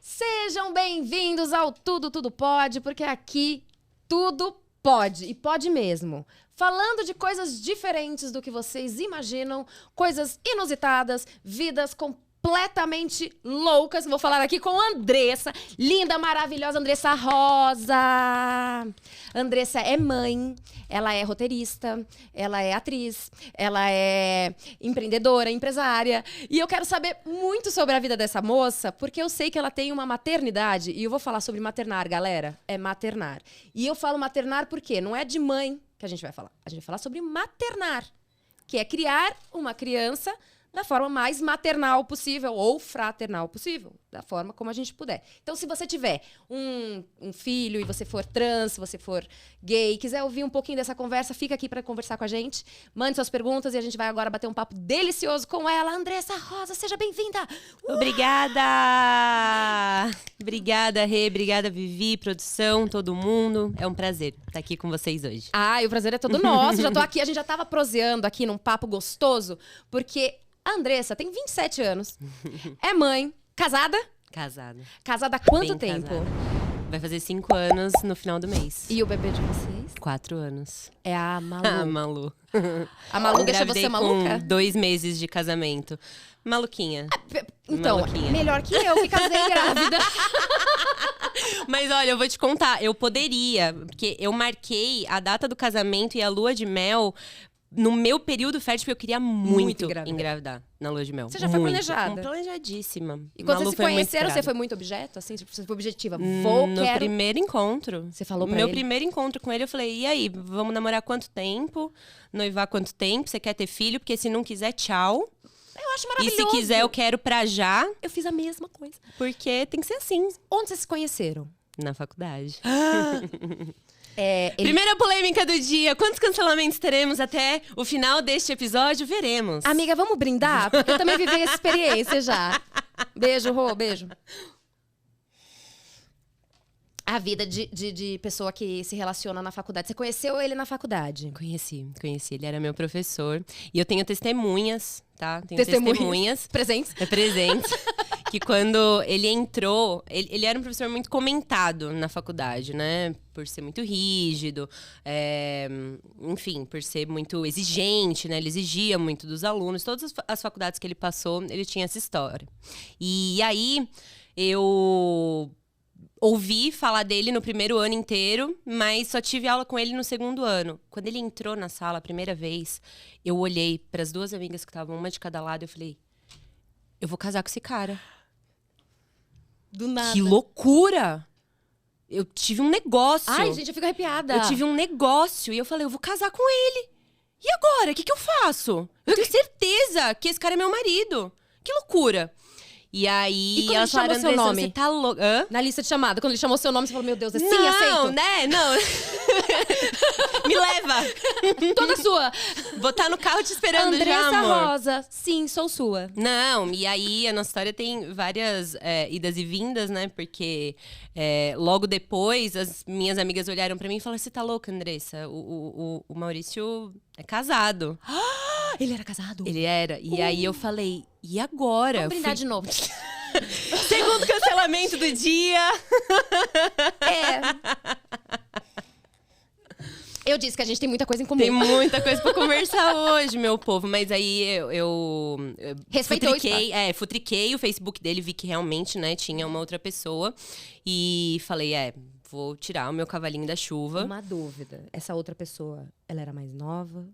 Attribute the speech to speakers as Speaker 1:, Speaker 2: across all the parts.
Speaker 1: Sejam bem-vindos ao Tudo Pode, porque aqui tudo pode, e pode mesmo. Falando de coisas diferentes do que vocês imaginam, coisas inusitadas, vidas completamente loucas. Vou falar aqui com a Andressa, linda, maravilhosa Andressa Rosa. Andressa é mãe, ela é roteirista, ela é atriz, ela é empreendedora, empresária. E eu quero saber muito sobre a vida dessa moça, porque eu sei que ela tem uma maternidade. E eu vou falar sobre maternar, galera. É maternar. E eu falo maternar porque não é de mãe que a gente vai falar. A gente vai falar sobre maternar, que é criar uma criança da forma mais maternal possível ou fraternal possível, da forma como a gente puder. Então, se você tiver um filho e você for trans, se você for gay, quiser ouvir um pouquinho dessa conversa, fica aqui para conversar com a gente. Mande suas perguntas e a gente vai agora bater um papo delicioso com ela. Andressa Rosa, seja bem-vinda!
Speaker 2: Obrigada! Obrigada, Rê. Obrigada, Vivi, produção, todo mundo. É um prazer estar aqui com vocês hoje.
Speaker 1: Ah, e o prazer é todo nosso. Já tô aqui, a gente já tava proseando aqui num papo gostoso, porque a Andressa tem 27 anos, é mãe, casada?
Speaker 2: Casada.
Speaker 1: Casada há quanto
Speaker 2: Bem
Speaker 1: tempo?
Speaker 2: casada. Vai fazer 5 anos no final do mês.
Speaker 1: E o bebê de vocês?
Speaker 2: 4 anos.
Speaker 1: É a Malu.
Speaker 2: Ah, Malu.
Speaker 1: A Malu deixa
Speaker 2: Engravidei
Speaker 1: você maluca?
Speaker 2: com 2 meses de casamento. Maluquinha.
Speaker 1: Então,
Speaker 2: Maluquinha.
Speaker 1: melhor que eu, que casei grávida.
Speaker 2: Mas olha, eu vou te contar, eu poderia, porque eu marquei a data do casamento e a lua de mel no meu período fértil, porque eu queria muito engravidar na lua de mel.
Speaker 1: Você já foi planejada?
Speaker 2: Planejadíssima.
Speaker 1: E quando
Speaker 2: Malu
Speaker 1: vocês se
Speaker 2: foi muito
Speaker 1: conheceram, você
Speaker 2: esperada.
Speaker 1: foi muito objeto? Assim, você foi objetiva?
Speaker 2: No primeiro encontro.
Speaker 1: Você falou pra
Speaker 2: Meu
Speaker 1: ele?
Speaker 2: primeiro encontro com ele, eu falei, e aí, vamos namorar quanto tempo? Noivar quanto tempo? Você quer ter filho? Porque se não quiser, tchau.
Speaker 1: Eu acho
Speaker 2: E
Speaker 1: maravilhoso.
Speaker 2: se quiser, eu quero pra já.
Speaker 1: Eu fiz a mesma coisa.
Speaker 2: Porque tem que ser assim.
Speaker 1: Onde vocês se conheceram?
Speaker 2: Na faculdade.
Speaker 1: Ele...
Speaker 2: Primeira polêmica do dia. Quantos cancelamentos teremos até o final deste episódio? Veremos.
Speaker 1: Amiga, vamos brindar? Porque eu também vivi essa experiência já. Beijo, Rô, beijo. A vida de pessoa que se relaciona na faculdade. Você conheceu ele na faculdade?
Speaker 2: Conheci. Ele era meu professor. E eu tenho testemunhas, tá?
Speaker 1: Presentes?
Speaker 2: Presentes. Que quando ele entrou, ele era um professor muito comentado na faculdade, né? Por ser muito rígido, enfim, por ser muito exigente, né? Ele exigia muito dos alunos. Todas as faculdades que ele passou, ele tinha essa história. E aí, eu ouvi falar dele no primeiro ano inteiro, mas só tive aula com ele no segundo ano. Quando ele entrou na sala a primeira vez, eu olhei para as 2 amigas que estavam, uma de cada lado, e eu falei, eu vou casar com esse cara.
Speaker 1: Do nada.
Speaker 2: Que loucura! Eu tive um negócio.
Speaker 1: Ai, gente, eu fico arrepiada.
Speaker 2: Eu tive um negócio e eu falei, eu vou casar com ele. E agora? O que eu faço? Eu tenho certeza que esse cara é meu marido. Que loucura! E aí,
Speaker 1: E quando ele chamou seu
Speaker 2: Andressa,
Speaker 1: nome?
Speaker 2: você tá louca? Hã?
Speaker 1: Na lista de chamada, quando ele chamou seu nome, você falou, meu Deus, é sim,
Speaker 2: Não,
Speaker 1: aceito.
Speaker 2: né? Não. Me leva.
Speaker 1: Toda sua.
Speaker 2: Vou estar no carro te esperando já,
Speaker 1: Andressa
Speaker 2: amor.
Speaker 1: Rosa, sim, sou sua.
Speaker 2: Não, e aí a nossa história tem várias idas e vindas, né? Porque logo depois as minhas amigas olharam pra mim e falaram, você tá louca, Andressa? O Maurício é casado.
Speaker 1: Ele era casado?
Speaker 2: Ele era. E aí eu falei, e agora?
Speaker 1: Vamos brindar de novo.
Speaker 2: Segundo cancelamento do dia.
Speaker 1: Eu disse que a gente tem muita coisa em comum.
Speaker 2: Tem muita coisa pra conversar hoje, meu povo. Mas aí eu
Speaker 1: Respeitou
Speaker 2: futriquei o Facebook dele, vi que realmente, né, tinha uma outra pessoa. E falei, vou tirar o meu cavalinho da chuva.
Speaker 1: Uma dúvida. Essa outra pessoa, ela era mais nova?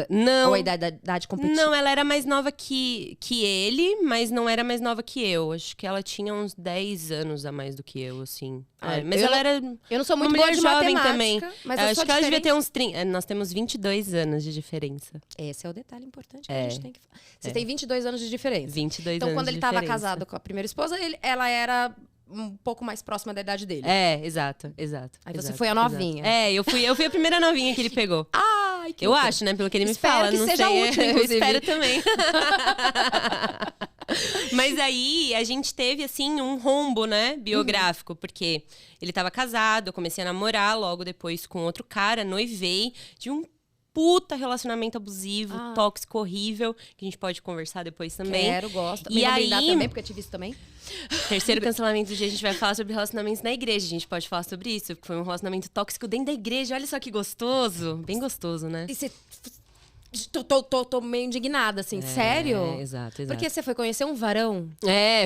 Speaker 2: Não.
Speaker 1: Ou a idade competitiva?
Speaker 2: Não, ela era mais nova que ele, mas não era mais nova que eu. Acho que ela tinha uns 10 anos a mais do que eu, assim. Mas ela era
Speaker 1: Eu não sou muito
Speaker 2: uma
Speaker 1: boa
Speaker 2: mulher
Speaker 1: de
Speaker 2: jovem
Speaker 1: matemática,
Speaker 2: também.
Speaker 1: mas
Speaker 2: Eu
Speaker 1: eu
Speaker 2: acho
Speaker 1: sou
Speaker 2: que ela devia
Speaker 1: diferente.
Speaker 2: ter uns 30. Nós temos 22 anos de diferença.
Speaker 1: Esse é o detalhe importante que a gente tem que falar. Você
Speaker 2: É.
Speaker 1: tem 22 anos de diferença.
Speaker 2: 22
Speaker 1: Então,
Speaker 2: anos
Speaker 1: quando
Speaker 2: de
Speaker 1: ele estava
Speaker 2: diferença.
Speaker 1: casado com a primeira esposa, ela era um pouco mais próxima da idade dele.
Speaker 2: Exato.
Speaker 1: Aí você
Speaker 2: exato,
Speaker 1: foi a novinha.
Speaker 2: exato. Eu fui a primeira novinha que ele pegou.
Speaker 1: Ai, que
Speaker 2: Eu
Speaker 1: loucura.
Speaker 2: acho, né? Pelo que ele me
Speaker 1: Espero
Speaker 2: fala.
Speaker 1: que
Speaker 2: não
Speaker 1: seja
Speaker 2: sei.
Speaker 1: útil,
Speaker 2: Eu
Speaker 1: inclusive.
Speaker 2: espero também. Mas aí, a gente teve, assim, um rombo, né? Biográfico. Porque ele tava casado, eu comecei a namorar logo depois com outro cara. Noivei de um puta relacionamento abusivo,
Speaker 1: Ah.
Speaker 2: tóxico, horrível, que a gente pode conversar depois também.
Speaker 1: Quero, gosto.
Speaker 2: E
Speaker 1: Me vou brindar
Speaker 2: aí-
Speaker 1: também, porque eu tive isso também.
Speaker 2: Terceiro cancelamento do dia, a gente vai falar sobre relacionamentos na igreja. A gente pode falar sobre isso, porque foi um relacionamento tóxico dentro da igreja. Olha só que gostoso. Bem gostoso, né?
Speaker 1: E você... Tô meio indignada, assim. Sério?
Speaker 2: Exato, exato.
Speaker 1: Porque você foi conhecer um varão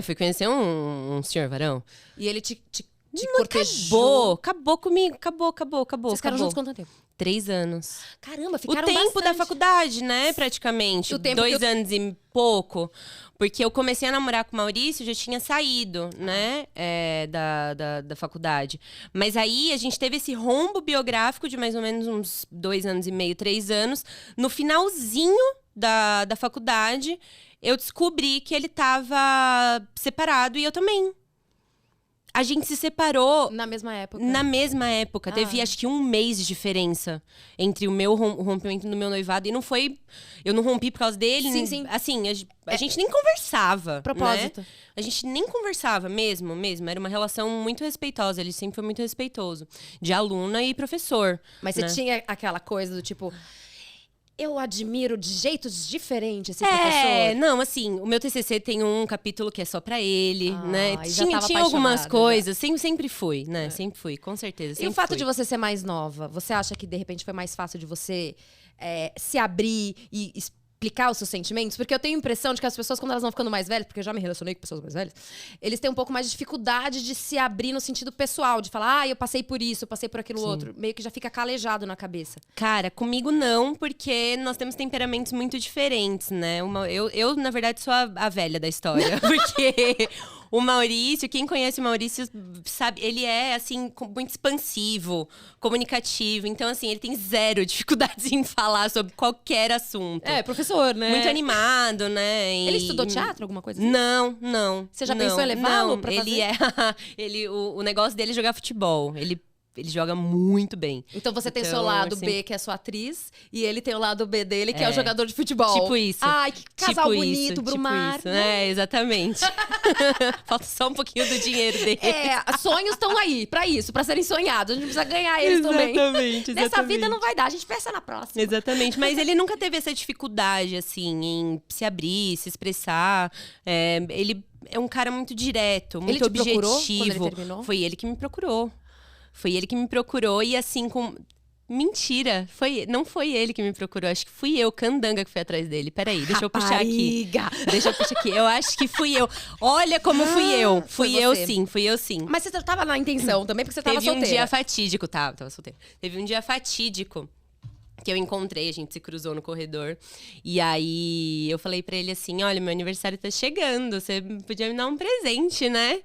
Speaker 2: Fui conhecer um senhor varão.
Speaker 1: e ele te
Speaker 2: Não,
Speaker 1: cortejou.
Speaker 2: acabou comigo, acabou.
Speaker 1: Vocês ficaram
Speaker 2: acabou.
Speaker 1: juntos quanto tempo?
Speaker 2: 3 anos.
Speaker 1: Caramba,
Speaker 2: O
Speaker 1: ficaram
Speaker 2: tempo da
Speaker 1: bastante.
Speaker 2: faculdade, né, praticamente.
Speaker 1: O tempo
Speaker 2: 2
Speaker 1: que
Speaker 2: anos e pouco. Porque eu comecei a namorar com o Maurício, já tinha saído, né, da faculdade. Mas aí a gente teve esse rombo biográfico de mais ou menos uns 2 anos e meio, 3 anos. No finalzinho da faculdade, eu descobri que ele tava separado e eu também. A gente se separou
Speaker 1: Na mesma época.
Speaker 2: na mesma época. Teve,
Speaker 1: Ah.
Speaker 2: acho que 1 mês de diferença entre o meu o rompimento do meu noivado. E não foi... Eu não rompi por causa dele.
Speaker 1: Sim, sim.
Speaker 2: Assim, a gente nem conversava,
Speaker 1: Propósito.
Speaker 2: né? A gente nem conversava mesmo. Era uma relação muito respeitosa. Ele sempre foi muito respeitoso. De aluna e professor.
Speaker 1: Mas você
Speaker 2: né?
Speaker 1: tinha aquela coisa do tipo... Eu admiro de jeitos diferentes esse professor.
Speaker 2: Não, assim, o meu TCC tem um capítulo que é só pra ele, né?
Speaker 1: e já tava
Speaker 2: Tinha algumas
Speaker 1: apaixonada,
Speaker 2: coisas, sempre fui, né? Sempre fui, com certeza.
Speaker 1: E o
Speaker 2: sempre
Speaker 1: fato
Speaker 2: fui.
Speaker 1: de você ser mais nova, você acha que de repente foi mais fácil de você se abrir e explicar os seus sentimentos? Porque eu tenho a impressão de que as pessoas, quando elas vão ficando mais velhas, porque eu já me relacionei com pessoas mais velhas, eles têm um pouco mais de dificuldade de se abrir no sentido pessoal, de falar, eu passei por isso, eu passei por aquilo outro. Meio que já fica calejado na cabeça.
Speaker 2: Cara, comigo não, porque nós temos temperamentos muito diferentes, né? Eu na verdade, sou a velha da história. Porque o Maurício, quem conhece o Maurício, sabe, ele é, assim, muito expansivo, comunicativo. Então, assim, ele tem zero dificuldades em falar sobre qualquer assunto.
Speaker 1: professor, né?
Speaker 2: Muito animado, né?
Speaker 1: Ele estudou teatro, alguma coisa assim?
Speaker 2: Não.
Speaker 1: Você já
Speaker 2: não,
Speaker 1: pensou em levá-lo
Speaker 2: não.
Speaker 1: pra
Speaker 2: Ele o negócio dele é jogar futebol. Ele joga muito bem.
Speaker 1: Então você tem o seu
Speaker 2: Então,
Speaker 1: lado
Speaker 2: assim-
Speaker 1: B, que é a sua atriz, e ele tem o lado B dele, que é o jogador de futebol.
Speaker 2: Tipo isso.
Speaker 1: Ai, que casal
Speaker 2: Tipo
Speaker 1: bonito,
Speaker 2: isso,
Speaker 1: Brumar.
Speaker 2: Tipo isso. exatamente. Falta só um pouquinho do dinheiro dele.
Speaker 1: Sonhos estão aí, pra isso, pra serem sonhados. A gente precisa ganhar eles também.
Speaker 2: Exatamente.
Speaker 1: Nessa vida não vai dar, a gente pensa na próxima.
Speaker 2: Exatamente, mas ele nunca teve essa dificuldade, assim, em se abrir, se expressar. Ele é um cara muito direto, muito
Speaker 1: Ele te procurou
Speaker 2: objetivo.
Speaker 1: quando ele terminou?
Speaker 2: Foi ele que me procurou. Foi ele que me procurou e assim, Mentira, não foi ele que me procurou, acho que fui eu, Candanga, que fui atrás dele. Peraí, deixa eu puxar aqui. Deixa eu puxar aqui. Eu acho que fui eu. Olha como fui eu.
Speaker 1: foi
Speaker 2: Fui eu
Speaker 1: você.
Speaker 2: sim.
Speaker 1: Mas você tava na intenção também, porque você tava
Speaker 2: Teve um
Speaker 1: solteira.
Speaker 2: dia fatídico, tava solteira. Teve um dia fatídico que eu encontrei, a gente se cruzou no corredor. E aí eu falei pra ele assim: olha, meu aniversário tá chegando, você podia me dar um presente, né?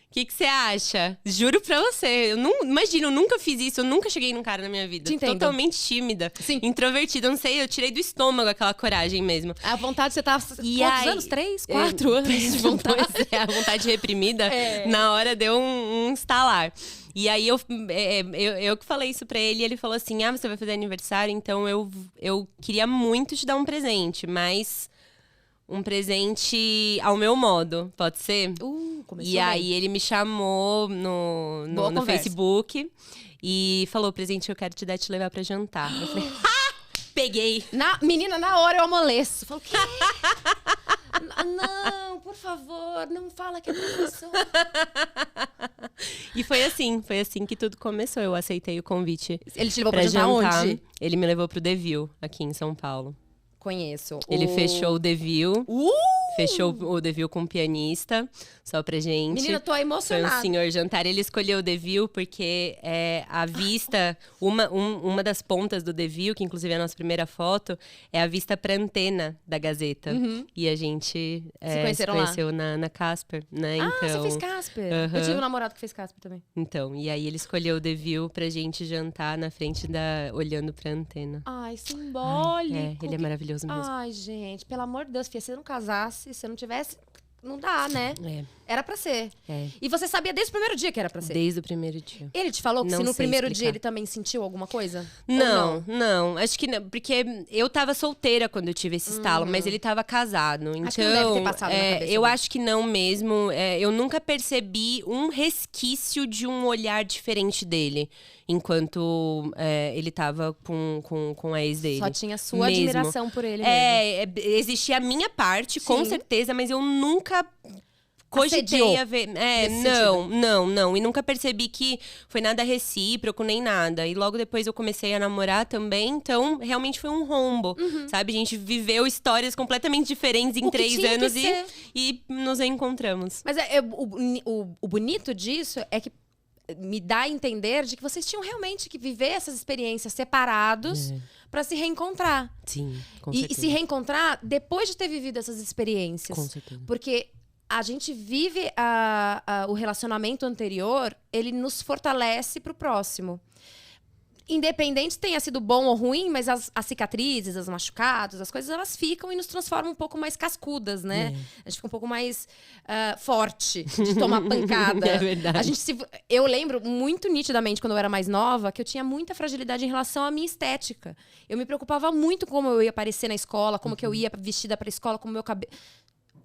Speaker 2: O que você acha? Juro pra você. Imagina, eu nunca fiz isso, eu nunca cheguei num cara na minha vida.
Speaker 1: Te entendo.
Speaker 2: Totalmente tímida,
Speaker 1: Sim.
Speaker 2: introvertida. Eu não sei, eu tirei do estômago aquela coragem mesmo.
Speaker 1: A vontade, você tava...
Speaker 2: E
Speaker 1: quantos
Speaker 2: aí-
Speaker 1: anos? 3, 4 anos de vontade.
Speaker 2: Pois é, a vontade reprimida, na hora deu um estalar. E aí eu que falei isso pra ele, e ele falou assim: você vai fazer aniversário, então eu queria muito te dar um presente, mas um presente ao meu modo, pode ser?
Speaker 1: Começou
Speaker 2: E
Speaker 1: bem.
Speaker 2: aí ele me chamou
Speaker 1: Boa
Speaker 2: no
Speaker 1: conversa.
Speaker 2: Facebook e falou: presente que eu quero te dar, te levar pra jantar. Eu falei: peguei.
Speaker 1: Menina, na hora eu amoleço. Falo, o quê? Não, por favor, não fala que é professor.
Speaker 2: E foi assim que tudo começou. Eu aceitei o convite
Speaker 1: Ele te levou
Speaker 2: pra
Speaker 1: pra jantar
Speaker 2: jantar.
Speaker 1: onde?
Speaker 2: Ele me levou pro The View, aqui em São Paulo.
Speaker 1: Conheço.
Speaker 2: Ele fechou o The View.
Speaker 1: Uh!
Speaker 2: Fechou o The View com um pianista, só pra gente.
Speaker 1: Menina, tô
Speaker 2: Foi um
Speaker 1: emocionada.
Speaker 2: senhor jantar. Ele escolheu o The View porque a vista, uma das pontas do The View, que inclusive é a nossa primeira foto, é a vista pra antena da Gazeta. E a gente se
Speaker 1: conheceram lá?
Speaker 2: conheceu na Casper, né?
Speaker 1: Ah,
Speaker 2: Então,
Speaker 1: você fez Casper.
Speaker 2: Aham.
Speaker 1: Eu tive um namorado que fez Casper também.
Speaker 2: Então, e aí ele escolheu o The View pra gente jantar na frente olhando pra antena.
Speaker 1: Ai, simbólico.
Speaker 2: Ele é maravilhoso mesmo.
Speaker 1: Ai, gente, pelo amor de Deus, filha, se você não casasse, se você não tivesse não dá, né? Era pra ser. E você sabia desde o primeiro dia que era pra ser?
Speaker 2: Desde o primeiro dia.
Speaker 1: Ele te falou que
Speaker 2: Não
Speaker 1: se no
Speaker 2: sei
Speaker 1: primeiro
Speaker 2: explicar.
Speaker 1: dia ele também sentiu alguma coisa?
Speaker 2: Não. Acho que não. Porque eu tava solteira quando eu tive esse estalo, mas ele tava casado. Então,
Speaker 1: Acho que não deve ter passado na cabeça
Speaker 2: eu
Speaker 1: dele.
Speaker 2: acho que não mesmo. Eu nunca percebi um resquício de um olhar diferente dele. Enquanto ele tava com a ex dele.
Speaker 1: Só tinha sua
Speaker 2: mesmo.
Speaker 1: admiração por ele mesmo.
Speaker 2: Existia a minha parte, com
Speaker 1: Sim.
Speaker 2: certeza, mas eu nunca cogitei
Speaker 1: Assediou
Speaker 2: a ver.
Speaker 1: nesse
Speaker 2: Não. E nunca percebi que foi nada recíproco, nem nada. E logo depois eu comecei a namorar também, então realmente foi um rombo, sabe? A gente viveu histórias completamente diferentes em
Speaker 1: O que
Speaker 2: 3
Speaker 1: tinha que
Speaker 2: anos
Speaker 1: ser.
Speaker 2: e nos encontramos.
Speaker 1: Mas o bonito disso é que me dá a entender de que vocês tinham realmente que viver essas experiências separados pra se reencontrar.
Speaker 2: Sim, com
Speaker 1: E
Speaker 2: certeza.
Speaker 1: se reencontrar depois de ter vivido essas experiências.
Speaker 2: Com certeza.
Speaker 1: Porque a gente vive o relacionamento anterior, ele nos fortalece pro próximo. Independente tenha sido bom ou ruim, mas as cicatrizes, os machucados, as coisas, elas ficam e nos transformam um pouco mais cascudas, né? A gente fica um pouco mais forte de tomar pancada.
Speaker 2: É verdade.
Speaker 1: Eu lembro muito nitidamente, quando eu era mais nova, que eu tinha muita fragilidade em relação à minha estética. Eu me preocupava muito com como eu ia aparecer na escola, como que eu ia vestida pra escola, como meu cabelo...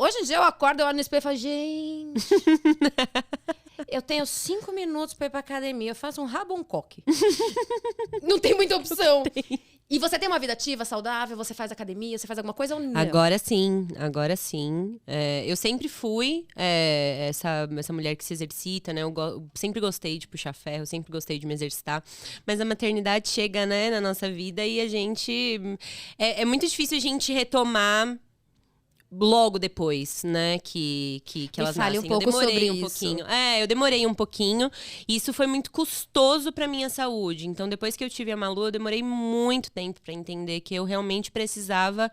Speaker 1: Hoje em dia eu acordo, eu olho no espelho e falo, gente, eu tenho 5 minutos pra ir pra academia, eu faço um raboncoque. Não tem muita opção. E você tem uma vida ativa, saudável, você faz academia, você faz alguma coisa ou não?
Speaker 2: Agora sim. Eu sempre fui essa mulher que se exercita, né? Eu sempre gostei de puxar ferro, sempre gostei de me exercitar. Mas a maternidade chega, né, na nossa vida e a gente... É muito difícil a gente retomar logo depois, né, que elas
Speaker 1: fale
Speaker 2: nascem.
Speaker 1: um pouco
Speaker 2: eu demorei
Speaker 1: sobre
Speaker 2: um
Speaker 1: isso.
Speaker 2: pouquinho. Eu demorei um pouquinho. E isso foi muito custoso pra minha saúde. Então, depois que eu tive a Malu, eu demorei muito tempo pra entender que eu realmente precisava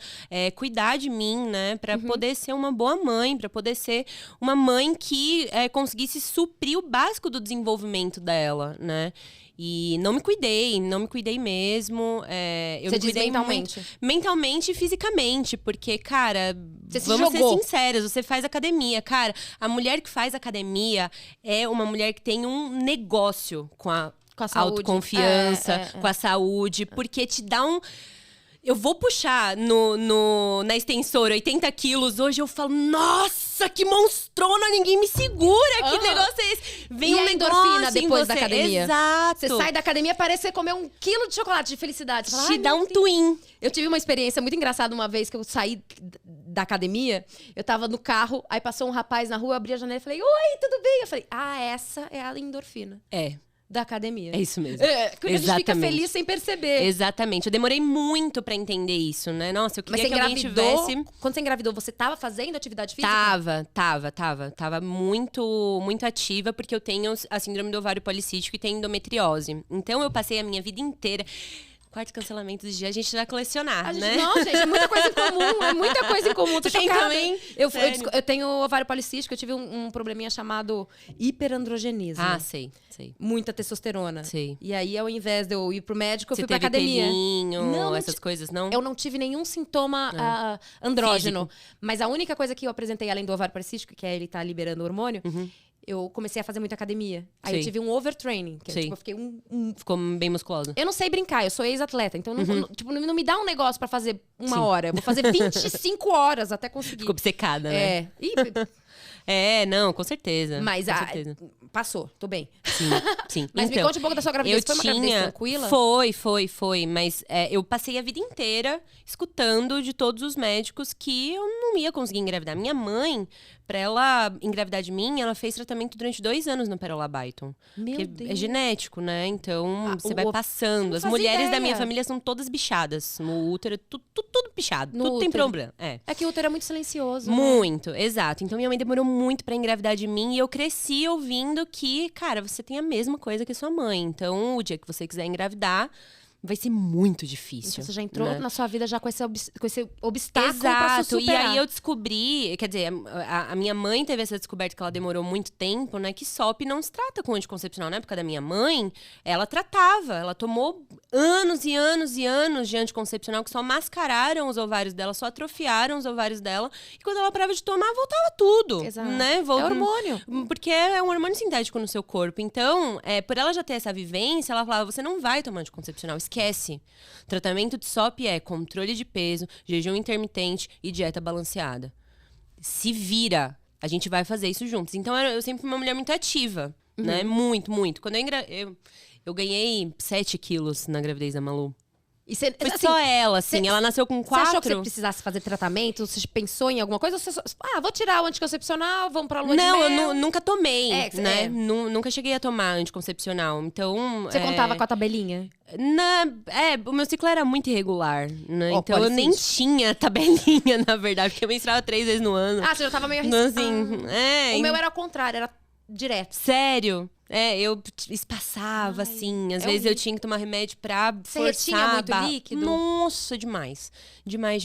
Speaker 2: cuidar de mim, né, pra poder ser uma boa mãe, pra poder ser uma mãe que conseguisse suprir o básico do desenvolvimento dela, né. E não me cuidei mesmo. Eu
Speaker 1: Você
Speaker 2: me
Speaker 1: diz
Speaker 2: cuidei
Speaker 1: mentalmente?
Speaker 2: Mentalmente e fisicamente, porque, cara,
Speaker 1: Você se
Speaker 2: vamos
Speaker 1: jogou.
Speaker 2: ser sinceras, você faz academia. Cara, a mulher que faz academia é uma mulher que tem um negócio com a
Speaker 1: saúde.
Speaker 2: autoconfiança, com a saúde, porque te dá um... Eu vou puxar na extensora 80 quilos hoje, eu falo, nossa, que monstrona, ninguém me segura, que negócio é esse? Vem
Speaker 1: E
Speaker 2: um
Speaker 1: a
Speaker 2: negócio
Speaker 1: endorfina
Speaker 2: em
Speaker 1: depois
Speaker 2: você.
Speaker 1: da academia?
Speaker 2: Exato.
Speaker 1: Você sai da academia, parece que você comeu 1 quilo de chocolate de felicidade. Você fala,
Speaker 2: Te
Speaker 1: "Ai,
Speaker 2: dá
Speaker 1: meu
Speaker 2: um
Speaker 1: Deus."
Speaker 2: twin.
Speaker 1: Eu tive uma experiência muito engraçada uma vez que eu saí da academia. Eu tava no carro, aí passou um rapaz na rua, eu abri a janela e falei, oi, tudo bem? Eu falei, essa é a endorfina da academia.
Speaker 2: É isso mesmo.
Speaker 1: Porque a gente fica
Speaker 2: Exatamente.
Speaker 1: feliz sem perceber.
Speaker 2: Exatamente. Eu demorei muito pra entender isso, né? Nossa, eu
Speaker 1: Mas
Speaker 2: queria
Speaker 1: você
Speaker 2: que alguém
Speaker 1: engravidou?
Speaker 2: tivesse...
Speaker 1: Quando você engravidou, você tava fazendo atividade física?
Speaker 2: Tava muito, muito ativa, porque eu tenho a síndrome do ovário policístico e tenho endometriose. Então, eu passei a minha vida inteira... Quarto cancelamento do dia, a gente vai colecionar, né?
Speaker 1: Não, gente, é muita coisa em comum. É muita coisa em comum. Tô
Speaker 2: Você tem
Speaker 1: chocada.
Speaker 2: também?
Speaker 1: Eu tenho ovário policístico, eu tive um probleminha chamado hiperandrogenismo.
Speaker 2: Sei.
Speaker 1: Muita testosterona.
Speaker 2: Sei.
Speaker 1: E aí, ao invés de eu ir pro médico, eu
Speaker 2: Você
Speaker 1: fui pra
Speaker 2: teve
Speaker 1: academia.
Speaker 2: pelinho,
Speaker 1: Não
Speaker 2: essas coisas, não?
Speaker 1: Eu não tive nenhum sintoma andrógeno. Mas a única coisa que eu apresentei, além do ovário policístico, que é ele tá liberando hormônio, eu comecei a fazer muita academia. Aí
Speaker 2: Sei.
Speaker 1: eu tive um overtraining. Que
Speaker 2: Sei.
Speaker 1: tipo, eu fiquei
Speaker 2: Ficou bem musculosa.
Speaker 1: Eu não sei brincar, eu sou ex-atleta. Então, não me dá um negócio pra fazer 1 hora. Eu vou fazer 25 horas até conseguir.
Speaker 2: Ficou obcecada, né? Não, com certeza.
Speaker 1: Mas
Speaker 2: com certeza.
Speaker 1: passou, tô bem.
Speaker 2: Sim.
Speaker 1: Mas me conte um pouco da sua gravidez. Foi uma gravidez tranquila?
Speaker 2: Foi. Mas eu passei a vida inteira escutando de todos os médicos que eu não ia conseguir engravidar. Minha mãe, pra ela engravidar de mim, ela fez tratamento durante 2 anos no Perolabaiton.
Speaker 1: Meu
Speaker 2: Porque
Speaker 1: Deus.
Speaker 2: é genético, né? Então, você vai
Speaker 1: Não
Speaker 2: passando. As
Speaker 1: fazia
Speaker 2: mulheres da
Speaker 1: ideia.
Speaker 2: minha família são todas bichadas. No útero, tudo bichado.
Speaker 1: No
Speaker 2: tudo tem
Speaker 1: útero.
Speaker 2: problema.
Speaker 1: É que o útero é muito silencioso. Né?
Speaker 2: Muito, exato. Então minha mãe demorou muito pra engravidar de mim e eu cresci ouvindo que, cara, você tem a mesma coisa que sua mãe. Então, o dia que você quiser engravidar, vai ser muito difícil.
Speaker 1: Então você já entrou
Speaker 2: né?
Speaker 1: na sua vida já com esse obstáculo pra
Speaker 2: Exato, e
Speaker 1: superar.
Speaker 2: aí eu descobri, quer dizer, a minha mãe teve essa descoberta que ela demorou muito tempo, né? Que SOP não se trata com anticoncepcional. Na época da minha mãe, ela tratava, ela tomou anos e anos e anos de anticoncepcional que só mascararam os ovários dela, só atrofiaram os ovários dela. E quando ela parava de tomar, voltava tudo.
Speaker 1: Exato.
Speaker 2: Né?
Speaker 1: É hormônio.
Speaker 2: Porque é um hormônio sintético no seu corpo. Então, por ela já ter essa vivência, ela falava, você não vai tomar anticoncepcional, esquece. Tratamento de SOP é controle de peso, jejum intermitente e dieta balanceada. Se vira, a gente vai fazer isso juntos. Então, eu sempre fui uma mulher muito ativa, né? Muito, muito. Quando eu ganhei 7 quilos na gravidez da Malu.
Speaker 1: E você,
Speaker 2: Foi só ela, assim. Ela nasceu com 4.
Speaker 1: Você achou que você precisasse fazer tratamento? Você pensou em alguma coisa? Ou você só, vou tirar o anticoncepcional, vamos pra lua de mel?
Speaker 2: Não, eu nunca tomei, né?
Speaker 1: É.
Speaker 2: Nunca cheguei a tomar anticoncepcional. Então,
Speaker 1: Você contava com a tabelinha?
Speaker 2: O meu ciclo era muito irregular, né? Então eu nem
Speaker 1: policístico.
Speaker 2: tinha tabelinha, na verdade. Porque eu menstruava 3 vezes no ano.
Speaker 1: Você já tava meio
Speaker 2: Então,
Speaker 1: arriscado.
Speaker 2: assim,
Speaker 1: O meu era ao contrário, era direto.
Speaker 2: Sério? Eu espaçava, assim. Às vezes eu tinha que tomar remédio pra
Speaker 1: Você
Speaker 2: forçar
Speaker 1: retinha
Speaker 2: a
Speaker 1: muito líquido?
Speaker 2: Nossa, demais. Demais.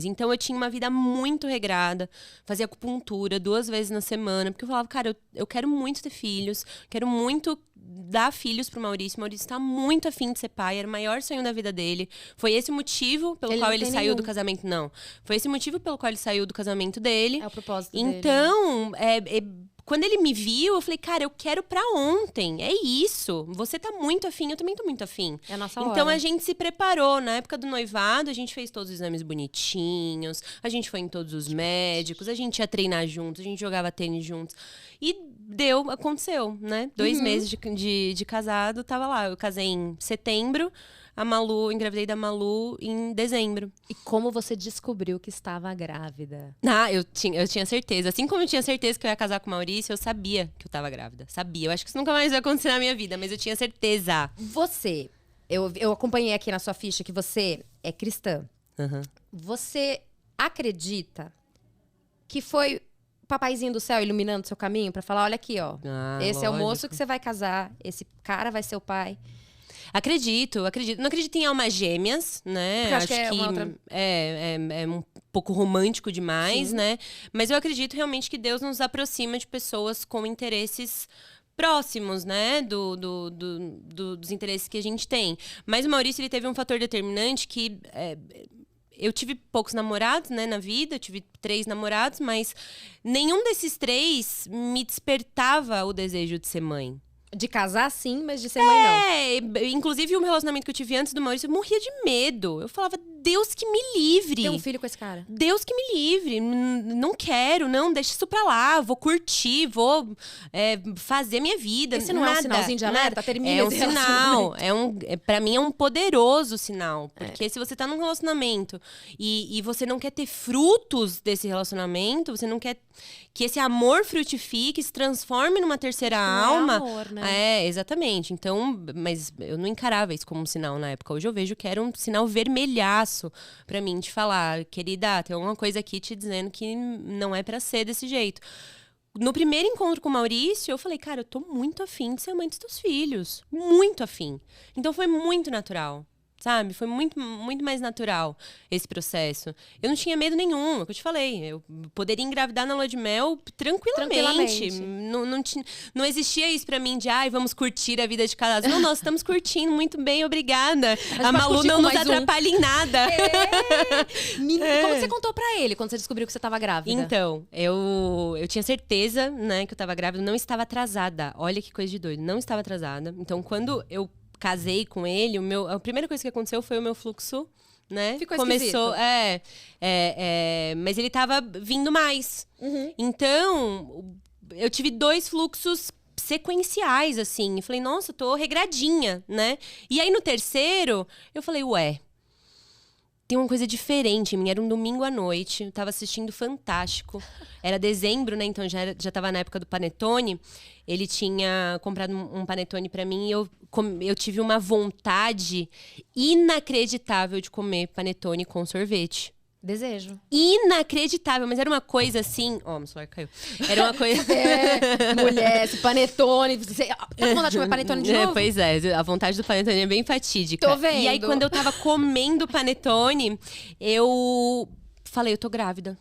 Speaker 2: Então eu tinha uma vida muito regrada. Fazia acupuntura 2 vezes na semana. Porque eu falava, cara, eu quero muito ter filhos. Quero muito dar filhos pro Maurício. O Maurício tá muito afim de ser pai. Era o maior sonho da vida dele. Foi esse o motivo pelo qual ele saiu do casamento. Não. Foi esse o motivo pelo qual ele saiu do casamento dele.
Speaker 1: É o propósito dele.
Speaker 2: Então, quando ele me viu, eu falei, cara, eu quero pra ontem. É isso. Você tá muito afim, eu também tô muito afim.
Speaker 1: É a nossa
Speaker 2: Então
Speaker 1: hora.
Speaker 2: a gente se preparou. Na época do noivado, a gente fez todos os exames bonitinhos. A gente foi em todos os médicos. A gente ia treinar juntos, a gente jogava tênis juntos. E aconteceu, né? 2 meses de casado, tava lá. Eu casei em setembro. Engravidei da Malu em dezembro.
Speaker 1: E como você descobriu que estava grávida?
Speaker 2: Eu tinha certeza. Assim como eu tinha certeza que eu ia casar com o Maurício, eu sabia que eu tava grávida. Sabia. Eu acho que isso nunca mais vai acontecer na minha vida, mas eu tinha certeza.
Speaker 1: Você, eu acompanhei aqui na sua ficha que você é cristã.
Speaker 2: Uhum.
Speaker 1: Você acredita que foi o papaizinho do céu iluminando seu caminho pra falar, olha aqui, ó. Esse é o moço que você vai casar, esse cara vai ser o pai.
Speaker 2: Acredito. Não acredito em almas gêmeas, né?
Speaker 1: Porque eu acho que é uma outra...
Speaker 2: é um pouco romântico demais,
Speaker 1: Sim.
Speaker 2: né? Mas eu acredito realmente que Deus nos aproxima de pessoas com interesses próximos, né, dos interesses que a gente tem. Mas o Maurício, ele teve um fator determinante que... eu tive poucos namorados, né, na vida. Eu tive 3 namorados, mas nenhum desses 3 me despertava o desejo de ser mãe.
Speaker 1: De casar, sim, mas de ser mãe, não.
Speaker 2: Inclusive, o relacionamento que eu tive antes do Maurício, eu morria de medo. Eu falava, Deus que me livre.
Speaker 1: Ter um filho com esse cara.
Speaker 2: Deus que me livre. Não quero, não, deixa isso pra lá. Vou curtir, vou fazer minha vida.
Speaker 1: Esse não é um sinalzinho de alerta? Termina
Speaker 2: É um
Speaker 1: esse
Speaker 2: sinal. Pra mim é um poderoso sinal. Porque se você tá num relacionamento e você não quer ter frutos desse relacionamento, você não quer que esse amor frutifique, se transforme numa terceira alma.
Speaker 1: Não é amor, né?
Speaker 2: Exatamente. Então, mas eu não encarava isso como um sinal na época. Hoje eu vejo que era um sinal vermelhaço pra mim de falar, querida, tem alguma coisa aqui te dizendo que não é pra ser desse jeito. No primeiro encontro com o Maurício, eu falei, cara, eu tô muito afim de ser mãe dos teus filhos. Muito afim. Então foi muito natural. Sabe? Foi muito, muito mais natural esse processo. Eu não tinha medo nenhum, é o que eu te falei. Eu poderia engravidar na lua de mel tranquilamente. Não existia isso pra mim de, vamos curtir a vida de casais. Não, nós estamos curtindo muito bem, obrigada. A Malu não nos atrapalha em nada.
Speaker 1: Como você contou pra ele quando você descobriu que você tava grávida?
Speaker 2: Então, eu tinha certeza, né, que eu tava grávida. Não estava atrasada. Olha que coisa de doido. Não estava atrasada. Então, quando eu casei com ele, a primeira coisa que aconteceu foi o meu fluxo, né?
Speaker 1: Ficou
Speaker 2: Começou, mas ele tava vindo mais. Então, eu tive 2 fluxos sequenciais, assim. Eu falei, nossa, eu tô regradinha, né? E aí, no terceiro, eu falei, tem uma coisa diferente em mim. Era um domingo à noite, eu tava assistindo Fantástico. Era dezembro, né? Então já tava na época do panetone. Ele tinha comprado um panetone pra mim e eu tive uma vontade inacreditável de comer panetone com sorvete.
Speaker 1: Desejo.
Speaker 2: Inacreditável, mas era uma coisa assim... Ó, meu celular caiu. Era uma coisa...
Speaker 1: Mulher, esse panetone. Você tá com vontade de comer panetone de novo?
Speaker 2: Pois é, a vontade do panetone é bem fatídica.
Speaker 1: Tô vendo.
Speaker 2: E aí, quando eu tava comendo panetone, eu falei, eu tô grávida.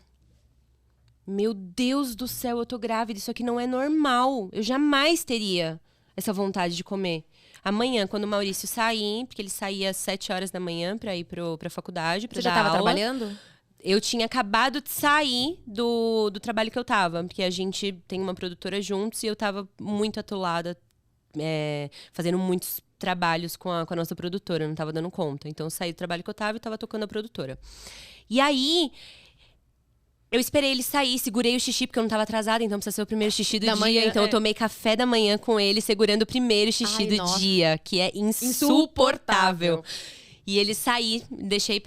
Speaker 2: Meu Deus do céu, eu tô grávida. Isso aqui não é normal. Eu jamais teria essa vontade de comer. Amanhã, quando o Maurício sair, porque ele saía às 7 horas da manhã pra ir pra faculdade, pra
Speaker 1: Você já
Speaker 2: dar
Speaker 1: tava
Speaker 2: aula.
Speaker 1: trabalhando?
Speaker 2: Eu tinha acabado de sair do trabalho que eu tava. Porque a gente tem uma produtora juntos e eu tava muito atolada, fazendo muitos trabalhos com a nossa produtora. Eu não tava dando conta. Então, eu saí do trabalho que eu tava e tava tocando a produtora. E aí... Eu esperei ele sair, segurei o xixi, porque eu não tava atrasada, então precisa ser o primeiro xixi do dia.
Speaker 1: Manhã,
Speaker 2: então eu tomei café da manhã com ele, segurando o primeiro xixi do dia, que é insuportável. E ele sair, deixei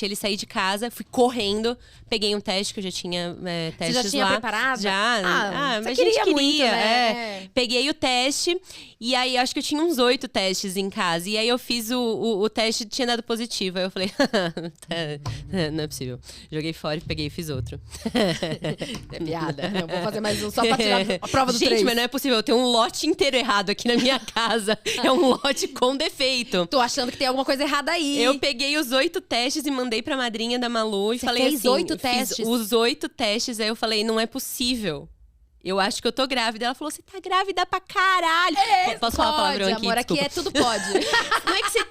Speaker 2: ele sair de casa, fui correndo, peguei um teste, que eu já tinha testes lá.
Speaker 1: Você já tinha preparado?
Speaker 2: Já.
Speaker 1: Você
Speaker 2: a gente queria,
Speaker 1: muito, né?
Speaker 2: Peguei o teste, e aí acho que eu tinha uns 8 testes em casa. E aí eu fiz o teste, tinha dado positivo. Aí eu falei, não é possível. Joguei fora e peguei e fiz outro.
Speaker 1: É piada. Eu vou fazer mais um só pra tirar a prova do 3.
Speaker 2: Gente, mas não é possível. Eu tenho um lote inteiro errado aqui na minha casa. É um lote com defeito.
Speaker 1: Tô achando que tem alguma coisa errada aí.
Speaker 2: Eu peguei os 8 testes e mandei pra madrinha da Malu. E
Speaker 1: Você
Speaker 2: falei
Speaker 1: fez
Speaker 2: assim...
Speaker 1: 8 testes?
Speaker 2: Fiz os 8 testes. Aí eu falei, não é possível. Eu acho que eu tô grávida. Ela falou, você tá grávida pra caralho. Posso falar palavrão aqui?
Speaker 1: Amor,
Speaker 2: desculpa.
Speaker 1: aqui tudo pode.
Speaker 2: Não é que você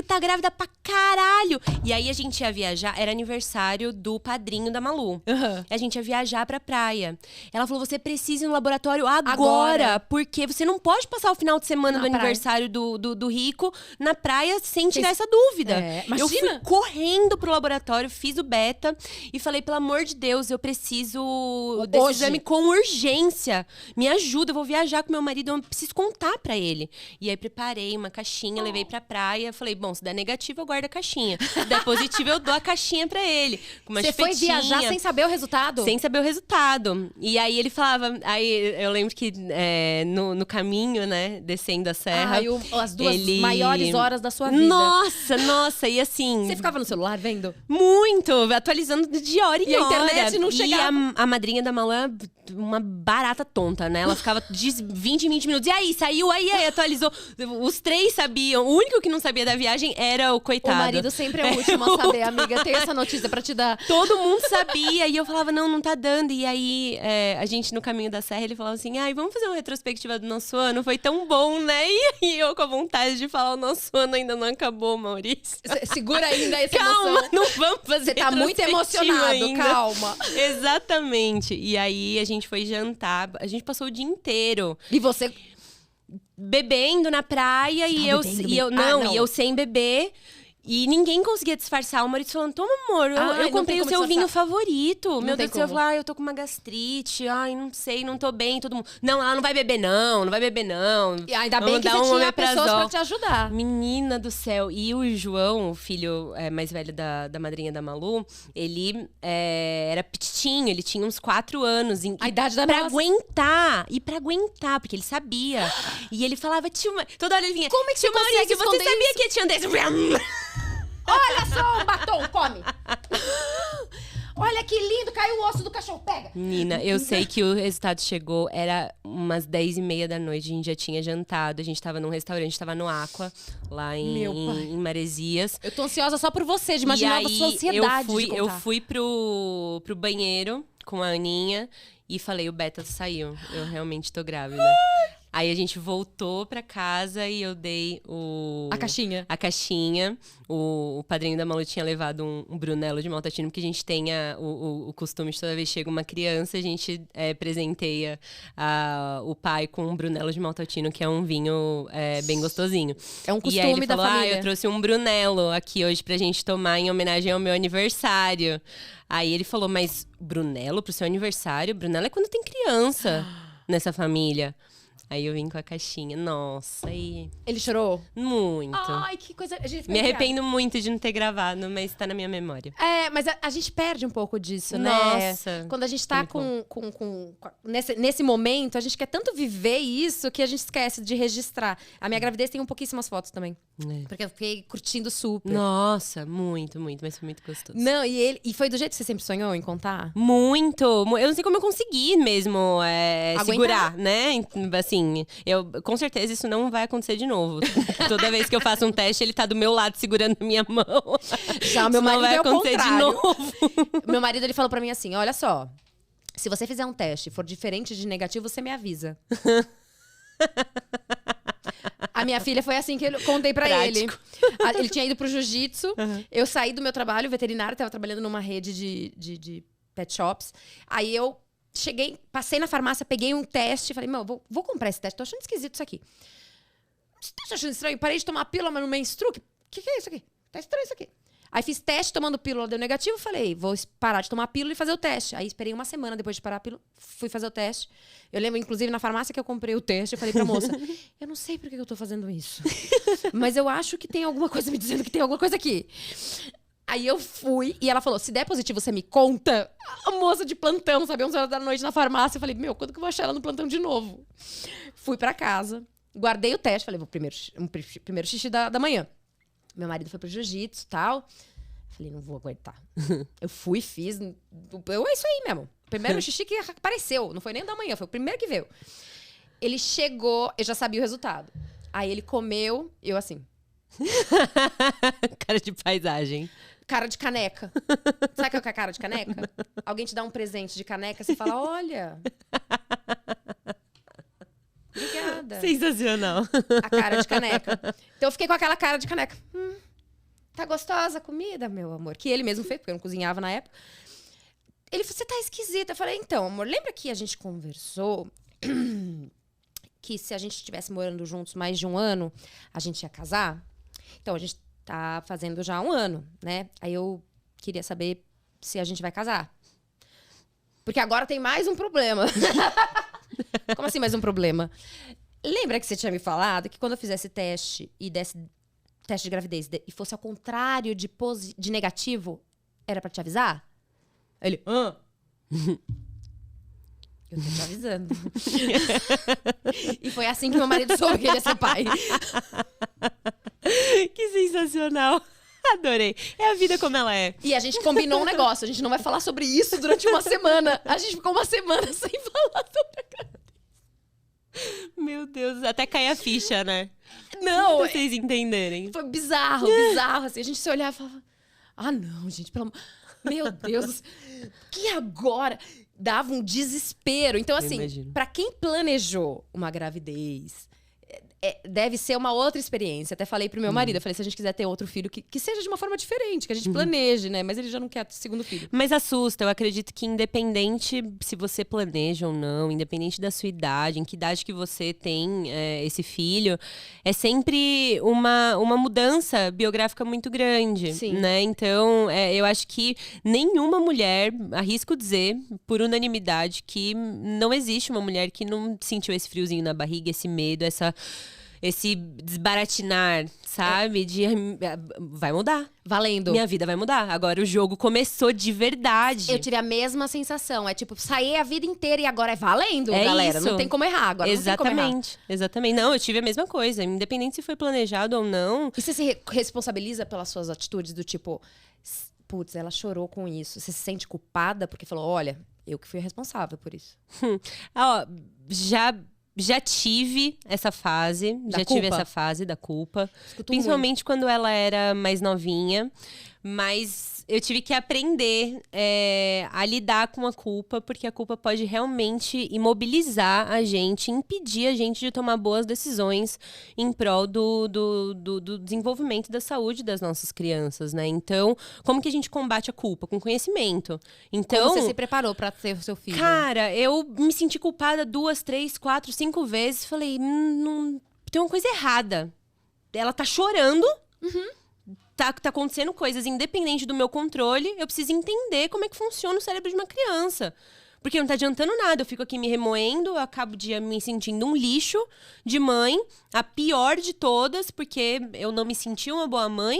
Speaker 2: tá grávida pra caralho. E aí a gente ia viajar, era aniversário do padrinho da Malu. A gente ia viajar pra praia. Ela falou, você precisa ir no laboratório agora. Porque você não pode passar o final de semana do aniversário do Rico na praia sem tirar essa dúvida. Eu fui correndo pro laboratório, fiz o beta e falei, pelo amor de Deus, eu preciso desse exame com urgência. Me ajuda, eu vou viajar com meu marido, eu preciso contar pra ele. E aí preparei uma caixinha, levei pra praia, falei, bom, se der negativo eu guardo a caixinha. Se der positivo eu dou a caixinha pra ele. Com uma
Speaker 1: Você foi viajar sem saber o resultado?
Speaker 2: Sem saber o resultado. E aí ele falava, aí eu lembro que no caminho, né, descendo a serra.
Speaker 1: As 2 maiores horas da sua vida.
Speaker 2: Nossa, e assim...
Speaker 1: Você ficava no celular vendo?
Speaker 2: Muito, atualizando de hora em hora.
Speaker 1: E a internet não chegava.
Speaker 2: E a madrinha da Malu é uma barata tonta, né? Ela ficava de 20 em 20 minutos. E aí, saiu, aí, atualizou. Os 3 sabiam. O único que não sabia da viagem era o coitado.
Speaker 1: O marido sempre é o último a saber, amiga. Tem essa notícia pra te dar.
Speaker 2: Todo mundo sabia. E eu falava, não tá dando. E aí, a gente no caminho da serra, ele falava assim, vamos fazer uma retrospectiva do nosso ano? Foi tão bom, né? E aí, eu com a vontade de falar, o nosso ano ainda não acabou, Maurício.
Speaker 1: Segura ainda essa
Speaker 2: calma,
Speaker 1: emoção.
Speaker 2: Não vamos fazer.
Speaker 1: Você tá muito emocionado,
Speaker 2: ainda.
Speaker 1: Calma.
Speaker 2: Exatamente. E aí, a gente foi jantar. A gente passou o dia inteiro.
Speaker 1: E você...
Speaker 2: Bebendo na praia e eu sem beber. E ninguém conseguia disfarçar. O Maurício falando, toma, amor, eu comprei o seu vinho favorito. Meu Deus do céu, eu falei, eu tô com uma gastrite. Não sei, não tô bem. Todo mundo, não, ela não vai beber não vai beber não.
Speaker 1: E ainda bem que você tinha pessoas pra te ajudar.
Speaker 2: Menina do céu. E o João, o filho mais velho da madrinha da Malu, ele era petitinho, ele tinha uns 4 anos.
Speaker 1: A idade da
Speaker 2: pra aguentar, porque ele sabia. E ele falava, tio, toda hora ele vinha,
Speaker 1: como é que você consegue
Speaker 2: você sabia que tinha desse...
Speaker 1: Olha só o batom, come! Olha que lindo, caiu o osso do cachorro, pega!
Speaker 2: Menina, eu sei que o resultado chegou, era umas 10h30 da noite, a gente já tinha jantado, a gente tava num restaurante, tava no Aqua, lá em Maresias.
Speaker 1: Eu tô ansiosa só por você, de imaginar a sua ansiedade de contar.
Speaker 2: Eu fui pro banheiro com a Aninha e falei, o beta saiu, eu realmente tô grávida. Aí a gente voltou pra casa e eu dei
Speaker 1: a caixinha.
Speaker 2: O padrinho da Malu tinha levado um Brunello de Maltacino, porque a gente tem o costume de toda vez que chega uma criança, a gente presenteia o pai com um Brunello de Maltacino, que é um vinho bem gostosinho.
Speaker 1: É um costume
Speaker 2: e aí ele falou,
Speaker 1: da família.
Speaker 2: Eu trouxe um Brunello aqui hoje pra gente tomar em homenagem ao meu aniversário. Aí ele falou, mas Brunello pro seu aniversário? Brunello é quando tem criança nessa família. Aí eu vim com a caixinha. Nossa, aí...
Speaker 1: Ele chorou?
Speaker 2: Muito.
Speaker 1: Ai, que coisa...
Speaker 2: Me arrependo muito de não ter gravado, mas tá na minha memória.
Speaker 1: Mas a gente perde um pouco disso, né?
Speaker 2: Nossa.
Speaker 1: Quando a gente tá nesse momento, a gente quer tanto viver isso que a gente esquece de registrar. A minha gravidez tem pouquíssimas fotos também. Porque eu fiquei curtindo super.
Speaker 2: Nossa, muito, mas foi muito gostoso.
Speaker 1: Não, e foi do jeito que você sempre sonhou em contar?
Speaker 2: Muito! Eu não sei como eu consegui mesmo segurar, né? Assim, com certeza isso não vai acontecer de novo. Toda vez que eu faço um teste, ele tá do meu lado segurando a minha mão.
Speaker 1: Já, meu marido
Speaker 2: não vai
Speaker 1: é o
Speaker 2: acontecer de
Speaker 1: contrário.
Speaker 2: novo.
Speaker 1: Meu marido, ele falou pra mim assim, olha só, se você fizer um teste e for diferente de negativo, você me avisa. A minha filha foi assim que eu contei pra ele. Ele tinha ido pro jiu-jitsu, eu saí do meu trabalho, veterinário, tava trabalhando numa rede de pet shops. Aí eu cheguei, passei na farmácia, peguei um teste, falei, vou comprar esse teste, tô achando esquisito isso aqui. Tá achando estranho? Parei de tomar pílula, mas não menstruo? Que é isso aqui? Tá estranho isso aqui. Aí fiz teste tomando pílula, deu negativo, falei, vou parar de tomar pílula e fazer o teste. Aí esperei uma semana depois de parar a pílula, fui fazer o teste. Eu lembro, inclusive, na farmácia que eu comprei o teste, eu falei pra moça, eu não sei por que eu tô fazendo isso, mas eu acho que tem alguma coisa me dizendo que tem alguma coisa aqui. Aí eu fui e ela falou, se der positivo, você me conta? A moça de plantão, sabe, 11 horas da noite na farmácia. Eu falei, quando que eu vou achar ela no plantão de novo? Fui pra casa, guardei o teste, falei, vou primeiro xixi da manhã. Meu marido foi pro jiu-jitsu e tal. Falei, não vou aguentar. Eu fui, fiz. É isso aí mesmo. Primeiro xixi que apareceu. Não foi nem da manhã, foi o primeiro que veio. Ele chegou, eu já sabia o resultado. Aí ele comeu, eu assim.
Speaker 2: Cara de paisagem.
Speaker 1: Cara de caneca. Sabe o que é cara de caneca? Alguém te dá um presente de caneca, você fala, olha. Obrigada.
Speaker 2: Sensacional.
Speaker 1: A cara de caneca. Então eu fiquei com aquela cara de caneca. Tá gostosa a comida, meu amor? Que ele mesmo fez, porque eu não cozinhava na época. Ele falou, você tá esquisita. Eu falei, então, amor, lembra que a gente conversou que se a gente estivesse morando juntos mais de um ano, a gente ia casar? Então, a gente tá fazendo já 1 ano, né? Aí eu queria saber se a gente vai casar. Porque agora tem mais um problema. Como assim mais um problema? Lembra que você tinha me falado que quando eu fizesse teste e desse teste de gravidez e fosse ao contrário de negativo, era pra te avisar? Aí ele, eu tô te avisando. E foi assim que meu marido soube que ele ia ser pai.
Speaker 2: Que sensacional. Adorei. É a vida como ela é.
Speaker 1: E a gente combinou um negócio. A gente não vai falar sobre isso durante uma semana. A gente ficou uma semana sem falar sobre a gravidez.
Speaker 2: Meu Deus, até cai a ficha, né?
Speaker 1: Não.
Speaker 2: Pra vocês entenderem.
Speaker 1: Foi bizarro, assim. A gente se olhava e falava, não, gente, pelo amor... Meu Deus, que agora? Dava um desespero. Então, assim, pra quem planejou uma gravidez... deve ser uma outra experiência. Até falei pro meu marido, eu falei, se a gente quiser ter outro filho, que seja de uma forma diferente, que a gente planeje, né? Mas ele já não quer segundo filho.
Speaker 2: Mas assusta, eu acredito que independente se você planeja ou não, independente da sua idade, em que idade que você tem esse filho, é sempre uma mudança biográfica muito grande,
Speaker 1: Sim.
Speaker 2: Né? Então, eu acho que nenhuma mulher, arrisco dizer, por unanimidade, que não existe uma mulher que não sentiu esse friozinho na barriga, esse medo, esse desbaratinar, sabe? Vai mudar.
Speaker 1: Valendo.
Speaker 2: Minha vida vai mudar. Agora o jogo começou de verdade.
Speaker 1: Eu tive a mesma sensação. É tipo, saí a vida inteira e agora é valendo,
Speaker 2: É
Speaker 1: galera.
Speaker 2: isso.
Speaker 1: Não tem como errar agora.
Speaker 2: Exatamente. Exatamente. Não, eu tive a mesma coisa. Independente se foi planejado ou não.
Speaker 1: E você se responsabiliza pelas suas atitudes do tipo, putz, ela chorou com isso. Você se sente culpada porque falou, olha, eu que fui responsável por isso.
Speaker 2: Já tive essa fase, tive essa fase da culpa.
Speaker 1: Escuto
Speaker 2: principalmente quando ela era mais novinha. Mas eu tive que aprender a lidar com a culpa, porque a culpa pode realmente imobilizar a gente, impedir a gente de tomar boas decisões em prol do desenvolvimento da saúde das nossas crianças, né? Então, como que a gente combate a culpa? Com conhecimento. Então,
Speaker 1: como você se preparou pra ter o seu filho?
Speaker 2: Cara, eu me senti culpada 2, 3, 4, 5 vezes. Falei, não, tem uma coisa errada. Ela tá chorando. Tá acontecendo coisas independente do meu controle. Eu preciso entender como é que funciona o cérebro de uma criança. Porque não tá adiantando nada. Eu fico aqui me remoendo, eu acabo o dia me sentindo um lixo de mãe, a pior de todas, porque eu não me senti uma boa mãe.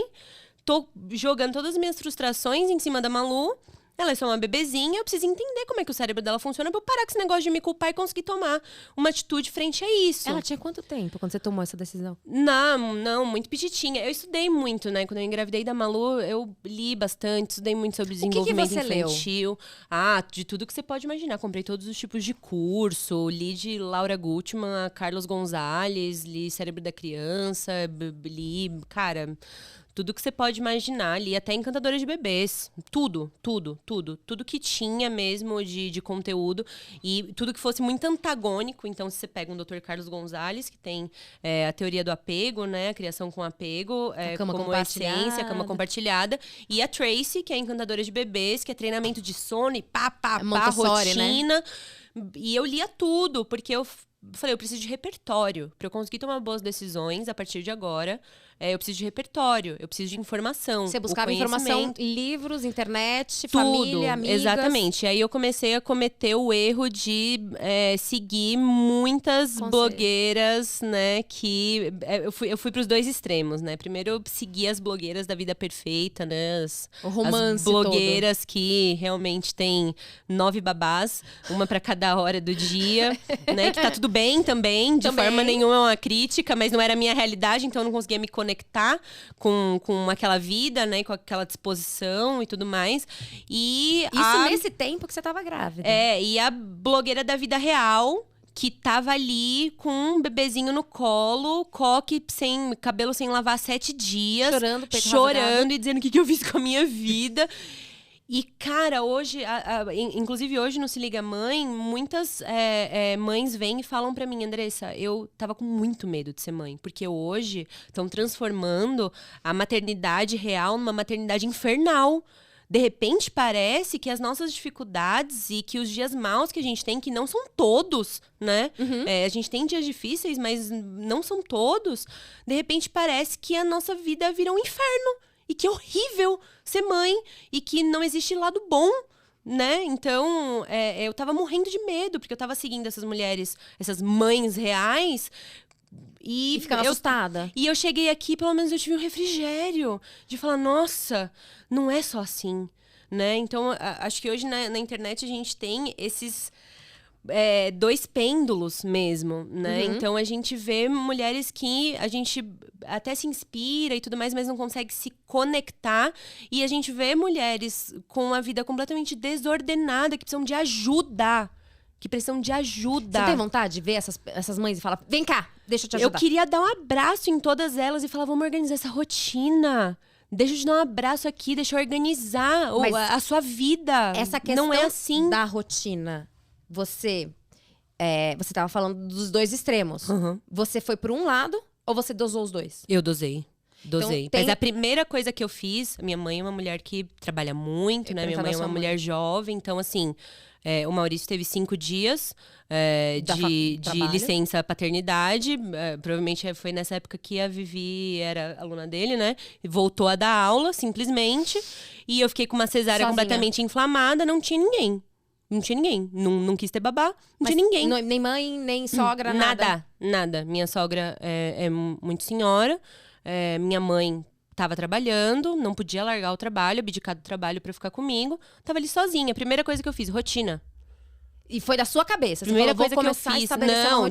Speaker 2: Tô jogando todas as minhas frustrações em cima da Malu. Ela é só uma bebezinha, eu preciso entender como é que o cérebro dela funciona pra eu parar com esse negócio de me culpar e conseguir tomar uma atitude frente a isso.
Speaker 1: Ela tinha quanto tempo quando você tomou essa decisão?
Speaker 2: Não, muito pititinha. Eu estudei muito, né? Quando eu engravidei da Malu, eu li bastante, estudei muito sobre desenvolvimento
Speaker 1: você
Speaker 2: infantil. Leu? Ah, de tudo que você pode imaginar. Comprei todos os tipos de curso, li de Laura Gutman a Carlos Gonzalez, li Cérebro da Criança, li, cara... Tudo que você pode imaginar ali, até Encantadora de Bebês. Tudo que tinha mesmo de conteúdo. E tudo que fosse muito antagônico. Então, se você pega um Dr. Carlos Gonzalez, que tem a teoria do apego, né? A criação com apego,
Speaker 1: a cama
Speaker 2: como essência, a cama compartilhada. E a Tracy, que é Encantadora de Bebês, que é treinamento de sono e rotina. Né? E eu lia tudo, porque eu falei, eu preciso de repertório. Pra eu conseguir tomar boas decisões a partir de agora, eu preciso de repertório, eu preciso de informação.
Speaker 1: Você buscava informação, livros, internet,
Speaker 2: tudo,
Speaker 1: família, amigas.
Speaker 2: Exatamente. E aí eu comecei a cometer o erro de seguir muitas blogueiras, né? Que eu fui pros dois extremos, né? Primeiro eu segui as blogueiras da vida perfeita, né? As blogueiras todo. Que realmente tem 9 babás, uma pra cada hora do dia, né? Que tá tudo bem também, de forma nenhuma é uma crítica, mas não era a minha realidade, então eu não conseguia me conectar com aquela vida, né? Com aquela disposição e tudo mais. E
Speaker 1: isso nesse tempo que você tava grávida.
Speaker 2: E a blogueira da vida real, que tava ali com um bebezinho no colo, coque sem cabelo sem lavar 7 dias. Chorando e dizendo o que eu fiz com a minha vida. E, cara, hoje, inclusive hoje no Se Liga Mãe, muitas mães vêm e falam pra mim, Andressa, eu tava com muito medo de ser mãe, porque hoje estão transformando a maternidade real numa maternidade infernal. De repente, parece que as nossas dificuldades e que os dias maus que a gente tem, que não são todos, né? A gente tem dias difíceis, mas não são todos. De repente, parece que a nossa vida vira um inferno. E que é horrível ser mãe. E que não existe lado bom, né? Então, eu tava morrendo de medo. Porque eu tava seguindo essas mulheres, essas mães reais. E
Speaker 1: ficava assustada.
Speaker 2: E eu cheguei aqui, pelo menos eu tive um refrigério. De falar, nossa, não é só assim, né? Então, acho que hoje na internet a gente tem esses... 2 pêndulos mesmo, né? Então a gente vê mulheres que a gente até se inspira e tudo mais, mas não consegue se conectar. E a gente vê mulheres com a vida completamente desordenada, que precisam de ajuda. Você
Speaker 1: tem vontade de ver essas mães e falar, vem cá, deixa eu te ajudar.
Speaker 2: Eu queria dar um abraço em todas elas e falar, vamos organizar essa rotina. Deixa eu te dar um abraço aqui, deixa eu organizar a sua vida.
Speaker 1: Essa questão
Speaker 2: não é assim.
Speaker 1: Da rotina... Você tava falando dos 2 extremos. Você foi por um lado ou você dosou os 2?
Speaker 2: Eu dosei. Então,
Speaker 1: Mas
Speaker 2: a primeira coisa que eu fiz... Minha mãe é uma mulher que trabalha muito, né? Minha mãe é uma mulher jovem. Então, assim... o Maurício teve 5 dias de licença paternidade. Provavelmente foi nessa época que a Vivi era aluna dele, né? E voltou a dar aula, simplesmente. E eu fiquei com uma cesárea completamente inflamada. Não tinha ninguém. Não tinha ninguém. Não quis ter babá. Não tinha ninguém.
Speaker 1: Nem mãe, nem sogra,
Speaker 2: nada. Minha sogra é muito senhora. Minha mãe tava trabalhando, não podia largar o trabalho, abdicar do trabalho pra ficar comigo. Tava ali sozinha. Primeira coisa que eu fiz, rotina.
Speaker 1: E foi da sua cabeça?
Speaker 2: Primeira coisa que eu fiz,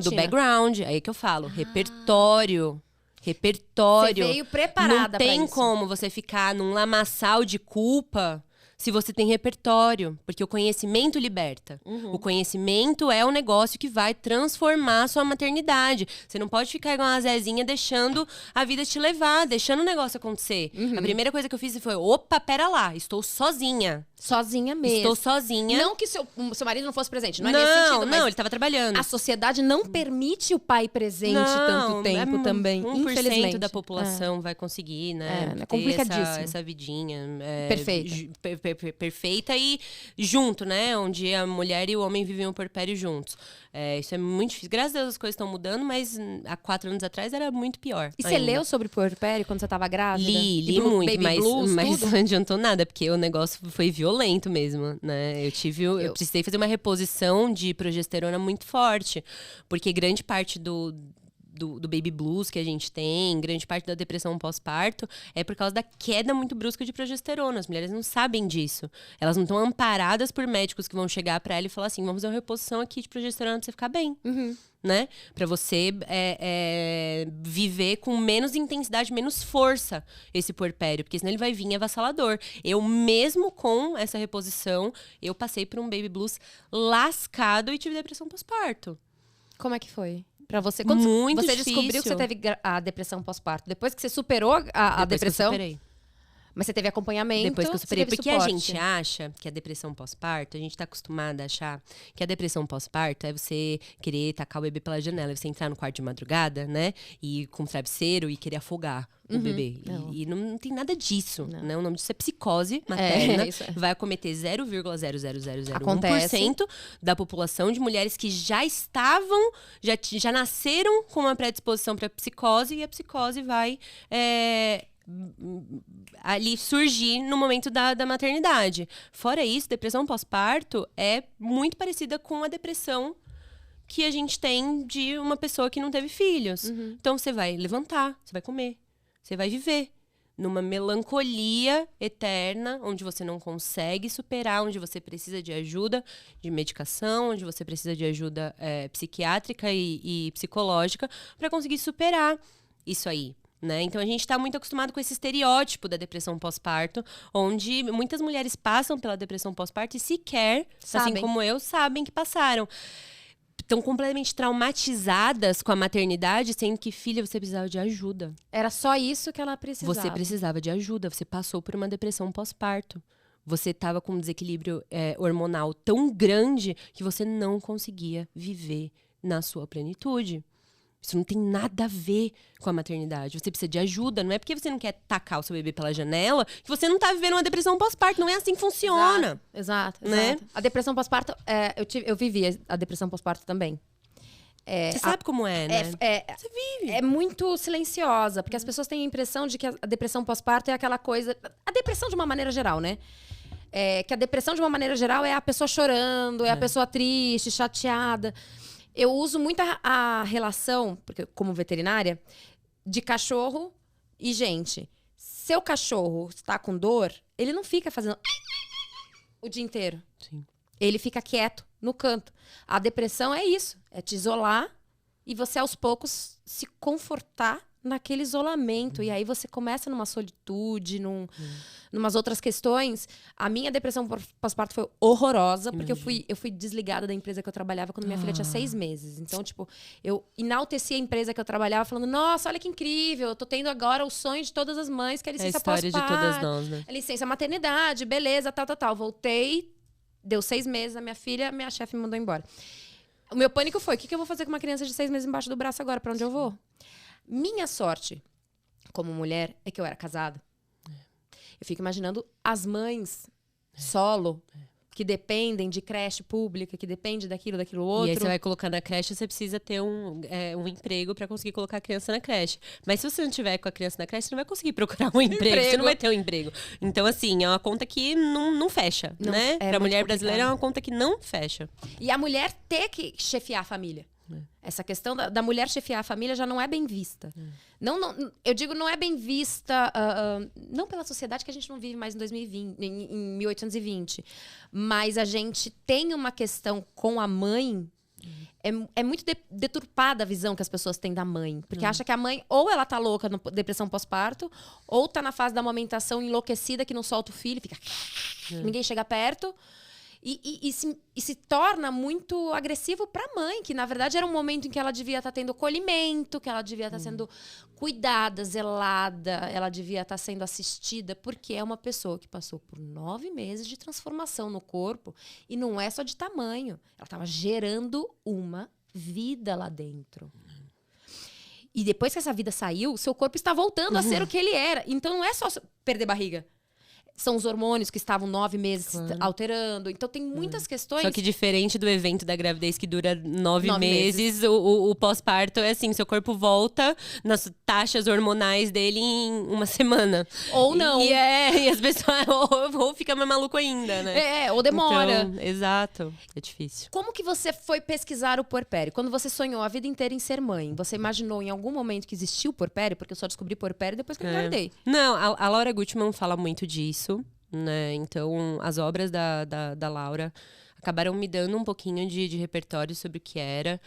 Speaker 2: do background. Aí que eu falo, repertório. Você
Speaker 1: veio preparada pra isso.
Speaker 2: Não tem como você ficar num lamaçal de culpa... Se você tem repertório, porque o conhecimento liberta. O conhecimento é o negócio que vai transformar a sua maternidade. Você não pode ficar igual uma Zezinha deixando a vida te levar, deixando o negócio acontecer. A primeira coisa que eu fiz foi, opa, pera lá, estou sozinha.
Speaker 1: Sozinha mesmo.
Speaker 2: Estou sozinha.
Speaker 1: Não que seu marido não fosse presente, não é nesse sentido.
Speaker 2: Não, ele estava trabalhando.
Speaker 1: A sociedade não permite o pai presente tanto tempo também, 1% infelizmente.
Speaker 2: Da população vai conseguir, né?
Speaker 1: É complicadíssimo.
Speaker 2: Essa vidinha. perfeita e junto, né? Onde a mulher e o homem vivem o puerpério juntos. Isso é muito difícil. Graças a Deus as coisas estão mudando, mas há 4 anos atrás era muito pior.
Speaker 1: E você leu sobre puerpério quando você tava grávida?
Speaker 2: Li muito,
Speaker 1: Baby blues,
Speaker 2: mas
Speaker 1: tudo?
Speaker 2: não adiantou nada, porque o negócio foi violento mesmo, né? Eu precisei fazer uma reposição de progesterona muito forte, porque grande parte do baby blues que a gente tem, grande parte da depressão pós-parto, é por causa da queda muito brusca de progesterona. As mulheres não sabem disso. Elas não estão amparadas por médicos que vão chegar pra ela e falar assim, vamos fazer uma reposição aqui de progesterona pra você ficar bem. Né? Pra você viver com menos intensidade, menos força esse puerpério, porque senão ele vai vir avassalador. Eu mesmo com essa reposição, eu passei por um baby blues lascado e tive depressão pós-parto.
Speaker 1: Como é que foi? Pra você, quando
Speaker 2: muito
Speaker 1: você
Speaker 2: difícil.
Speaker 1: descobriu que você teve a depressão pós-parto? Depois que você superou a depressão?
Speaker 2: Que eu superei.
Speaker 1: Mas você teve acompanhamento?
Speaker 2: Depois que eu superei. Porque
Speaker 1: suporte.
Speaker 2: a gente acha que a depressão pós-parto, a gente tá acostumada a achar que a depressão pós-parto é você querer tacar o bebê pela janela, você entrar no quarto de madrugada, né? E com o travesseiro e querer afogar o bebê. E não tem nada disso, né? O nome disso é psicose materna. Vai acometer 0,00001% da população de mulheres que já estavam, já nasceram com uma predisposição para psicose, e a psicose vai ali surgir no momento da maternidade. Fora isso, depressão pós-parto é muito parecida com a depressão que a gente tem de uma pessoa que não teve filhos. Então você vai levantar, você vai comer, você vai viver numa melancolia eterna, onde você não consegue superar, onde você precisa de ajuda de medicação, onde você precisa de ajuda psiquiátrica e psicológica para conseguir superar isso aí. Né? Então a gente está muito acostumado com esse estereótipo da depressão pós-parto, onde muitas mulheres passam pela depressão pós-parto e sequer, assim como eu, sabem que passaram. Estão completamente traumatizadas com a maternidade, sendo que, filha, você precisava de ajuda.
Speaker 1: Era só isso que ela precisava.
Speaker 2: Você precisava de ajuda, você passou por uma depressão pós-parto. Você estava com um desequilíbrio hormonal tão grande que você não conseguia viver na sua plenitude. Isso não tem nada a ver com a maternidade. Você precisa de ajuda. Não é porque você não quer tacar o seu bebê pela janela que você não tá vivendo uma depressão pós-parto. Não é assim que funciona.
Speaker 1: Exato.
Speaker 2: Né?
Speaker 1: A depressão pós-parto, eu vivi a depressão pós-parto também.
Speaker 2: Você sabe como é, né?
Speaker 1: Você vive. É muito silenciosa, porque as pessoas têm a impressão de que a depressão pós-parto é aquela coisa... A depressão de uma maneira geral, né? Que a depressão de uma maneira geral é a pessoa chorando, é a pessoa triste, chateada... Eu uso muito a relação, porque como veterinária, de cachorro e gente. Seu cachorro está com dor, ele não fica fazendo o dia inteiro.
Speaker 2: Sim.
Speaker 1: Ele fica quieto no canto. A depressão é isso, é te isolar e você aos poucos se confortar naquele isolamento. E aí você começa numa solitude, numas outras questões. A minha depressão pós-parto foi horrorosa, porque eu fui desligada da empresa que eu trabalhava quando minha filha tinha 6 meses. Então, tipo, eu enalteci a empresa que eu trabalhava, falando, nossa, olha que incrível, eu tô tendo agora o sonho de todas as mães, que é a licença pós-parto.
Speaker 2: É a história de todas nós, né?
Speaker 1: É licença maternidade, beleza, tal. Voltei, deu 6 meses, a minha filha, minha chefe me mandou embora. O meu pânico foi, o que eu vou fazer com uma criança de 6 meses embaixo do braço agora? Pra onde eu vou? Minha sorte, como mulher, é que eu era casada. Eu fico imaginando as mães solo, que dependem de creche pública, que depende daquilo outro.
Speaker 2: E aí você vai colocar na creche, você precisa ter um emprego para conseguir colocar a criança na creche. Mas se você não tiver com a criança na creche, você não vai conseguir procurar um emprego. Você não vai ter um emprego. Então, assim, é uma conta que não fecha, né? Pra mulher brasileira é uma conta que não fecha.
Speaker 1: E a mulher ter que chefiar a família. Essa questão da mulher chefiar a família já não é bem vista. Não, eu digo não é bem vista, não pela sociedade, que a gente não vive mais em 2020, em 1820. Mas a gente tem uma questão com a mãe. É muito deturpada a visão que as pessoas têm da mãe. Porque acha que a mãe, ou ela tá louca, depressão pós-parto, ou tá na fase da amamentação enlouquecida, que não solta o filho, fica... Ninguém chega perto. E se torna muito agressivo para a mãe, que na verdade era um momento em que ela devia estar tendo acolhimento, que ela devia estar sendo cuidada, zelada, ela devia estar sendo assistida, porque é uma pessoa que passou por 9 meses de transformação no corpo, e não é só de tamanho, ela estava gerando uma vida lá dentro. E depois que essa vida saiu, seu corpo está voltando a ser o que ele era. Então não é só perder barriga. são os hormônios que estavam 9 meses
Speaker 2: Claro.
Speaker 1: alterando. Então tem muitas questões.
Speaker 2: Só que diferente do evento da gravidez que dura 9
Speaker 1: 9
Speaker 2: meses, o pós-parto é assim, seu corpo volta nas taxas hormonais dele em uma semana.
Speaker 1: Ou não.
Speaker 2: E as pessoas ou fica mais maluco ainda, né?
Speaker 1: Ou demora.
Speaker 2: Então, exato. É difícil.
Speaker 1: Como que você foi pesquisar o puerpério? Quando você sonhou a vida inteira em ser mãe, você imaginou em algum momento que existia o puerpério? Porque eu só descobri puerpério depois que eu engravidei.
Speaker 2: Não, a Laura Gutman fala muito disso, né? Então, as obras da Laura acabaram me dando um pouquinho de repertório sobre o que era.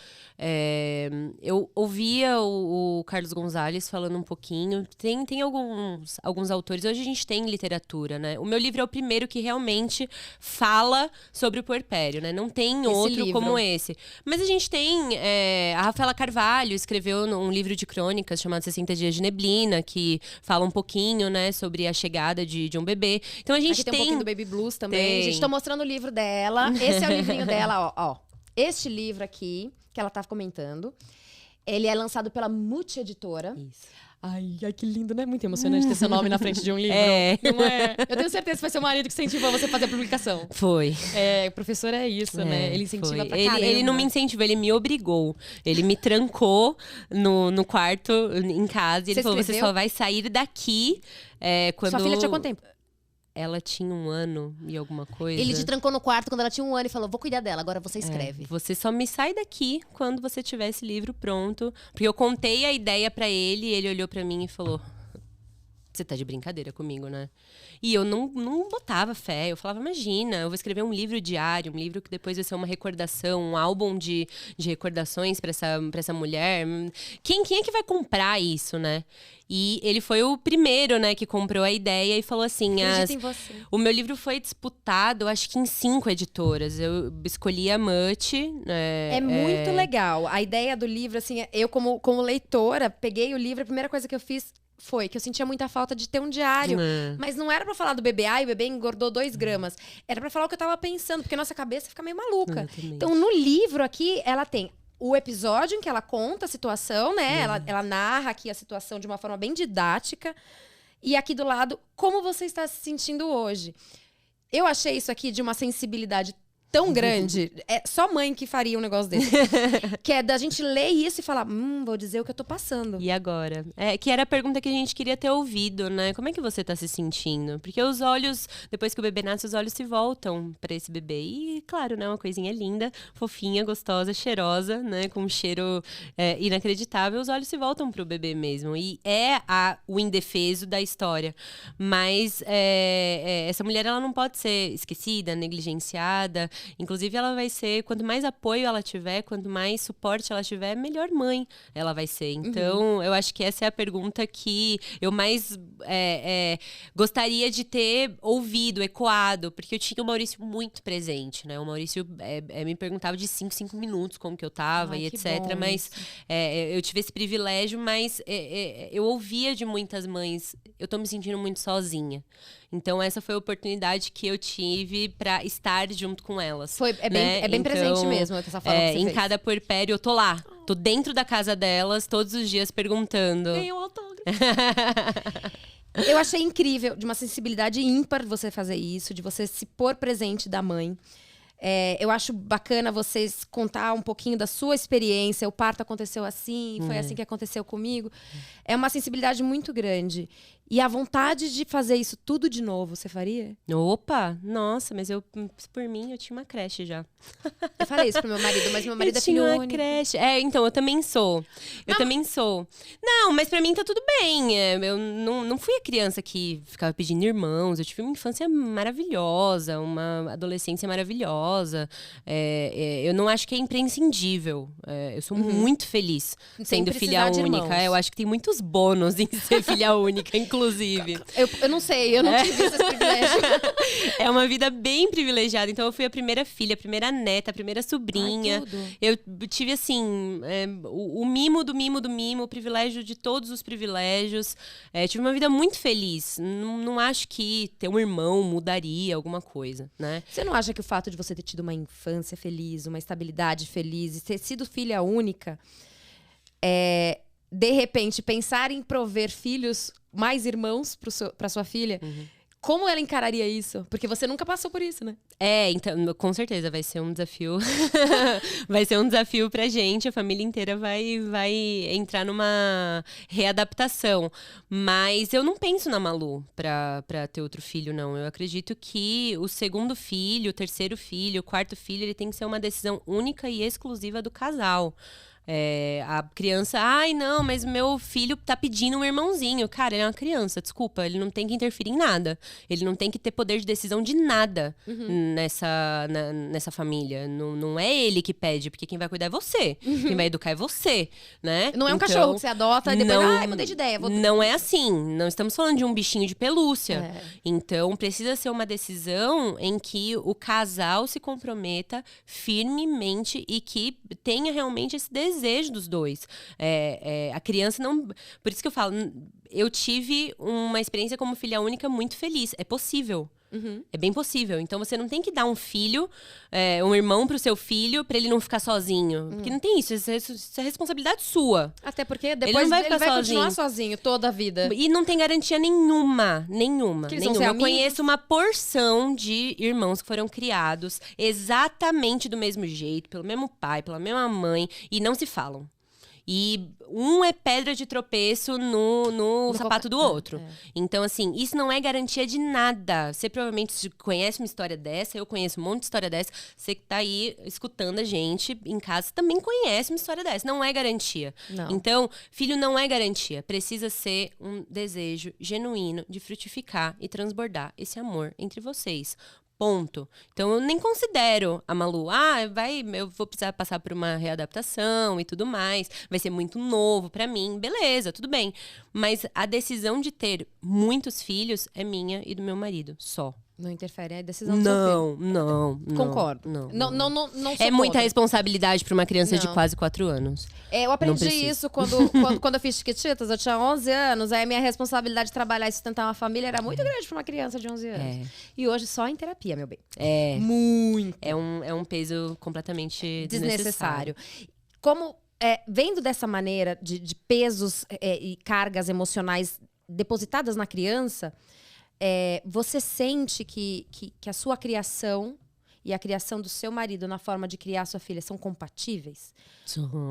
Speaker 2: Eu ouvia o Carlos Gonzalez falando um pouquinho. Tem alguns autores. Hoje a gente tem literatura, né? O meu livro é o primeiro que realmente fala sobre o puerpério, né? Não tem outro
Speaker 1: livro.
Speaker 2: como esse. Mas a gente tem... a Rafaela Carvalho escreveu um livro de crônicas chamado 60 Dias de Neblina, que fala um pouquinho, né? Sobre a chegada de um bebê. Então a gente
Speaker 1: Aqui tem um pouquinho do Baby Blues também.
Speaker 2: Tem.
Speaker 1: Gente, tô mostrando o livro dela. Esse é o livrinho dela, ó. Este livro aqui, que ela tá comentando, ele é lançado pela Muti Editora.
Speaker 2: Isso.
Speaker 1: Ai, que lindo, não é muito emocionante ter seu nome na frente de um livro? Não é? Eu tenho certeza que foi seu marido que incentivou você a fazer a publicação.
Speaker 2: Foi.
Speaker 1: O professor é isso, né? Ele incentiva pra caramba.
Speaker 2: Ele não me incentivou, ele me obrigou. Ele me trancou no quarto, em casa, e ele falou, você só vai sair daqui quando...
Speaker 1: Sua filha tinha quanto tempo?
Speaker 2: Ela tinha 1 ano e alguma coisa.
Speaker 1: Ele te trancou no quarto quando ela tinha 1 ano e falou, vou cuidar dela, agora você escreve.
Speaker 2: Você só me sai daqui quando você tiver esse livro pronto. Porque eu contei a ideia pra ele, e ele olhou pra mim e falou... Você tá de brincadeira comigo, né? E eu não botava fé. Eu falava, imagina, eu vou escrever um livro diário, um livro que depois vai ser uma recordação, um álbum de recordações pra essa mulher. Quem é que vai comprar isso, né? E ele foi o primeiro, né, que comprou a ideia e falou assim...
Speaker 1: Acredito em você.
Speaker 2: O meu livro foi disputado, acho que em 5 editoras. Eu escolhi a Muti.
Speaker 1: É muito legal. A ideia do livro, assim, eu como leitora, peguei o livro, a primeira coisa que eu fiz foi que eu sentia muita falta de ter um diário. Mas não era pra falar do bebê, o bebê engordou 2 gramas. Era pra falar o que eu tava pensando, porque a nossa cabeça fica meio maluca.
Speaker 2: Exatamente.
Speaker 1: Então, no livro aqui, ela tem o episódio em que ela conta a situação, né? Ela narra aqui a situação de uma forma bem didática. E aqui do lado, como você está se sentindo hoje. Eu achei isso aqui de uma sensibilidade tão grande. É só mãe que faria um negócio desse. Que é da gente ler isso e falar, vou dizer o que eu tô passando.
Speaker 2: E agora? Que era a pergunta que a gente queria ter ouvido, né? Como é que você tá se sentindo? Porque os olhos, depois que o bebê nasce, os olhos se voltam pra esse bebê. E, claro, né? Uma coisinha linda, fofinha, gostosa, cheirosa, né? Com um cheiro inacreditável. Os olhos se voltam pro bebê mesmo. E o indefeso da história. Mas essa mulher, ela não pode ser esquecida, negligenciada. Inclusive, ela vai ser, quanto mais apoio ela tiver, quanto mais suporte ela tiver, melhor mãe ela vai ser. Então, eu acho que essa é a pergunta que eu mais gostaria de ter ouvido, ecoado, porque eu tinha o Maurício muito presente, né? O Maurício me perguntava de 5 minutos como que eu tava e etc.
Speaker 1: Bom,
Speaker 2: mas eu tive esse privilégio, mas eu ouvia de muitas mães, eu tô me sentindo muito sozinha. Então, essa foi a oportunidade que eu tive pra estar junto com elas.
Speaker 1: É bem presente mesmo essa fala que você
Speaker 2: em
Speaker 1: fez.
Speaker 2: cada puerpério, eu tô lá. Tô dentro da casa delas, todos os dias perguntando.
Speaker 1: Ganhei um autógrafo. Eu achei incrível, de uma sensibilidade ímpar você fazer isso, de você se pôr presente da mãe. Eu acho bacana vocês contar um pouquinho da sua experiência. O parto aconteceu assim, foi assim que aconteceu comigo. É uma sensibilidade muito grande. E a vontade de fazer isso tudo de novo, você faria?
Speaker 2: Opa! Nossa, mas por mim, eu tinha uma creche já.
Speaker 1: Eu falei isso pro meu marido, mas meu marido é filho
Speaker 2: único. Eu
Speaker 1: único.
Speaker 2: tinha uma creche. Então, eu também sou. Também sou. Não, mas pra mim tá tudo bem. Eu não fui a criança que ficava pedindo irmãos. Eu tive uma infância maravilhosa, uma adolescência maravilhosa. Eu não acho que é imprescindível. Eu sou muito feliz sendo filha única. Eu acho que tem muitos bônus em ser filha única, inclusive.
Speaker 1: Eu não sei, eu não tive esse privilégio.
Speaker 2: É uma vida bem privilegiada. Então, eu fui a primeira filha, a primeira neta, a primeira sobrinha.
Speaker 1: Ai, tudo.
Speaker 2: Eu tive, assim, o mimo do mimo do mimo, o privilégio de todos os privilégios. Tive uma vida muito feliz. Não acho que ter um irmão mudaria alguma coisa, né?
Speaker 1: Você não acha que o fato de você ter tido uma infância feliz, uma estabilidade feliz e ter sido filha única, de repente, pensar em prover filhos, mais irmãos para sua filha, Como ela encararia isso? Porque você nunca passou por isso, né?
Speaker 2: Então, com certeza vai ser um desafio. Vai ser um desafio pra gente. A família inteira vai entrar numa readaptação. Mas eu não penso na Malu pra ter outro filho, não. Eu acredito que o segundo filho, o terceiro filho, o quarto filho, ele tem que ser uma decisão única e exclusiva do casal. A criança, ai não, mas meu filho tá pedindo um irmãozinho. Cara, ele é uma criança, desculpa, ele não tem que interferir em nada. Ele não tem que ter poder de decisão de nada nessa família. Não é ele que pede, porque quem vai cuidar é você. Quem vai educar é você, né?
Speaker 1: Não é um
Speaker 2: Então,
Speaker 1: cachorro que você adota e depois, ai, mudei de ideia.
Speaker 2: Não é assim, não estamos falando de um bichinho de pelúcia. Então, precisa ser uma decisão em que o casal se comprometa firmemente e que tenha realmente esse desejo dos dois. A criança não... Por isso que eu falo, eu tive uma experiência como filha única muito feliz. É possível. É bem possível. Então, você não tem que dar um filho, um irmão pro seu filho, pra ele não ficar sozinho. Porque não tem isso. Isso é responsabilidade sua.
Speaker 1: Até porque depois ele vai continuar sozinho toda a vida.
Speaker 2: E não tem garantia nenhuma. Nenhuma. Eu conheço uma porção de irmãos que foram criados exatamente do mesmo jeito, pelo mesmo pai, pela mesma mãe, e não se falam. E um é pedra de tropeço no sapato do outro. Então, assim, isso não é garantia de nada. Você provavelmente conhece uma história dessa, eu conheço um monte de história dessa. Você que tá aí escutando a gente em casa também conhece uma história dessa. Não é garantia.
Speaker 1: Não.
Speaker 2: Então, filho não é garantia. Precisa ser um desejo genuíno de frutificar e transbordar esse amor entre vocês. Ponto. Então, eu nem considero a Malu. Eu vou precisar passar por uma readaptação e tudo mais. Vai ser muito novo pra mim. Beleza, tudo bem. Mas a decisão de ter muitos filhos é minha e do meu marido, só.
Speaker 1: Não interfere na decisão do seu filho.
Speaker 2: Não.
Speaker 1: Concordo.
Speaker 2: Não
Speaker 1: sou
Speaker 2: é muita
Speaker 1: contra.
Speaker 2: responsabilidade pra uma criança de quase 4 anos.
Speaker 1: Eu aprendi isso quando eu fiz Chiquititas. Eu tinha 11 anos. Aí a minha responsabilidade de trabalhar e sustentar uma família era muito grande pra uma criança de 11 anos. E hoje só em terapia, meu bem. Muito.
Speaker 2: É um peso completamente desnecessário.
Speaker 1: Como, vendo dessa maneira de pesos e cargas emocionais depositadas na criança... você sente que a sua criação e a criação do seu marido na forma de criar sua filha são compatíveis?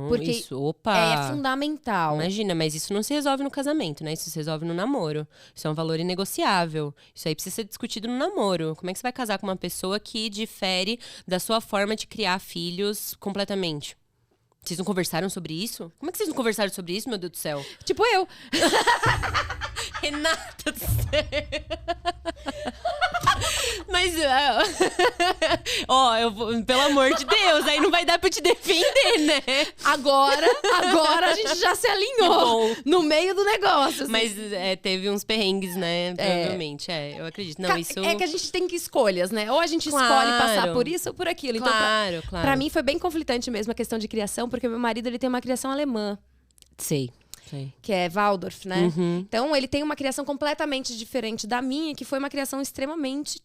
Speaker 1: Porque é fundamental.
Speaker 2: Imagina, mas isso não se resolve no casamento, né? Isso se resolve no namoro. Isso é um valor inegociável. Isso aí precisa ser discutido no namoro. Como é que você vai casar com uma pessoa que difere da sua forma de criar filhos completamente? Vocês não conversaram sobre isso? Como é que vocês não conversaram sobre isso, meu Deus do céu?
Speaker 1: Tipo eu.
Speaker 2: Renata do céu. Mas, pelo amor de Deus, aí não vai dar pra te defender, né?
Speaker 1: Agora a gente já se alinhou no meio do negócio. Assim.
Speaker 2: Mas teve uns perrengues, né? Provavelmente, eu acredito. Não, isso...
Speaker 1: É que a gente tem que escolhas, né? Ou a gente escolhe passar por isso ou por aquilo. Então,
Speaker 2: claro.
Speaker 1: Pra mim foi bem conflitante mesmo a questão de criação, porque meu marido ele tem uma criação alemã.
Speaker 2: Sei.
Speaker 1: Que é Waldorf, né? Então, ele tem uma criação completamente diferente da minha, que foi uma criação extremamente,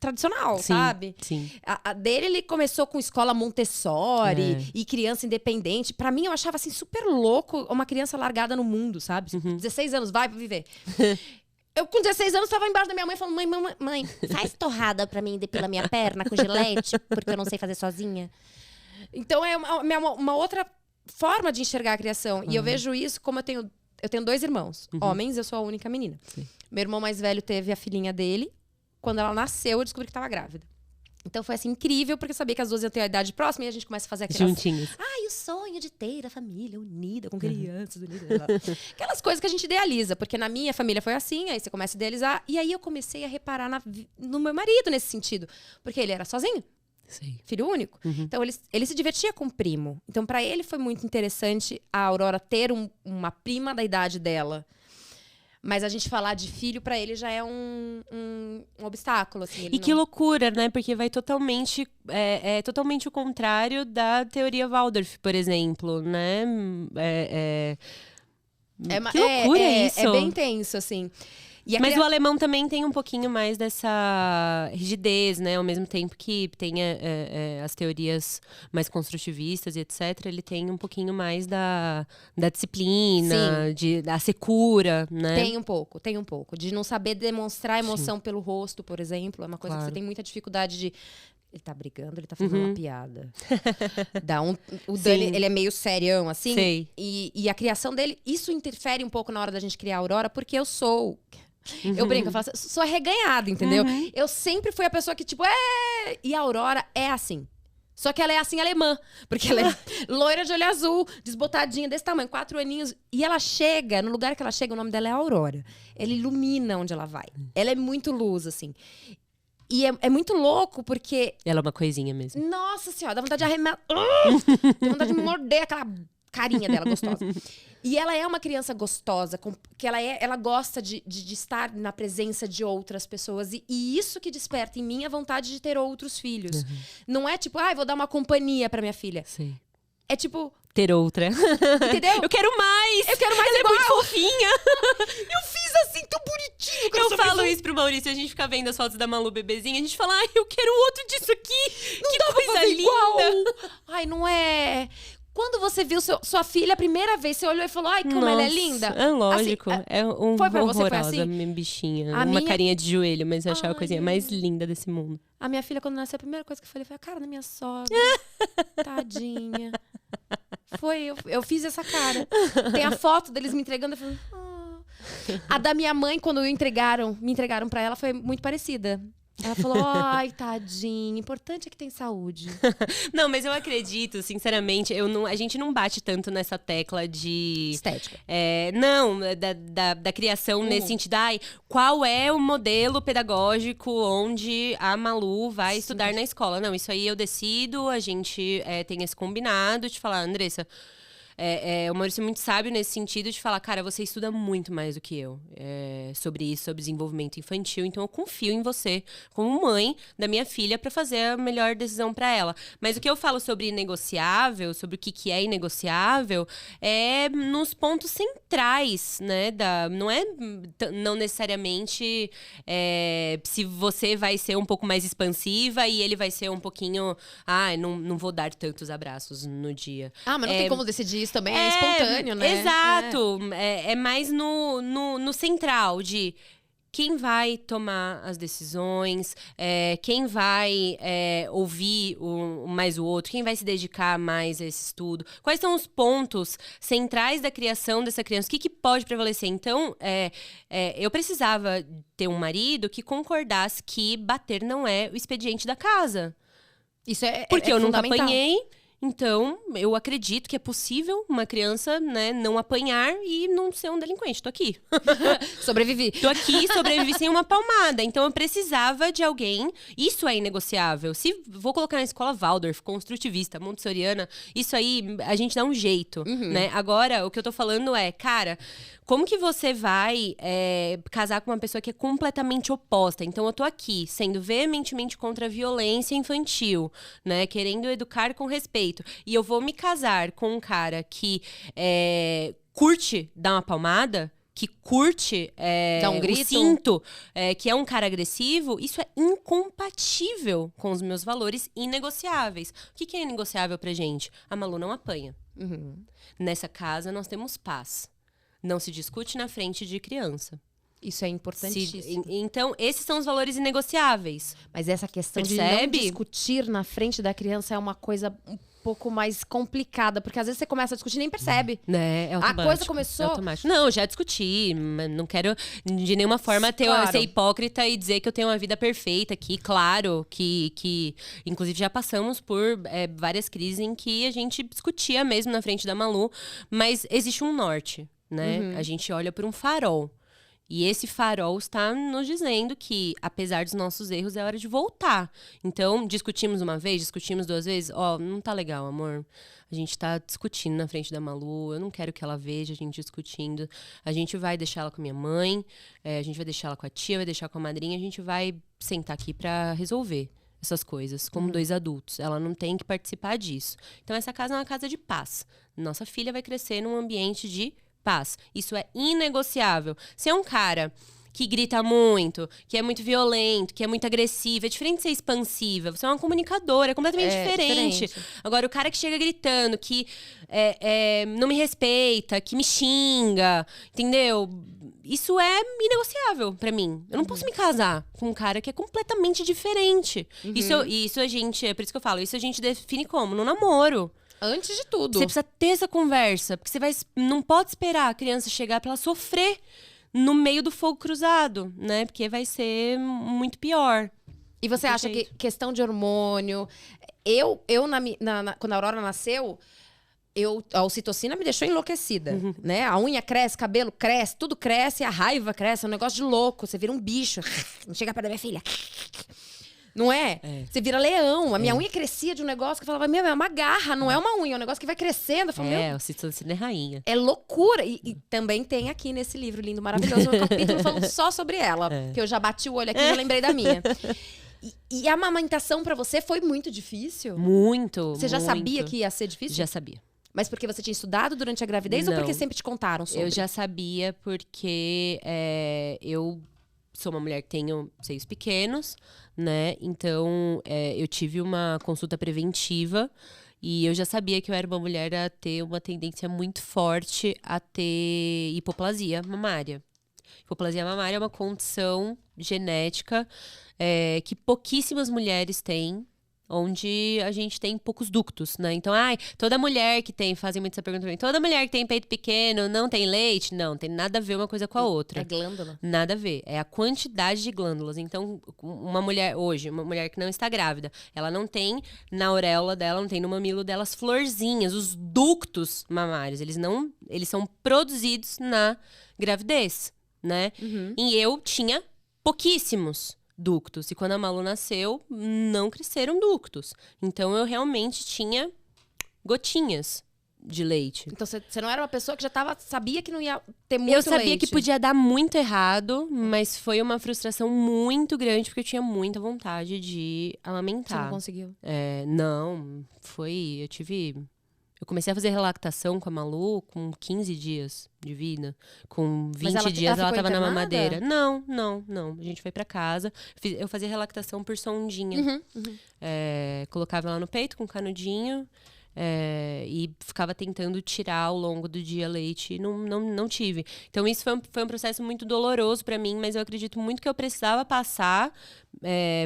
Speaker 1: tradicional, sabe?
Speaker 2: Sim.
Speaker 1: A dele, ele começou com escola Montessori e criança independente. Pra mim, eu achava, assim, super louco uma criança largada no mundo, sabe? 16 anos, vai viver. Eu, com 16 anos, tava embaixo da minha mãe falando, mãe, faz torrada pra mim, depila minha perna com gilete, porque eu não sei fazer sozinha. Então, é uma outra forma de enxergar a criação. E eu vejo isso como eu tenho 2 irmãos. Homens, eu sou a única menina. Sim. Meu irmão mais velho teve a filhinha dele. Quando ela nasceu, eu descobri que estava grávida. Então foi assim, incrível, porque eu sabia que as duas iam ter a idade próxima e a gente começa a fazer aquelas...
Speaker 2: Juntinhos.
Speaker 1: O sonho de ter a família unida, com crianças unidas. Aquelas coisas que a gente idealiza, porque na minha família foi assim, aí você começa a idealizar. E aí eu comecei a reparar no meu marido nesse sentido. Porque ele era sozinho.
Speaker 2: Sim.
Speaker 1: Filho único. Então, ele se divertia com o primo. Então, pra ele foi muito interessante a Aurora ter uma prima da idade dela. Mas a gente falar de filho, pra ele, já é um obstáculo. Assim,
Speaker 2: que loucura, né? Porque vai totalmente... totalmente o contrário da teoria Waldorf, por exemplo, né? Que loucura isso!
Speaker 1: É bem tenso, assim.
Speaker 2: Mas o alemão também tem um pouquinho mais dessa rigidez, né? Ao mesmo tempo que tem as teorias mais construtivistas e etc. Ele tem um pouquinho mais da disciplina, da secura, né?
Speaker 1: Tem um pouco. De não saber demonstrar emoção pelo rosto, por exemplo. É uma coisa que você tem muita dificuldade de... Ele tá brigando, ele tá fazendo uma piada. O Dani, ele é meio serião, assim.
Speaker 2: Sei.
Speaker 1: E a criação dele, isso interfere um pouco na hora da gente criar a Aurora, porque eu sou... Eu brinco, eu falo assim, sou arreganhada, entendeu? Eu sempre fui a pessoa que, tipo, E a Aurora é assim. Só que ela é assim alemã. Porque ela é loira de olho azul, desbotadinha, desse tamanho, 4 aninhos. E ela chega, no lugar que ela chega, o nome dela é Aurora. Ela ilumina onde ela vai. Ela é muito luz, assim. E é muito louco, porque...
Speaker 2: Ela é uma coisinha mesmo.
Speaker 1: Nossa senhora, dá vontade de arremessar. Dá vontade de morder aquela carinha dela gostosa. E ela é uma criança gostosa, que ela gosta de estar na presença de outras pessoas. E isso que desperta em mim a vontade de ter outros filhos. Não é tipo, vou dar uma companhia pra minha filha.
Speaker 2: Sim.
Speaker 1: É tipo...
Speaker 2: Ter outra.
Speaker 1: Entendeu?
Speaker 2: Eu quero mais!
Speaker 1: Ela
Speaker 2: é muito fofinha!
Speaker 1: Eu fiz assim, tão bonitinho!
Speaker 2: Eu falo isso pro Maurício, a gente fica vendo as fotos da Malu bebezinha, a gente fala, eu quero outro disso aqui!
Speaker 1: Não
Speaker 2: que
Speaker 1: dá
Speaker 2: coisa
Speaker 1: pra fazer
Speaker 2: linda!
Speaker 1: Igual. Ai, não é... Quando você viu sua filha a primeira vez, você olhou e falou, ai, como ela é linda.
Speaker 2: É lógico.
Speaker 1: Assim,
Speaker 2: é um
Speaker 1: foi pra você, foi
Speaker 2: horrorosa,
Speaker 1: assim?
Speaker 2: minha bichinha. Uma carinha de joelho, mas eu achava a coisinha mais linda desse mundo.
Speaker 1: A minha filha, quando nasceu, a primeira coisa que eu falei foi a cara da minha sogra. Tadinha. Eu fiz essa cara. Tem a foto deles me entregando, eu falei... A da minha mãe, quando me entregaram pra ela, foi muito parecida. Ela falou, ai, tadinha, importante é que tem saúde.
Speaker 2: Não, mas eu acredito, sinceramente, a gente não bate tanto nessa tecla de...
Speaker 1: Estética.
Speaker 2: Não, da criação nesse sentido. Qual é o modelo pedagógico onde a Malu vai estudar na escola? Não, isso aí eu decido, a gente tem esse combinado de falar, Andressa... o Maurício é muito sábio nesse sentido de falar, cara, você estuda muito mais do que eu sobre isso, sobre desenvolvimento infantil, então eu confio em você como mãe da minha filha para fazer a melhor decisão para ela. Mas o que eu falo sobre inegociável, sobre o que é inegociável, é nos pontos centrais, né? Não necessariamente se você vai ser um pouco mais expansiva e ele vai ser um pouquinho, não vou dar tantos abraços no dia.
Speaker 1: Mas não tem como decidir isso também, é espontâneo, né?
Speaker 2: Exato. É mais no central de quem vai tomar as decisões, quem vai ouvir mais o outro, quem vai se dedicar mais a esse estudo. Quais são os pontos centrais da criação dessa criança? O que pode prevalecer? Então, eu precisava ter um marido que concordasse que bater não é o expediente da casa.
Speaker 1: Isso
Speaker 2: porque eu nunca apanhei. Então, eu acredito que é possível uma criança, né, não apanhar e não ser um delinquente. Tô aqui.
Speaker 1: Sobrevivi.
Speaker 2: Tô aqui, sobrevivi sem uma palmada. Então, eu precisava de alguém. Isso é inegociável. Se vou colocar na escola Waldorf, construtivista, montessoriana, isso aí a gente dá um jeito, né? Agora, o que eu tô falando é, cara, como que você vai casar com uma pessoa que é completamente oposta? Então, eu tô aqui, sendo veementemente contra a violência infantil, né? Querendo educar com respeito. E eu vou me casar com um cara que curte dar uma palmada, que curte
Speaker 1: dar um grito,
Speaker 2: o cinto, que é um cara agressivo, isso é incompatível com os meus valores inegociáveis. O que é inegociável pra gente? A Malu não apanha. Nessa casa, nós temos paz. Não se discute na frente de criança.
Speaker 1: Isso é importantíssimo.
Speaker 2: Então, esses são os valores inegociáveis.
Speaker 1: Mas essa questão de não discutir na frente da criança é uma coisa um pouco mais complicada. Porque às vezes você começa a discutir e nem percebe.
Speaker 2: É automático.
Speaker 1: A coisa começou...
Speaker 2: É automático. Não, já discuti. Mas não quero de nenhuma forma ser hipócrita e dizer que eu tenho uma vida perfeita aqui. Claro que inclusive, já passamos por várias crises em que a gente discutia mesmo na frente da Malu. Mas existe um norte, né? A gente olha por um farol. E esse farol está nos dizendo que, apesar dos nossos erros, é hora de voltar. Então, discutimos uma vez, discutimos 2 vezes. Não tá legal, amor. A gente tá discutindo na frente da Malu. Eu não quero que ela veja a gente discutindo. A gente vai deixar ela com a minha mãe. A gente vai deixar ela com a tia, vai deixar com a madrinha. A gente vai sentar aqui para resolver essas coisas, como 2 adultos. Ela não tem que participar disso. Então, essa casa é uma casa de paz. Nossa filha vai crescer num ambiente de paz. Isso é inegociável. Se é um cara que grita muito, que é muito violento, que é muito agressivo. É diferente de ser expansiva. Você é uma comunicadora, é completamente diferente. Agora, o cara que chega gritando, que não me respeita, que me xinga, entendeu? Isso é inegociável pra mim. Eu não posso me casar com um cara que é completamente diferente. Isso a gente, é por isso que eu falo, isso a gente define como? No namoro.
Speaker 1: Antes de tudo.
Speaker 2: Você precisa ter essa conversa, porque não pode esperar a criança chegar pra ela sofrer no meio do fogo cruzado, né? Porque vai ser muito pior.
Speaker 1: E você acha que questão de hormônio... Quando a Aurora nasceu... A ocitocina me deixou enlouquecida, né? A unha cresce, cabelo cresce, tudo cresce, a raiva cresce, é um negócio de louco. Você vira um bicho. Não chega perto da minha filha. Não é? Você vira leão. A minha unha crescia de um negócio que eu falava, meu, é uma garra, não é uma unha, é um negócio que vai crescendo. Eu falo,
Speaker 2: a ocitocina é rainha.
Speaker 1: É loucura. E também tem aqui nesse livro lindo, maravilhoso, um capítulo falando só sobre ela. Que eu já bati o olho aqui e já lembrei da minha. E a amamentação pra você foi muito difícil?
Speaker 2: Muito.
Speaker 1: Você já sabia que ia ser difícil?
Speaker 2: Já sabia.
Speaker 1: Mas porque você tinha estudado durante a gravidez ou porque sempre te contaram sobre?
Speaker 2: Eu já sabia porque eu sou uma mulher que tenho seios pequenos, né? Então, eu tive uma consulta preventiva e eu já sabia que eu era uma mulher a ter uma tendência muito forte a ter hipoplasia mamária. Hipoplasia mamária é uma condição genética que pouquíssimas mulheres têm, onde a gente tem poucos ductos, né? Então, toda mulher que tem, fazem muito essa pergunta pra mim, toda mulher que tem peito pequeno não tem leite? Não, tem nada a ver uma coisa com a outra.
Speaker 1: É glândula?
Speaker 2: Nada a ver. É a quantidade de glândulas. Então, uma mulher que não está grávida, ela não tem na auréola dela, não tem no mamilo dela as florzinhas, os ductos mamários. Eles são produzidos na gravidez, né? E eu tinha pouquíssimos ductos. E quando a Malu nasceu, não cresceram ductos. Então, eu realmente tinha gotinhas de leite.
Speaker 1: Então, você não era uma pessoa que sabia que não ia ter muito leite?
Speaker 2: Eu sabia que podia dar muito errado, mas foi uma frustração muito grande, porque eu tinha muita vontade de amamentar.
Speaker 1: Você não conseguiu?
Speaker 2: Não, eu comecei a fazer relactação com a Malu com 15 dias de vida. Com 20 dias ela tava na mamadeira. Não. A gente foi pra casa. Eu fazia relactação por sondinha. Colocava ela no peito com canudinho. E ficava tentando tirar ao longo do dia leite e não tive. Então isso foi um processo muito doloroso pra mim, mas eu acredito muito que eu precisava passar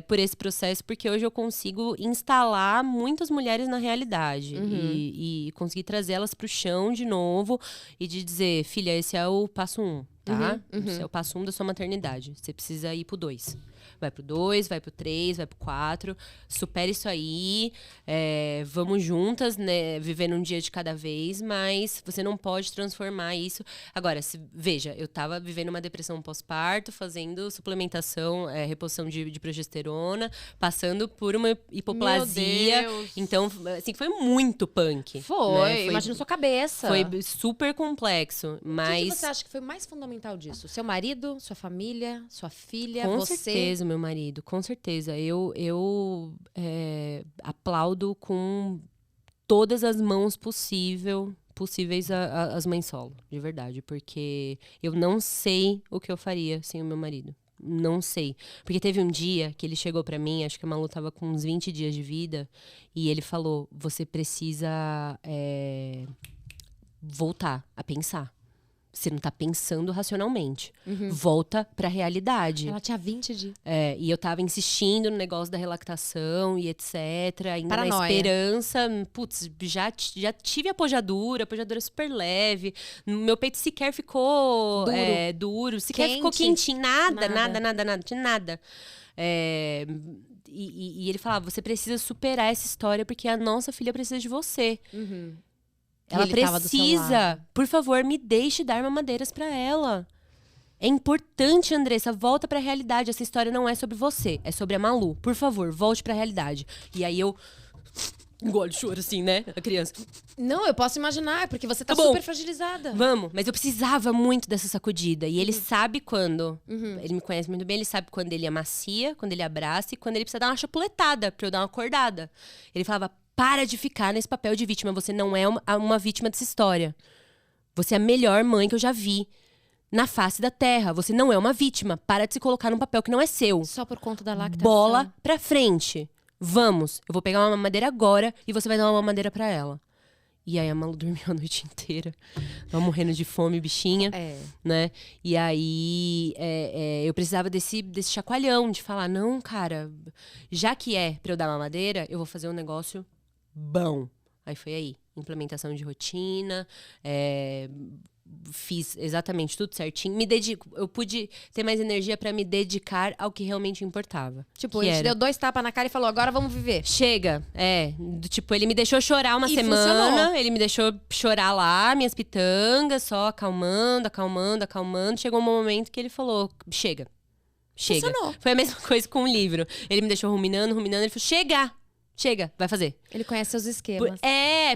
Speaker 2: por esse processo, porque hoje eu consigo instalar muitas mulheres na realidade e conseguir trazê-las pro chão de novo e de dizer, filha, esse é o passo 1, tá? Esse é o passo 1 da sua maternidade. Você precisa ir pro 2. Vai pro 2, vai pro 3, vai pro 4. Supera isso aí. Vamos juntas, né? Vivendo um dia de cada vez, mas você não pode transformar isso. Agora, veja, eu tava vivendo uma depressão pós-parto, fazendo suplementação, reposição de progesterona, passando por uma hipoplasia.
Speaker 1: Meu Deus.
Speaker 2: Então, assim, foi muito punk.
Speaker 1: Foi, imagina sua cabeça.
Speaker 2: Foi super complexo, mas...
Speaker 1: O que você acha que foi mais fundamental disso? Seu marido, sua família, sua filha,
Speaker 2: com
Speaker 1: você?
Speaker 2: Certeza, meu marido, com certeza. Eu aplaudo com todas as mãos possíveis as mães solo, de verdade. Porque eu não sei o que eu faria sem o meu marido. Não sei. Porque teve um dia que ele chegou pra mim, acho que a Malu tava com uns 20 dias de vida, e ele falou, você precisa voltar a pensar. Você não tá pensando racionalmente. Volta pra realidade.
Speaker 1: Ela tinha 20 dias.
Speaker 2: E eu tava insistindo no negócio da relactação e etc. Ainda
Speaker 1: Paranoia.
Speaker 2: na esperança. Putz, já tive apoiadura super leve. Meu peito sequer ficou duro. Sequer ficou quentinho. Nada. Tinha nada. E ele falava, você precisa superar essa história porque a nossa filha precisa de você. Ela precisa, por favor, me deixe dar mamadeiras pra ela. É importante, Andressa, volta pra realidade. Essa história não é sobre você, é sobre a Malu. Por favor, volte pra realidade. E aí eu engole choro assim, né? A criança.
Speaker 1: Não, eu posso imaginar, porque você tá
Speaker 2: bom.
Speaker 1: super fragilizada.
Speaker 2: Vamos, mas eu precisava muito dessa sacudida. E ele sabe quando. Ele me conhece muito bem, ele sabe quando ele amacia, quando ele abraça e quando ele precisa dar uma chapuletada pra eu dar uma acordada. Ele falava, para de ficar nesse papel de vítima. Você não é uma vítima dessa história. Você é a melhor mãe que eu já vi. na face da terra. Você não é uma vítima. Para de se colocar num papel que não é seu.
Speaker 1: Só por conta da lactação.
Speaker 2: Bola pra frente. Vamos. Eu vou pegar uma mamadeira agora e você vai dar uma mamadeira pra ela. E aí a Malu dormiu a noite inteira. Tava morrendo de fome, bichinha. Né? E aí eu precisava desse chacoalhão de falar, não, cara, já que é pra eu dar mamadeira, eu vou fazer um negócio bom. Aí foi aí. Implementação de rotina, fiz exatamente tudo certinho. Eu pude ter mais energia pra me dedicar ao que realmente importava.
Speaker 1: Tipo, ele te deu 2 tapas na cara e falou, agora vamos viver.
Speaker 2: Chega, tipo, ele me deixou chorar uma semana. Funcionou. Ele me deixou chorar lá, minhas pitangas, só acalmando. Chegou um momento que ele falou, chega.
Speaker 1: Funcionou.
Speaker 2: Foi a mesma coisa com o livro. Ele me deixou ruminando, ele falou, chega, vai fazer.
Speaker 1: Ele conhece seus esquemas.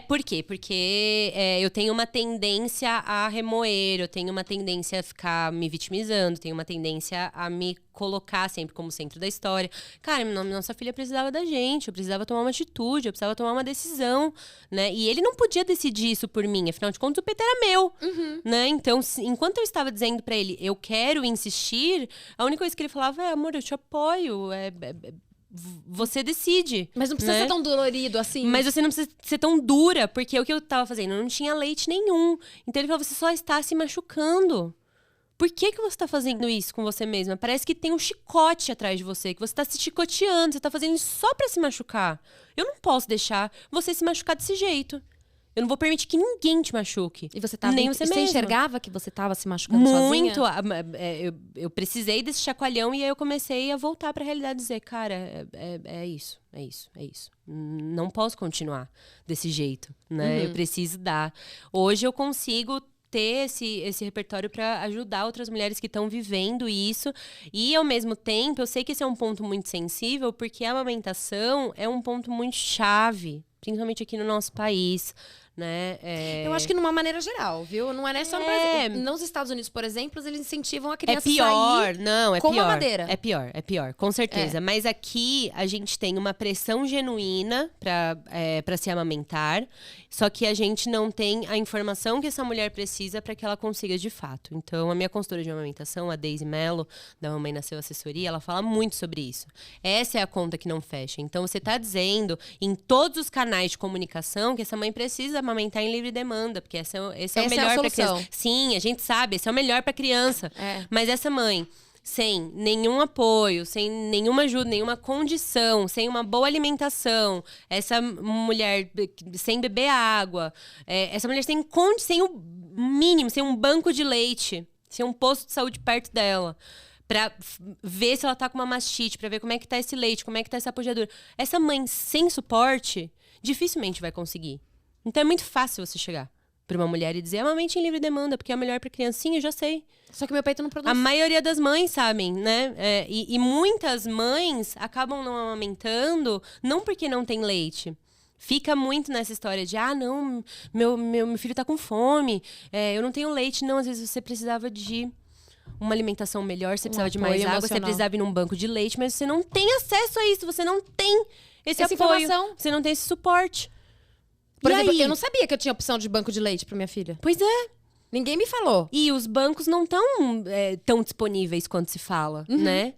Speaker 2: Por quê? Porque eu tenho uma tendência a remoer, eu tenho uma tendência a ficar me vitimizando, tenho uma tendência a me colocar sempre como centro da história. Cara, nossa filha precisava da gente, eu precisava tomar uma atitude, eu precisava tomar uma decisão, né? E ele não podia decidir isso por mim, afinal de contas o Peter era meu, né? Então, enquanto eu estava dizendo pra ele, eu quero insistir, a única coisa que ele falava é, amor, eu te apoio, você decide.
Speaker 1: Mas não precisa ser tão dolorido assim.
Speaker 2: Mas você não precisa ser tão dura, porque o que eu tava fazendo? Eu não tinha leite nenhum. Então ele falou, você só está se machucando. Por que você tá fazendo isso com você mesma? Parece que tem um chicote atrás de você, que você tá se chicoteando, você tá fazendo isso só pra se machucar. Eu não posso deixar você se machucar desse jeito. Eu não vou permitir que ninguém te machuque.
Speaker 1: E você tava,
Speaker 2: nem você mesma.
Speaker 1: Enxergava que você tava se machucando sozinha?
Speaker 2: Muito. Eu precisei desse chacoalhão e aí eu comecei a voltar pra realidade e dizer, cara, é isso. Não posso continuar desse jeito, né? Eu preciso dar. Hoje eu consigo ter esse repertório para ajudar outras mulheres que estão vivendo isso. E, ao mesmo tempo, eu sei que esse é um ponto muito sensível, porque a amamentação é um ponto muito chave, principalmente aqui no nosso país, né?
Speaker 1: Eu acho que numa maneira geral, viu? Não é só no Brasil. Nos Estados Unidos, por exemplo, eles incentivam a criança a sair com mamadeira.
Speaker 2: É pior, com certeza. Mas aqui a gente tem uma pressão genuína para se amamentar, só que a gente não tem a informação que essa mulher precisa para que ela consiga de fato. Então, a minha consultora de amamentação, a Daisy Mello, da Mamãe Nasceu Assessoria, ela fala muito sobre isso. Essa é a conta que não fecha. Então, você está dizendo em todos os canais de comunicação que essa mãe precisa amamentar em livre demanda, porque esse é o melhor para criança. Sim, a gente sabe, esse é o melhor para criança. Mas essa mãe, sem nenhum apoio, sem nenhuma ajuda, nenhuma condição, sem uma boa alimentação, essa mulher sem beber água, essa mulher sem o mínimo, sem um banco de leite, sem um posto de saúde perto dela, pra ver se ela tá com uma mastite, pra ver como é que tá esse leite, como é que tá essa pojadura. Essa mãe sem suporte dificilmente vai conseguir. Então é muito fácil você chegar pra uma mulher e dizer, amamente em livre demanda, porque é melhor pra criancinha, eu já sei.
Speaker 1: Só que meu peito não produz.
Speaker 2: A maioria das mães sabem, né? E muitas mães acabam não amamentando, não porque não tem leite. Fica muito nessa história de, não, meu filho tá com fome, eu não tenho leite. Não, às vezes você precisava de uma alimentação melhor, você precisava de mais água, você precisava ir num banco de leite, mas você não tem acesso a isso, você não tem esse apoio, você não tem esse suporte.
Speaker 1: Por exemplo, eu não sabia que eu tinha opção de banco de leite pra minha filha.
Speaker 2: Pois é.
Speaker 1: Ninguém me falou.
Speaker 2: E os bancos não estão tão disponíveis quanto se fala, né?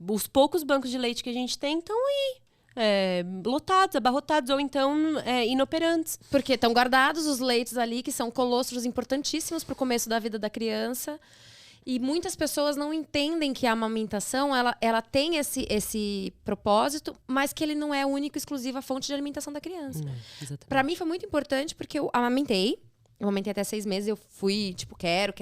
Speaker 2: Os poucos bancos de leite que a gente tem estão aí. Lotados, abarrotados ou então inoperantes.
Speaker 1: Porque estão guardados os leites ali, que são colostros importantíssimos pro começo da vida da criança. E muitas pessoas não entendem que a amamentação, ela tem esse propósito, mas que ele não é a única e exclusiva fonte de alimentação da criança. Para mim foi muito importante, porque eu amamentei até 6 meses, eu fui, tipo, quero.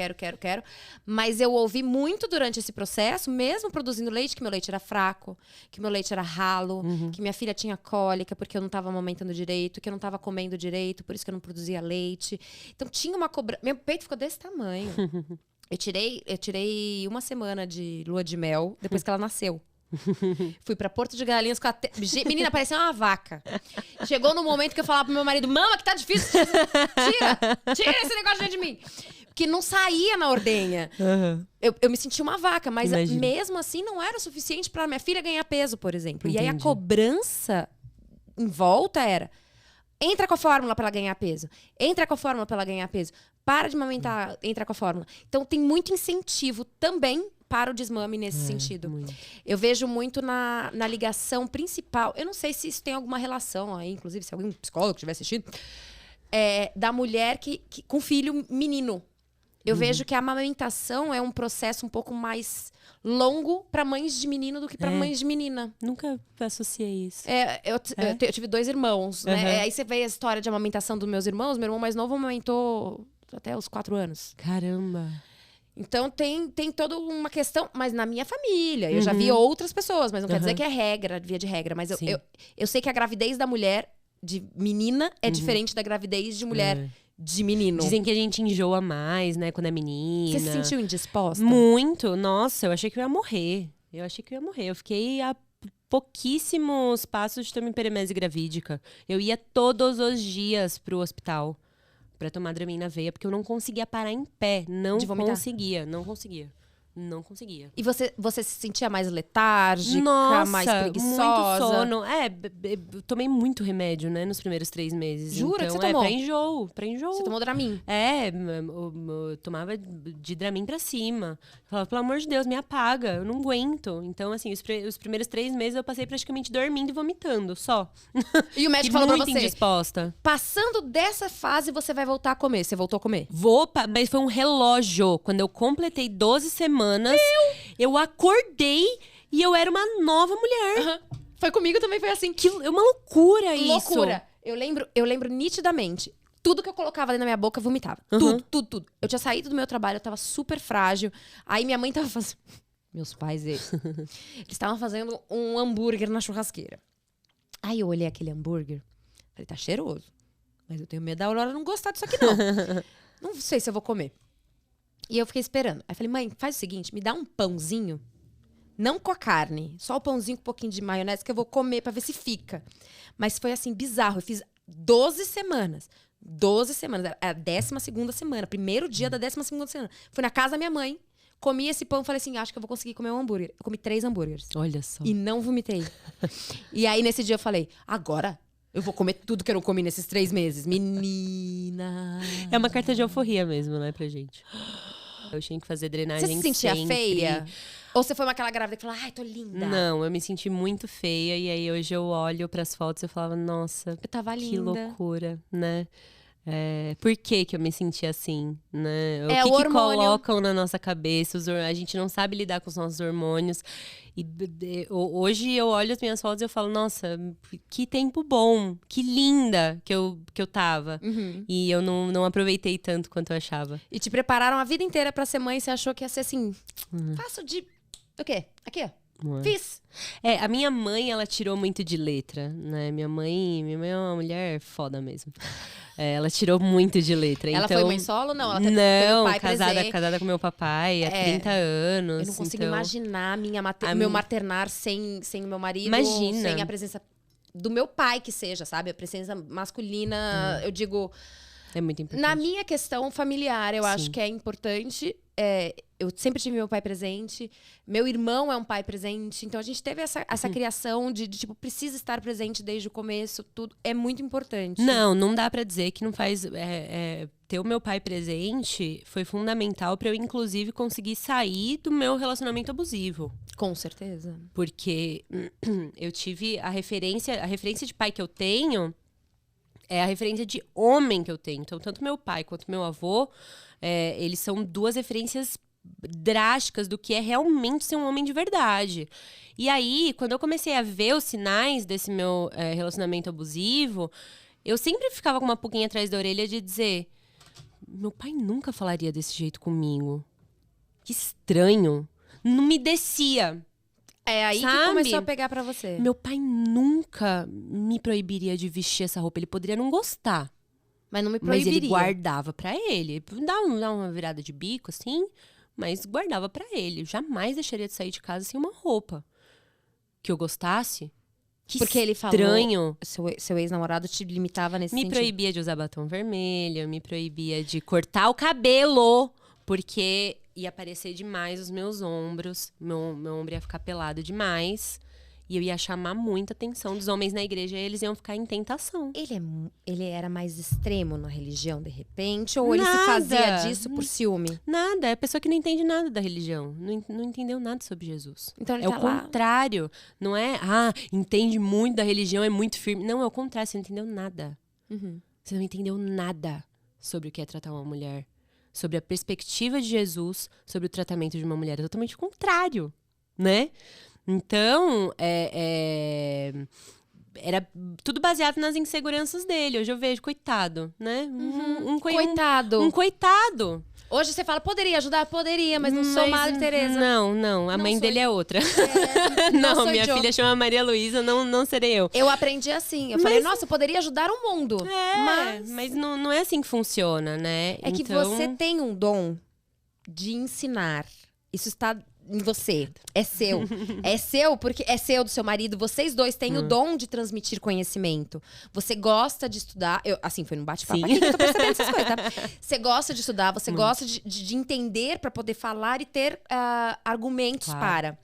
Speaker 1: Mas eu ouvi muito durante esse processo, mesmo produzindo leite, que meu leite era fraco, que meu leite era ralo, que minha filha tinha cólica porque eu não estava amamentando direito, que eu não estava comendo direito, por isso que eu não produzia leite. Então tinha uma cobrança. Meu peito ficou desse tamanho. Eu tirei 1 semana de lua de mel depois que ela nasceu. Fui pra Porto de Galinhas com a... Menina, parecia uma vaca. Chegou no momento que eu falava pro meu marido, mama, que tá difícil. Tira esse negócio de dentro de mim. Porque não saía na ordenha. Eu me sentia uma vaca, mas mesmo assim não era o suficiente pra minha filha ganhar peso, por exemplo. Entendi. E aí a cobrança em volta era... Entra com a fórmula pra ela ganhar peso. para de amamentar, entra com a fórmula. Então, tem muito incentivo também para o desmame nesse sentido.
Speaker 2: Muito.
Speaker 1: Eu vejo muito na ligação principal. Eu não sei se isso tem alguma relação aí, inclusive, se algum psicólogo estiver assistindo, da mulher com filho menino. Eu vejo que a amamentação é um processo um pouco mais longo para mães de menino do que para mães de menina.
Speaker 2: Nunca associei isso.
Speaker 1: Eu tive 2 irmãos, né? Aí você vê a história de amamentação dos meus irmãos. Meu irmão mais novo amamentou até os 4 anos.
Speaker 2: Caramba.
Speaker 1: Então tem toda uma questão, mas na minha família. Eu já vi outras pessoas, mas não quer dizer que é regra, via de regra. Mas eu sei que a gravidez da mulher de menina é diferente da gravidez de mulher de menino.
Speaker 2: Dizem que a gente enjoa mais, né, quando é menina.
Speaker 1: Você se sentiu indisposta?
Speaker 2: Muito. Nossa, eu achei que eu ia morrer. Eu fiquei a pouquíssimos passos de ter uma hiperemese gravídica. Eu ia todos os dias pro hospital pra tomar Dramin na veia, porque eu não conseguia parar em pé. Não conseguia.
Speaker 1: E você se sentia mais letárgica,
Speaker 2: Nossa,
Speaker 1: mais preguiçosa?
Speaker 2: muito sono. Eu tomei muito remédio, né, nos primeiros 3 meses.
Speaker 1: Jura
Speaker 2: então,
Speaker 1: que você tomou?
Speaker 2: Pra enjoo.
Speaker 1: Você tomou Dramin?
Speaker 2: Eu tomava de Dramin pra cima. Eu falava, pelo amor de Deus, me apaga, eu não aguento. Então, assim, os primeiros 3 meses eu passei praticamente dormindo e vomitando, só.
Speaker 1: E o médico falou pra
Speaker 2: muito
Speaker 1: você,
Speaker 2: indisposta.
Speaker 1: passando dessa fase, você vai voltar a comer. Você voltou a comer?
Speaker 2: Mas foi um relógio. Quando eu completei 12 semanas, eu acordei e eu era uma nova mulher.
Speaker 1: Foi comigo também, foi assim.
Speaker 2: É uma loucura isso.
Speaker 1: Loucura. Eu lembro nitidamente. Tudo que eu colocava ali na minha boca, eu vomitava. Tudo. Eu tinha saído do meu trabalho, eu tava super frágil. Aí minha mãe tava fazendo... Meus pais, eles estavam fazendo um hambúrguer na churrasqueira. Aí eu olhei aquele hambúrguer, falei, tá cheiroso. Mas eu tenho medo da Aurora não gostar disso aqui, não. Não sei se eu vou comer. E eu fiquei esperando. Aí falei, mãe, faz o seguinte, me dá um pãozinho, não com a carne, só o pãozinho com um pouquinho de maionese que eu vou comer pra ver se fica. Mas foi assim, bizarro. Eu fiz 12 semanas. 12 semanas. Era a 12ª semana. Primeiro dia da 12ª semana. Fui na casa da minha mãe, comi esse pão e falei assim, acho que eu vou conseguir comer um hambúrguer. Eu comi 3 hambúrgueres.
Speaker 2: Olha só.
Speaker 1: E não vomitei. E aí, nesse dia, eu falei, agora eu vou comer tudo que eu não comi nesses 3 meses. Menina!
Speaker 2: É uma carta de alforria mesmo, né, pra gente. Eu tinha que fazer drenagem
Speaker 1: sempre. Você se sentia
Speaker 2: sempre.
Speaker 1: feia? Ou você foi aquela grávida que falou, ai, tô linda?
Speaker 2: Não, eu me senti muito feia. E aí, hoje eu olho pras fotos e eu falava, nossa,
Speaker 1: eu tava linda.
Speaker 2: Que loucura, né? Por que eu me senti assim, né?
Speaker 1: O
Speaker 2: que
Speaker 1: hormônio.
Speaker 2: colocam na nossa cabeça? A gente não sabe lidar com os nossos hormônios. E hoje eu olho as minhas fotos e eu falo, nossa, que tempo bom, que linda que eu tava. E eu não aproveitei tanto quanto eu achava.
Speaker 1: E te prepararam a vida inteira pra ser mãe e você achou que ia ser assim, faço de... O quê? Aqui, ó. Fiz.
Speaker 2: A minha mãe, ela tirou muito de letra, né? Minha mãe é uma mulher foda mesmo. Ela tirou muito de letra.
Speaker 1: Ela
Speaker 2: então...
Speaker 1: foi mãe solo? Não, ela teve
Speaker 2: não,
Speaker 1: pai
Speaker 2: casada com meu papai há 30 anos.
Speaker 1: Eu não consigo
Speaker 2: então...
Speaker 1: imaginar meu maternar sem o meu marido.
Speaker 2: Imagina.
Speaker 1: Sem a presença do meu pai, que seja, sabe? A presença masculina, eu digo...
Speaker 2: É muito importante.
Speaker 1: Na minha questão familiar, eu acho que é importante. Eu sempre tive meu pai presente. Meu irmão é um pai presente. Então, a gente teve essa criação de, tipo, precisa estar presente desde o começo. Tudo é muito importante.
Speaker 2: Não dá pra dizer que não faz... ter o meu pai presente foi fundamental pra eu, inclusive, conseguir sair do meu relacionamento abusivo.
Speaker 1: Com certeza.
Speaker 2: Porque eu tive a referência de pai que eu tenho... É a referência de homem que eu tenho. Então, tanto meu pai quanto meu avô, eles são 2 referências drásticas do que é realmente ser um homem de verdade. E aí, quando eu comecei a ver os sinais desse meu relacionamento abusivo, eu sempre ficava com uma pulguinha atrás da orelha de dizer, meu pai nunca falaria desse jeito comigo. Que estranho. Não me descia.
Speaker 1: É aí que começou a pegar pra você.
Speaker 2: Meu pai nunca me proibiria de vestir essa roupa. Ele poderia não gostar.
Speaker 1: Mas não me proibiria.
Speaker 2: Mas ele guardava pra ele. Dá uma virada de bico, assim, mas guardava pra ele. Eu jamais deixaria de sair de casa sem uma roupa que eu gostasse. Que
Speaker 1: porque ele
Speaker 2: estranho.
Speaker 1: Falou, seu ex-namorado te limitava nesse sentido.
Speaker 2: Me proibia de usar batom vermelho, me proibia de cortar o cabelo, porque... ia aparecer demais os meus ombros. Meu ombro ia ficar pelado demais. E eu ia chamar muita atenção dos homens na igreja e eles iam ficar em tentação.
Speaker 1: Ele era mais extremo na religião, de repente? Ou ele se
Speaker 2: Nada.
Speaker 1: fazia disso por ciúme?
Speaker 2: Nada, é a pessoa que não entende nada da religião. Não entendeu nada sobre Jesus.
Speaker 1: Então ele
Speaker 2: É
Speaker 1: tá
Speaker 2: o
Speaker 1: lá...
Speaker 2: contrário. Não é, entende muito da religião, é muito firme. Não, é o contrário, você não entendeu nada.
Speaker 1: Uhum.
Speaker 2: Você não entendeu nada sobre o que é tratar uma mulher. Sobre a perspectiva de Jesus, sobre o tratamento de uma mulher. É totalmente o contrário, né? Então, era tudo baseado nas inseguranças dele. Hoje eu vejo, coitado, né?
Speaker 1: Coitado.
Speaker 2: Um coitado.
Speaker 1: Hoje você fala, poderia ajudar? Poderia, mas não sou Madre Teresa.
Speaker 2: Não. A mãe dele é outra.
Speaker 1: Não sou
Speaker 2: minha
Speaker 1: eu.
Speaker 2: filha chama Maria Luísa, não serei eu.
Speaker 1: Eu aprendi assim. Eu falei, nossa, eu poderia ajudar o mundo.
Speaker 2: Mas não é assim que funciona, né?
Speaker 1: É que você tem um dom de ensinar. Isso está em você. É seu. É seu, porque é seu, do seu marido. Vocês dois têm o dom de transmitir conhecimento. Você gosta de estudar. Assim, foi num bate-papo aqui que eu tô percebendo essas coisas, tá? Você gosta de estudar, você gosta de entender para poder falar e ter argumentos para.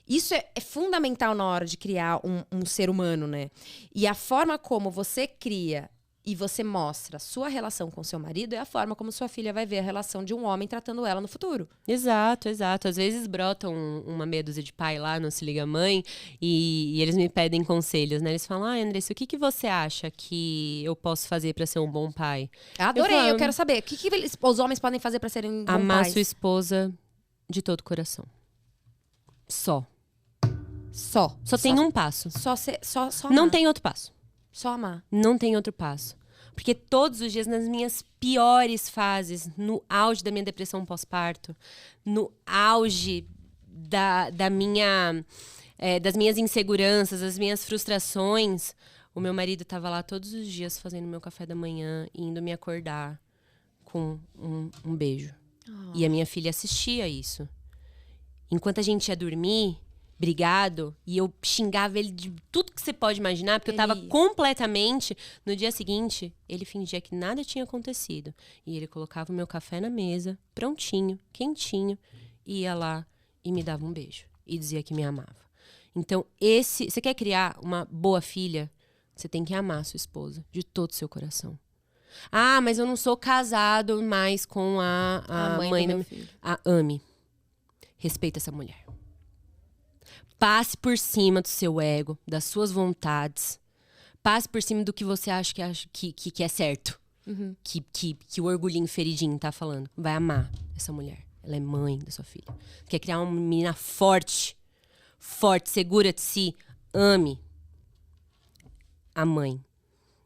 Speaker 1: Isso é fundamental na hora de criar um ser humano, né? E a forma como você cria e você mostra sua relação com seu marido é a forma como sua filha vai ver a relação de um homem tratando ela no futuro.
Speaker 2: Exato. Às vezes brotam uma meia dúzia de pai lá no Se Liga Mãe e eles me pedem conselhos, né? Eles falam, Andressa, o que você acha que eu posso fazer para ser um bom pai?
Speaker 1: Adorei, eu quero saber. O que os homens podem fazer para serem bons pais?
Speaker 2: Amar sua esposa de todo o coração. Só tem um passo.
Speaker 1: Só amar.
Speaker 2: Não tem outro passo.
Speaker 1: Só amar.
Speaker 2: Não tem outro passo. Porque todos os dias, nas minhas piores fases, no auge da minha depressão pós-parto, no auge das minhas inseguranças, das minhas frustrações, o meu marido estava lá todos os dias fazendo meu café da manhã, indo me acordar com um beijo. E a minha filha assistia isso. Enquanto a gente ia dormir, brigado, e eu xingava ele de tudo que você pode imaginar, porque eu tava completamente... No dia seguinte, ele fingia que nada tinha acontecido. E ele colocava o meu café na mesa, prontinho, quentinho, e ia lá e me dava um beijo. E dizia que me amava. Então, você quer criar uma boa filha? Você tem que amar a sua esposa, de todo o seu coração. Mas eu não sou casado mais com a mãe do meu filho. Ame. Respeita essa mulher. Passe por cima do seu ego, das suas vontades. Passe por cima do que você acha que é certo. Uhum. Que o orgulhinho feridinho tá falando. Vai amar essa mulher. Ela é mãe da sua filha. Quer criar uma menina forte, segura de si. Ame a mãe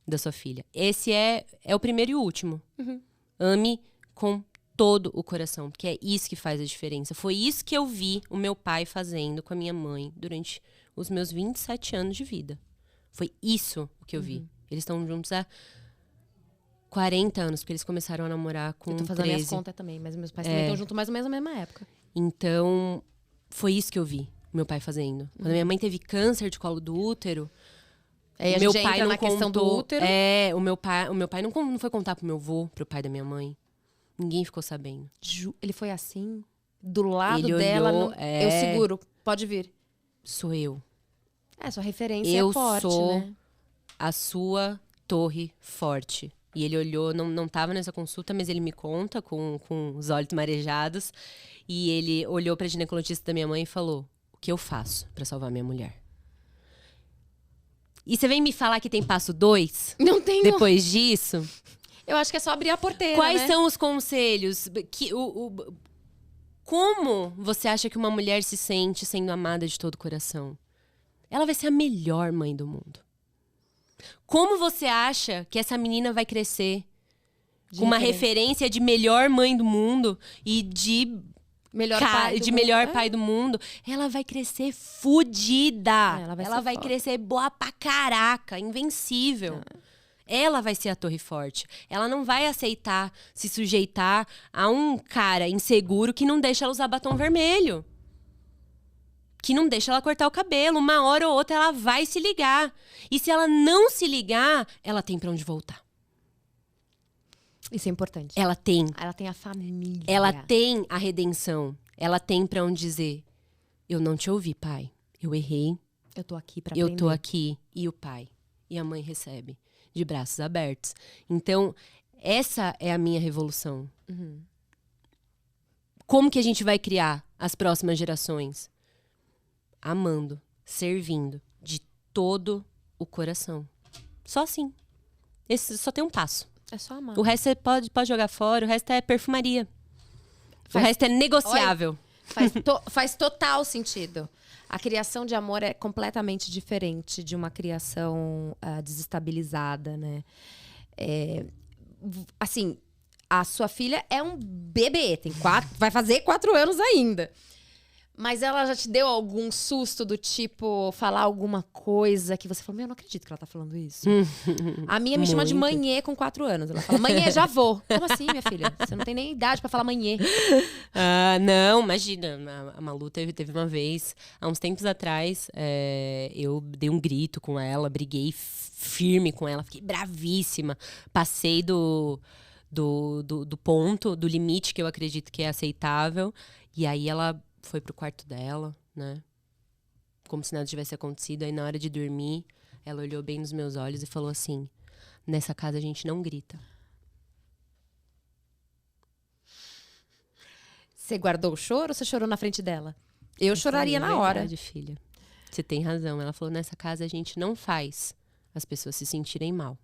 Speaker 2: da sua filha. Esse é o primeiro e o último. Uhum. Ame com todo o coração, porque é isso que faz a diferença. Foi isso que eu vi o meu pai fazendo com a minha mãe durante os meus 27 anos de vida. Foi isso que eu vi. Eles estão juntos há 40 anos, porque eles começaram a namorar com 13. Eu tô fazendo minhas
Speaker 1: contas também, mas meus pais também estão juntos mais ou menos na mesma época.
Speaker 2: Então, foi isso que eu vi o meu pai fazendo. Quando minha mãe teve câncer de colo do útero,
Speaker 1: aí a gente entra na questão do útero.
Speaker 2: O meu pai não foi contar pro meu avô, pro pai da minha mãe. Ninguém ficou sabendo.
Speaker 1: Ele foi assim? Do lado
Speaker 2: ele
Speaker 1: dela?
Speaker 2: Olhou,
Speaker 1: eu seguro, pode vir.
Speaker 2: Sou eu.
Speaker 1: Sua referência é forte,
Speaker 2: Eu sou
Speaker 1: né?
Speaker 2: a sua torre forte. E ele olhou, não tava nessa consulta, mas ele me conta com os olhos marejados. E ele olhou pra ginecologista da minha mãe e falou, o que eu faço pra salvar minha mulher? E você vem me falar que tem passo 2?
Speaker 1: Não tem.
Speaker 2: Depois disso?
Speaker 1: Eu acho que é só abrir a porteira,
Speaker 2: Quais
Speaker 1: né?
Speaker 2: são os conselhos? Como você acha que uma mulher se sente sendo amada de todo o coração? Ela vai ser a melhor mãe do mundo. Como você acha que essa menina vai crescer com uma referência de melhor mãe do mundo e de melhor pai do mundo? Ela vai crescer fudida. Ela vai crescer boa pra caraca, invencível. Ela vai ser a torre forte. Ela não vai aceitar se sujeitar a um cara inseguro que não deixa ela usar batom vermelho. Que não deixa ela cortar o cabelo. Uma hora ou outra ela vai se ligar. E se ela não se ligar, ela tem pra onde voltar.
Speaker 1: Isso é importante.
Speaker 2: Ela tem.
Speaker 1: Ela tem a família.
Speaker 2: Ela tem a redenção. Ela tem pra onde dizer, eu não te ouvi, pai. Eu errei.
Speaker 1: Eu tô aqui pra
Speaker 2: Eu
Speaker 1: aprender.
Speaker 2: tô aqui. E o pai? E a mãe recebe de braços abertos. Então, essa é a minha revolução. Como que a gente vai criar as próximas gerações? Amando, servindo, de todo o coração. Só assim. Esse só tem um passo.
Speaker 1: É só amar.
Speaker 2: O resto você pode jogar fora, o resto é perfumaria. O resto é negociável.
Speaker 1: Faz total sentido. A criação de amor é completamente diferente de uma criação desestabilizada, né? Assim, a sua filha é um bebê, vai fazer 4 anos ainda. Mas ela já te deu algum susto do tipo, falar alguma coisa que você falou, eu não acredito que ela tá falando isso. A minha me chama de manhê com 4 anos. Ela fala, manhê, já vou. Como assim, minha filha? Você não tem nem idade pra falar manhê.
Speaker 2: Não, imagina. A Malu teve uma vez, há uns tempos atrás, eu dei um grito com ela, briguei firme com ela, fiquei bravíssima. Passei do ponto, do limite que eu acredito que é aceitável. E aí ela foi pro quarto dela, né? Como se nada tivesse acontecido. Aí na hora de dormir, ela olhou bem nos meus olhos e falou assim: nessa casa a gente não grita.
Speaker 1: Você guardou o choro ou você chorou na frente dela? Eu choraria na hora.
Speaker 2: Verdade, filha. Você tem razão. Ela falou: nessa casa a gente não faz as pessoas se sentirem mal.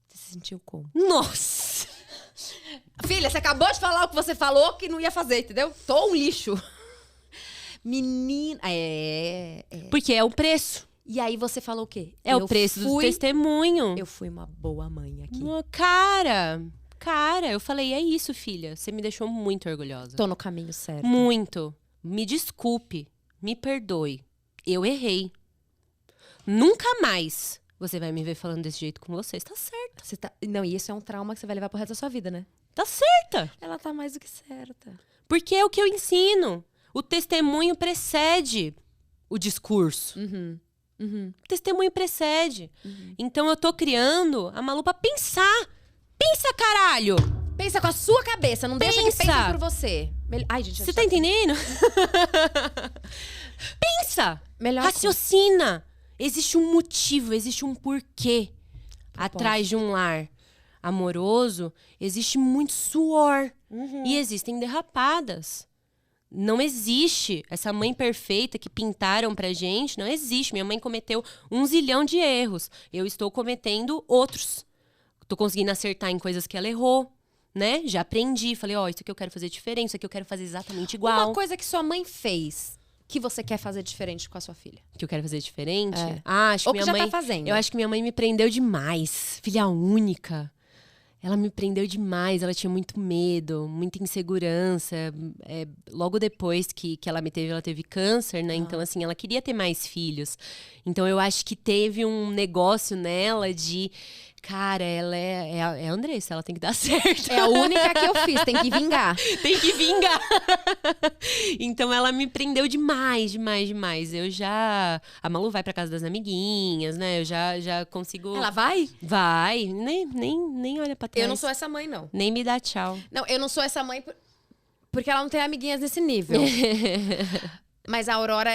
Speaker 1: Você se sentiu como?
Speaker 2: Nossa!
Speaker 1: Filha, você acabou de falar o que você falou que não ia fazer, entendeu? Tô um lixo. Menina,
Speaker 2: Porque é o preço.
Speaker 1: E aí você falou o quê?
Speaker 2: É o preço do testemunho.
Speaker 1: Eu fui uma boa mãe aqui.
Speaker 2: Cara, eu falei, é isso, filha. Você me deixou muito orgulhosa.
Speaker 1: Tô no caminho certo.
Speaker 2: Muito. Me desculpe. Me perdoe. Eu errei. Nunca mais você vai me ver falando desse jeito com você. Você tá certa.
Speaker 1: Não, e isso é um trauma que você vai levar pro resto da sua vida, né?
Speaker 2: Tá certa.
Speaker 1: Ela tá mais do que certa.
Speaker 2: Porque é o que eu ensino. O testemunho precede o discurso. O testemunho precede. Então eu tô criando a Malu pra pensar. Pensa, caralho!
Speaker 1: Pensa com a sua cabeça, não deixa que pense por você. Ai, gente,
Speaker 2: você tá entendendo? Pensa!
Speaker 1: Melhor
Speaker 2: raciocina! Existe um motivo, existe um porquê. Atrás de um lar amoroso, existe muito suor. E existem derrapadas. Não existe essa mãe perfeita que pintaram pra gente. Não existe. Minha mãe cometeu 1 zilhão de erros. Eu estou cometendo outros. Tô conseguindo acertar em coisas que ela errou, né? Já aprendi. Falei, isso aqui eu quero fazer diferente, isso aqui eu quero fazer exatamente igual.
Speaker 1: Uma coisa que sua mãe fez que você quer fazer diferente com a sua filha.
Speaker 2: Que eu quero fazer diferente?
Speaker 1: É.
Speaker 2: Acho
Speaker 1: Ou
Speaker 2: que
Speaker 1: que
Speaker 2: minha
Speaker 1: já
Speaker 2: mãe,
Speaker 1: tá fazendo.
Speaker 2: Eu acho que minha mãe me prendeu demais. Filha única. Ela me prendeu demais, ela tinha muito medo, muita insegurança. Logo depois que ela teve câncer, né? Então, assim, ela queria ter mais filhos. Então, eu acho que teve um negócio nela de... Cara, ela é a Andressa, ela tem que dar certo.
Speaker 1: É a única que eu fiz, tem que vingar.
Speaker 2: Tem que vingar. Então ela me prendeu demais. A Malu vai pra casa das amiguinhas, né? Eu já consigo...
Speaker 1: Ela vai?
Speaker 2: Vai. Nem olha pra trás.
Speaker 1: Eu não sou essa mãe, não.
Speaker 2: Nem me dá tchau.
Speaker 1: Não, eu não sou essa mãe porque ela não tem amiguinhas nesse nível. Mas a Aurora,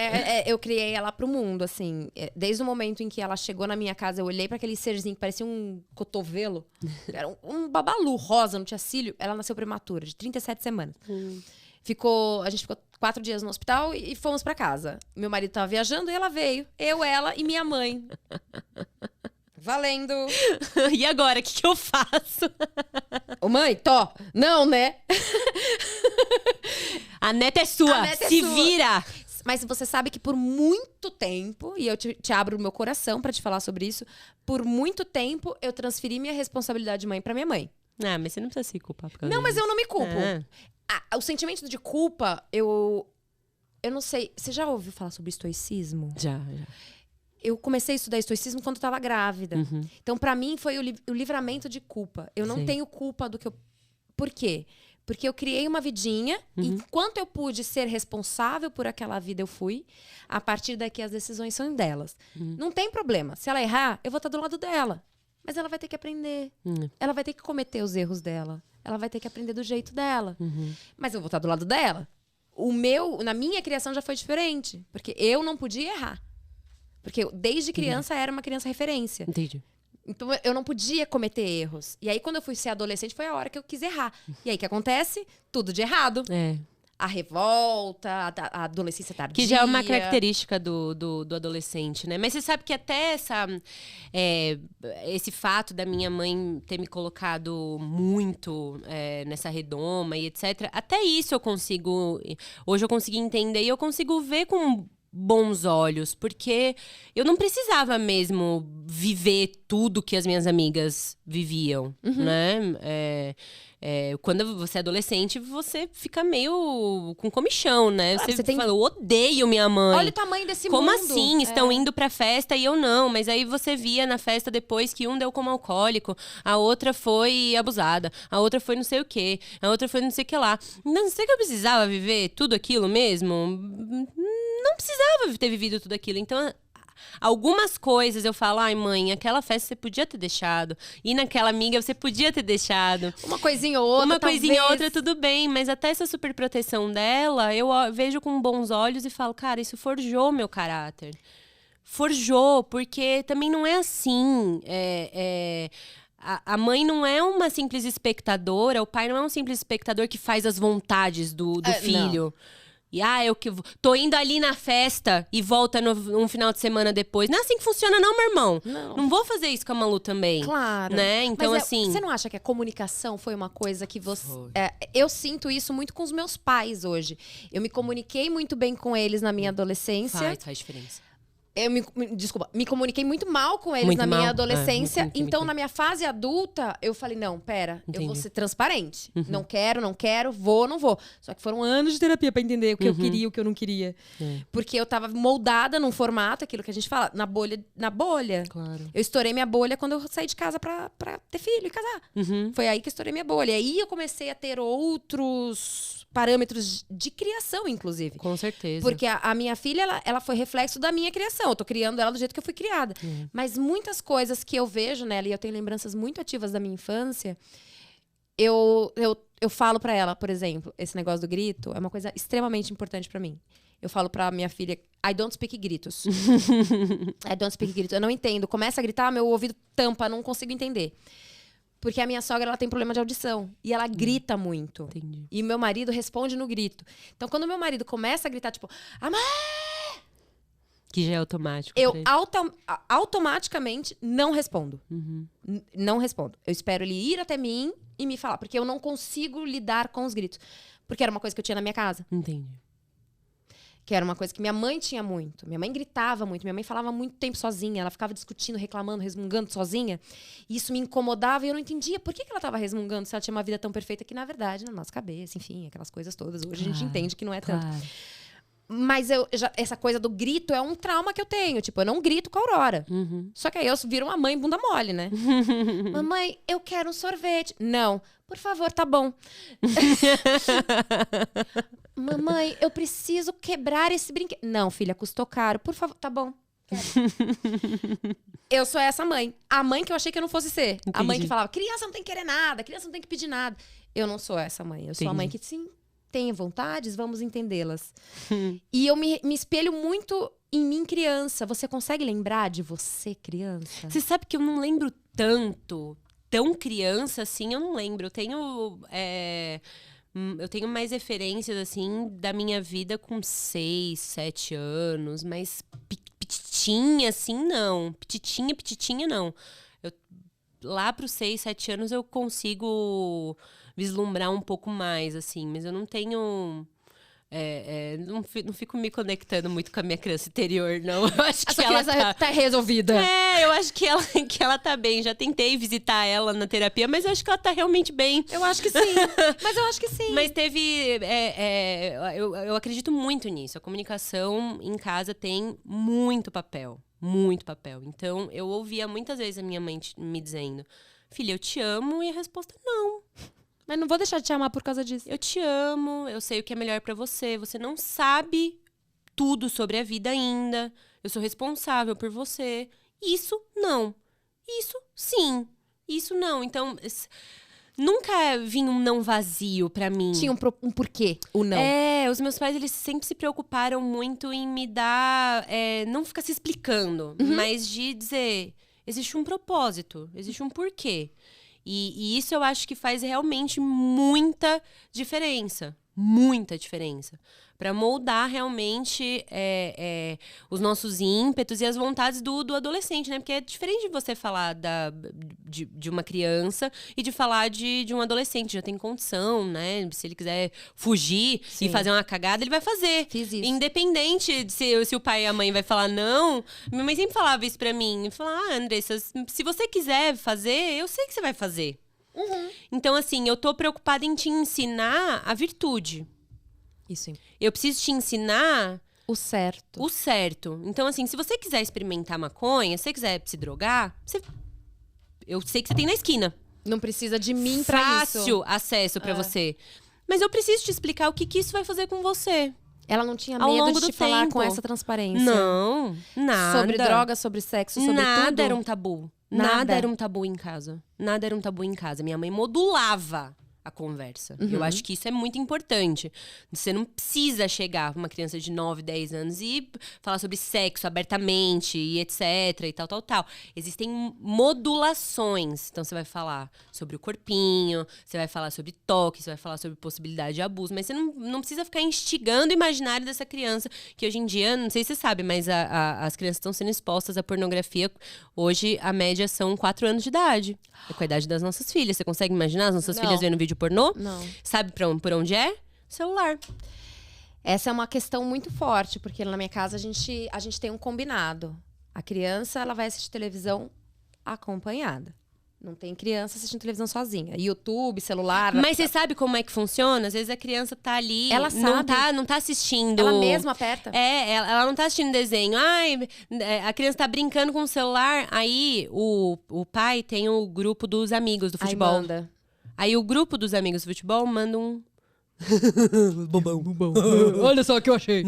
Speaker 1: eu criei ela pro mundo, assim. Desde o momento em que ela chegou na minha casa, eu olhei pra aquele serzinho que parecia um cotovelo. Era um babalu rosa, não tinha cílio. Ela nasceu prematura, de 37 semanas. A gente ficou 4 dias no hospital e fomos pra casa. Meu marido tava viajando e ela veio. Eu, ela e minha mãe. Valendo.
Speaker 2: E agora, o que eu faço?
Speaker 1: Ô, mãe, não, né?
Speaker 2: A neta é sua. Se vira.
Speaker 1: Mas você sabe que por muito tempo, e eu te abro o meu coração pra te falar sobre isso, por muito tempo eu transferi minha responsabilidade de mãe pra minha mãe.
Speaker 2: Mas você não precisa se culpar por causa
Speaker 1: Não, mas
Speaker 2: disso.
Speaker 1: eu não me culpo. O sentimento de culpa, eu não sei. Você já ouviu falar sobre estoicismo?
Speaker 2: Já.
Speaker 1: Eu comecei a estudar estoicismo quando eu tava grávida. Então, pra mim, foi o livramento de culpa. Eu não tenho culpa do que eu... Por quê? Porque eu criei uma vidinha, e enquanto eu pude ser responsável por aquela vida, eu fui. A partir daqui, as decisões são delas. Não tem problema. Se ela errar, eu vou estar do lado dela. Mas ela vai ter que aprender. Ela vai ter que cometer os erros dela. Ela vai ter que aprender do jeito dela. Mas eu vou estar do lado dela. Na minha criação já foi diferente. Porque eu não podia errar. Porque eu, desde criança, era uma criança referência.
Speaker 2: Entendi.
Speaker 1: Então, eu não podia cometer erros. E aí, quando eu fui ser adolescente, foi a hora que eu quis errar. E aí, o que acontece? Tudo de errado. A revolta, a adolescência tardia.
Speaker 2: Que já é uma característica do adolescente, né? Mas você sabe que até esse fato da minha mãe ter me colocado muito nessa redoma e etc. Até isso eu consigo... Hoje eu consegui entender e eu consigo ver com bons olhos. Porque eu não precisava mesmo viver tudo que as minhas amigas viviam, né? Quando você é adolescente, você fica meio com comichão, né? Você fala, eu odeio minha mãe.
Speaker 1: Olha o tamanho desse mundo.
Speaker 2: Como assim? Estão indo pra festa e eu não. Mas aí você via na festa depois que um deu como alcoólico, a outra foi abusada, a outra foi não sei o quê, a outra foi não sei o que lá. Não sei que eu precisava viver tudo aquilo mesmo. Não precisava ter vivido tudo aquilo. Então... algumas coisas eu falo, ai mãe, aquela festa você podia ter deixado. E naquela amiga você podia ter deixado.
Speaker 1: Uma coisinha ou outra,
Speaker 2: uma coisinha ou outra, tudo bem. Mas até essa superproteção dela, eu vejo com bons olhos e falo, cara, isso forjou meu caráter. Forjou, porque também não é assim. A mãe não é uma simples espectadora, o pai não é um simples espectador que faz as vontades do filho. Não. E eu que tô indo ali na festa e volta um final de semana depois. Não é assim que funciona não, meu irmão. Não vou fazer isso com a Malu também.
Speaker 1: Claro.
Speaker 2: Né? Então,
Speaker 1: mas
Speaker 2: assim...
Speaker 1: você não acha que a comunicação foi uma coisa que você... eu sinto isso muito com os meus pais hoje. Eu me comuniquei muito bem com eles na minha adolescência.
Speaker 2: Faz diferença.
Speaker 1: Me comuniquei muito mal com eles
Speaker 2: muito
Speaker 1: na
Speaker 2: mal.
Speaker 1: minha adolescência.
Speaker 2: Muito.
Speaker 1: Então, na minha fase adulta, eu falei, não, pera,
Speaker 2: Entendi.
Speaker 1: eu vou ser transparente. Não quero, vou, não vou. Só que foram anos de terapia pra entender o que eu queria e o que eu não queria. Porque eu tava moldada num formato, aquilo que a gente fala, na bolha.
Speaker 2: Claro.
Speaker 1: Eu estourei minha bolha quando eu saí de casa pra ter filho e casar. Foi aí que eu estourei minha bolha. E aí eu comecei a ter outros parâmetros de criação, inclusive.
Speaker 2: Com certeza.
Speaker 1: Porque a minha filha, ela foi reflexo da minha criação. Eu tô criando ela do jeito que eu fui criada. Mas muitas coisas que eu vejo nela, e eu tenho lembranças muito ativas da minha infância, eu falo pra ela, por exemplo, esse negócio do grito é uma coisa extremamente importante pra mim. Eu falo pra minha filha, I don't speak gritos. I don't speak gritos. Eu não entendo. Começa a gritar, meu ouvido tampa, não consigo entender. Porque a minha sogra, ela tem problema de audição. E ela grita muito.
Speaker 2: Entendi.
Speaker 1: E meu marido responde no grito. Então, quando meu marido começa a gritar, tipo... Amor!
Speaker 2: Que já é automático.
Speaker 1: Eu automaticamente não respondo. Não respondo. Eu espero ele ir até mim e me falar. Porque eu não consigo lidar com os gritos. Porque era uma coisa que eu tinha na minha casa.
Speaker 2: Entendi.
Speaker 1: Que era uma coisa que minha mãe tinha muito. Minha mãe gritava muito. Minha mãe falava muito tempo sozinha. Ela ficava discutindo, reclamando, resmungando sozinha. E isso me incomodava e eu não entendia por que ela estava resmungando se ela tinha uma vida tão perfeita que, na verdade, na nossa cabeça, enfim, aquelas coisas todas. Hoje a gente entende que não é tanto. Mas essa coisa do grito é um trauma que eu tenho. Tipo, eu não grito com a Aurora. Só que aí eu viro uma mãe bunda mole, né? Mamãe, eu quero um sorvete. Não. Por favor, tá bom. Mamãe, eu preciso quebrar esse brinquedo. Não, filha, custou caro. Por favor, tá bom. Eu sou essa mãe. A mãe que eu achei que eu não fosse ser.
Speaker 2: Entendi.
Speaker 1: A mãe que falava, criança não tem que querer nada, criança não tem que pedir nada. Eu não sou essa mãe. Eu sou a mãe que, sim, tem vontades, vamos entendê-las. E eu me espelho muito em mim, criança. Você consegue lembrar de você, criança?
Speaker 2: Você sabe que eu não lembro tanto. Tão criança, assim, eu não lembro. Eu tenho mais referências, assim, da minha vida com 6, 7 anos. Mas pititinha, assim, não. Pititinha, não. Lá pros 6, 7 anos eu consigo vislumbrar um pouco mais, assim. Mas eu não tenho... não fico me conectando muito com a minha criança interior, não. Eu acho que ela
Speaker 1: tá resolvida.
Speaker 2: Eu acho que ela tá bem. Já tentei visitar ela na terapia, mas eu acho que ela tá realmente bem.
Speaker 1: Eu acho que sim. Mas eu acho que sim.
Speaker 2: Mas teve... eu acredito muito nisso. A comunicação em casa tem muito papel. Muito papel. Então, eu ouvia muitas vezes a minha mãe me dizendo, filha, eu te amo, e a resposta é não.
Speaker 1: Mas não vou deixar de te amar por causa disso.
Speaker 2: Eu te amo, eu sei o que é melhor pra você. Você não sabe tudo sobre a vida ainda. Eu sou responsável por você. Isso, não. Isso, sim. Isso, não. Então, nunca vinha um não vazio pra mim.
Speaker 1: Tinha um porquê, o não.
Speaker 2: Os meus pais, eles sempre se preocuparam muito em me dar... não ficar se explicando, mas de dizer... Existe um propósito, existe um porquê. E isso eu acho que faz realmente muita diferença. Muita diferença. Para moldar realmente os nossos ímpetos e as vontades do adolescente, né? Porque é diferente de você falar de uma criança e de falar de um adolescente. Já tem condição, né? Se ele quiser fugir e fazer uma cagada, ele vai fazer.
Speaker 1: Fiz isso.
Speaker 2: Independente de se o pai e a mãe vai falar não. Minha mãe sempre falava isso pra mim. Falava, Andressa, se você quiser fazer, eu sei que você vai fazer. Então, assim, eu tô preocupada em te ensinar a virtude.
Speaker 1: Isso.
Speaker 2: Eu preciso te ensinar
Speaker 1: O certo.
Speaker 2: o certo. Então, assim, se você quiser experimentar maconha, se você quiser se drogar, eu sei que você tem na esquina.
Speaker 1: Não precisa de mim pra isso.
Speaker 2: Fácil acesso pra você. Mas eu preciso te explicar o que isso vai fazer com você.
Speaker 1: Ela não tinha
Speaker 2: Ao
Speaker 1: medo
Speaker 2: longo
Speaker 1: de
Speaker 2: do
Speaker 1: te falar
Speaker 2: tempo.
Speaker 1: com essa transparência.
Speaker 2: Não, nada.
Speaker 1: Sobre droga, sobre sexo, sobre
Speaker 2: nada
Speaker 1: tudo.
Speaker 2: era um tabu. Nada era um tabu em casa. Nada era um tabu em casa. Minha mãe modulava a conversa. Eu acho que isso é muito importante. Você não precisa chegar pra uma criança de 9, 10 anos e falar sobre sexo abertamente e etc e tal. Existem modulações. Então você vai falar sobre o corpinho, você vai falar sobre toque, você vai falar sobre possibilidade de abuso, mas você não precisa ficar instigando o imaginário dessa criança, que hoje em dia, não sei se você sabe, mas as crianças estão sendo expostas à pornografia. Hoje, a média são 4 anos de idade. É com a idade das nossas filhas. Você consegue imaginar as nossas filhas vendo vídeo pornô?
Speaker 1: Não.
Speaker 2: Sabe por onde é? Celular.
Speaker 1: Essa é uma questão muito forte, porque na minha casa a gente tem um combinado. A criança, ela vai assistir televisão acompanhada. Não tem criança assistindo televisão sozinha. YouTube, celular...
Speaker 2: Mas você sabe como é que funciona? Às vezes a criança tá ali...
Speaker 1: Ela sabe.
Speaker 2: Não tá assistindo...
Speaker 1: Ela mesma aperta.
Speaker 2: Ela não tá assistindo desenho. A criança tá brincando com o celular. Aí o pai tem o grupo dos amigos do futebol.
Speaker 1: Aí manda.
Speaker 2: Aí o grupo dos amigos do futebol manda um...
Speaker 3: Bobão. Olha só o que eu achei.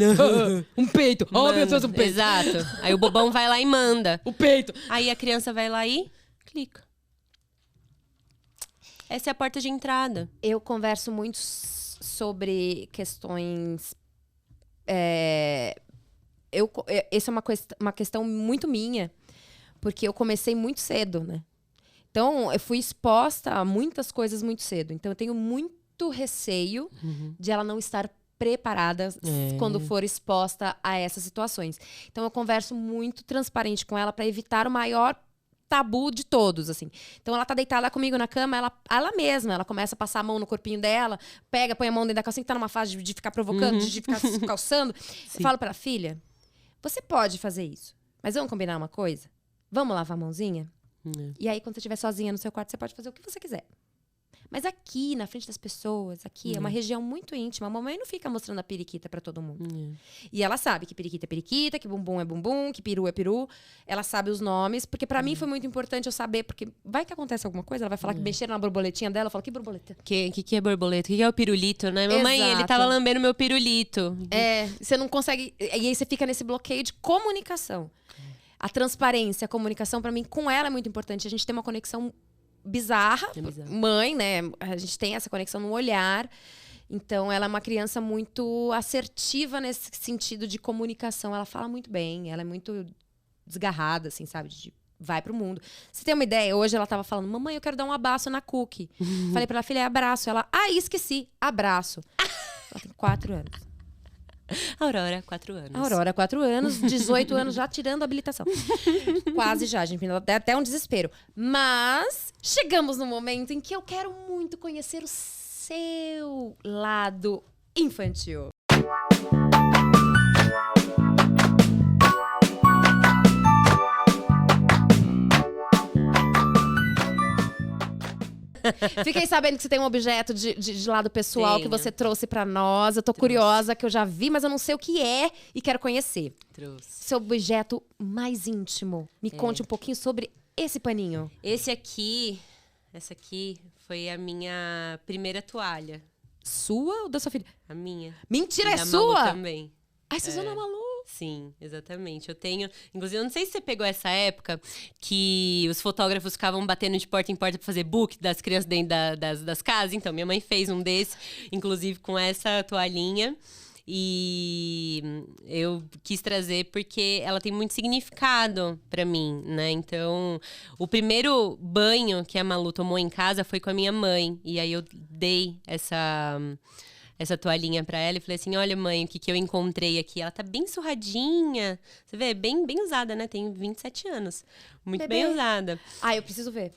Speaker 3: Um peito. Oh, meu Deus, um peito.
Speaker 2: Exato. Aí o bobão vai lá e manda.
Speaker 3: O peito.
Speaker 2: Aí a criança vai lá e clica. Essa é a porta de entrada.
Speaker 1: Eu converso muito sobre questões... Essa é uma questão muito minha, porque eu comecei muito cedo, né? Então, eu fui exposta a muitas coisas muito cedo. Então, eu tenho muito receio de ela não estar preparada quando for exposta a essas situações. Então, eu converso muito transparente com ela para evitar o maior tabu de todos, assim. Então, ela tá deitada comigo na cama, ela mesma, ela começa a passar a mão no corpinho dela, põe a mão dentro da calcinha, que tá numa fase de ficar provocando, de ficar se calçando. Eu falo pra ela, filha, você pode fazer isso, mas vamos combinar uma coisa? Vamos lavar a mãozinha? E aí, quando você estiver sozinha no seu quarto, você pode fazer o que você quiser. Mas aqui, na frente das pessoas, aqui é uma região muito íntima. A mamãe não fica mostrando a periquita pra todo mundo. E ela sabe que periquita é periquita, que bumbum é bumbum, que peru é peru. Ela sabe os nomes, porque pra mim foi muito importante eu saber, porque vai que acontece alguma coisa, ela vai falar que mexeram na borboletinha dela, eu falo, que borboleta?
Speaker 2: Que é borboleta? O que é o pirulito, né? Mamãe, ele tava lambendo meu pirulito.
Speaker 1: Você não consegue... E aí você fica nesse bloqueio de comunicação. A transparência, a comunicação, pra mim, com ela é muito importante. A gente tem uma conexão bizarra. Mãe, né? A gente tem essa conexão no olhar. Então, ela é uma criança muito assertiva nesse sentido de comunicação. Ela fala muito bem, ela é muito desgarrada, assim, sabe? Vai pro mundo. Você tem uma ideia? Hoje ela tava falando, mamãe, eu quero dar um abraço na Cookie. Falei pra ela, filha, é abraço. Ela, esqueci, abraço. Ela tem 4 anos.
Speaker 2: Aurora, 4 anos.
Speaker 1: Aurora, 4 anos, 18 anos já tirando a habilitação. Quase já, gente. Dá até um desespero. Mas chegamos no momento em que eu quero muito conhecer o seu lado infantil. Fiquei sabendo que você tem um objeto de lado pessoal que você trouxe pra nós. Eu tô curiosa, que eu já vi, mas eu não sei o que é e quero conhecer. Seu objeto mais íntimo. Me conte um pouquinho sobre esse paninho.
Speaker 2: Essa aqui foi a minha primeira toalha.
Speaker 1: Sua ou da sua filha?
Speaker 2: A minha.
Speaker 1: Mentira,
Speaker 2: E
Speaker 1: é
Speaker 2: da
Speaker 1: sua?
Speaker 2: Malu também.
Speaker 1: Ai, Suzana Malu.
Speaker 2: Sim, exatamente. Eu tenho... Inclusive, eu não sei se você pegou essa época que os fotógrafos ficavam batendo de porta em porta pra fazer book das crianças dentro das casas. Então, minha mãe fez um desse, inclusive com essa toalhinha. E eu quis trazer porque ela tem muito significado pra mim, né? Então, o primeiro banho que a Malu tomou em casa foi com a minha mãe. E aí eu dei essa toalhinha pra ela e falei assim, olha mãe, o que eu encontrei aqui? Ela tá bem surradinha, você vê, bem usada, né? Tem 27 anos, muito
Speaker 1: Bebê.
Speaker 2: bem usada.
Speaker 1: Ah, eu preciso ver.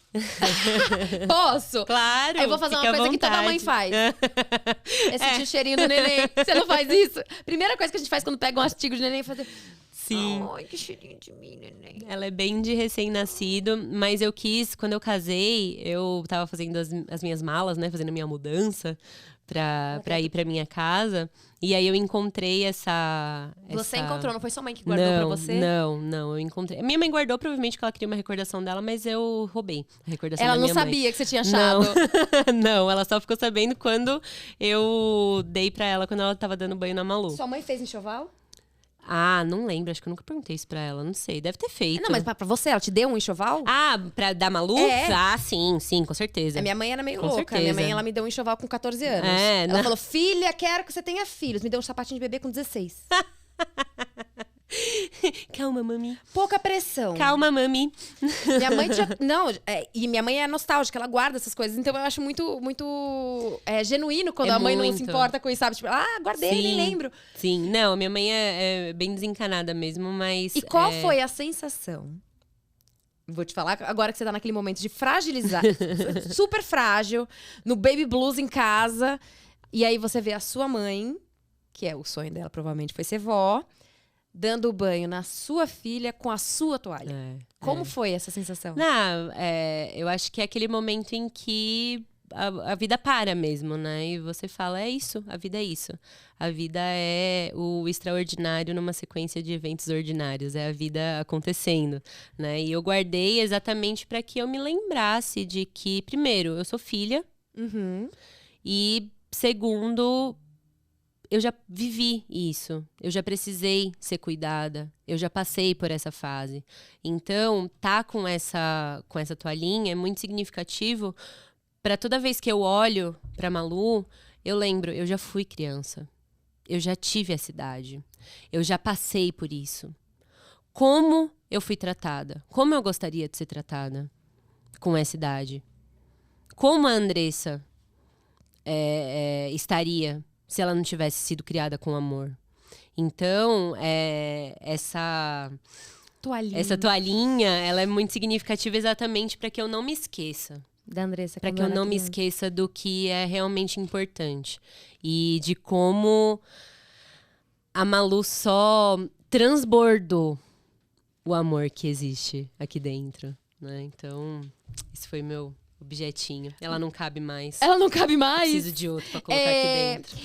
Speaker 1: Posso?
Speaker 2: Claro,
Speaker 1: Eu vou fazer uma
Speaker 2: fica à
Speaker 1: coisa que toda
Speaker 2: vontade.
Speaker 1: mãe faz. É sentir o cheirinho do neném. Você não faz isso? Primeira coisa que a gente faz quando pega um artigo de neném é fazer...
Speaker 2: Sim.
Speaker 1: Ai, que cheirinho de mim, neném.
Speaker 2: Ela é bem de recém-nascido, mas eu quis, quando eu casei, eu tava fazendo as minhas malas, né? Fazendo a minha mudança pra ir pra minha casa. E aí eu encontrei essa...
Speaker 1: Você encontrou, não foi sua mãe que guardou pra você?
Speaker 2: Não, eu encontrei. Minha mãe guardou, provavelmente, que ela queria uma recordação dela, mas eu roubei a recordação
Speaker 1: Ela
Speaker 2: da
Speaker 1: não
Speaker 2: minha mãe.
Speaker 1: sabia que você tinha achado.
Speaker 2: Não, ela só ficou sabendo quando eu dei pra ela, quando ela tava dando banho na Malu.
Speaker 1: Sua mãe fez enxoval?
Speaker 2: Ah, não lembro, acho que eu nunca perguntei isso pra ela, não sei, deve ter feito.
Speaker 1: Não, mas pra você, ela te deu um enxoval?
Speaker 2: Ah, pra dar Malu?
Speaker 1: É.
Speaker 2: Ah, sim, com certeza.
Speaker 1: A minha mãe era meio
Speaker 2: Com
Speaker 1: louca.
Speaker 2: certeza.
Speaker 1: Minha mãe, ela me deu um enxoval com 14 anos.
Speaker 2: É,
Speaker 1: ela
Speaker 2: não.
Speaker 1: falou, filha, quero que você tenha filhos. Me deu um sapatinho de bebê com 16.
Speaker 2: Calma, mami.
Speaker 1: Pouca pressão.
Speaker 2: Calma, mami.
Speaker 1: Minha mãe já... Não, e minha mãe é nostálgica, ela guarda essas coisas. Então eu acho muito genuíno quando a mãe não se
Speaker 2: muito.
Speaker 1: importa com isso, sabe? Tipo, guardei, nem lembro.
Speaker 2: Sim, não, a minha mãe é bem desencanada mesmo, mas...
Speaker 1: E qual foi a sensação? Vou te falar agora que você tá naquele momento de fragilizar. Super frágil, no baby blues em casa. E aí você vê a sua mãe, que é o sonho dela, provavelmente foi ser vó, dando banho na sua filha com a sua toalha. Como foi essa sensação?
Speaker 2: Não, eu acho que é aquele momento em que a vida para mesmo, né? E você fala, é isso, a vida é isso. A vida é o extraordinário numa sequência de eventos ordinários. É a vida acontecendo, né? E eu guardei exatamente para que eu me lembrasse de que, primeiro, eu sou filha.
Speaker 1: Uhum.
Speaker 2: E, segundo... eu já vivi isso, eu já precisei ser cuidada, eu já passei por essa fase. Então, tá com essa toalhinha é muito significativo para toda vez que eu olho pra Malu, eu lembro, eu já fui criança, eu já tive essa idade, eu já passei por isso. Como eu fui tratada? Como eu gostaria de ser tratada com essa idade? Como a Andressa estaria se ela não tivesse sido criada com amor? Então, essa toalhinha, ela é muito significativa exatamente para que eu não me esqueça.
Speaker 1: Da Andressa.
Speaker 2: Para que eu não me esqueça do que é realmente importante. E de como a Malu só transbordou o amor que existe aqui dentro, né? Então, esse foi meu objetinho. Ela não cabe mais.
Speaker 1: Ela não cabe mais?
Speaker 2: Preciso de outro pra colocar aqui dentro.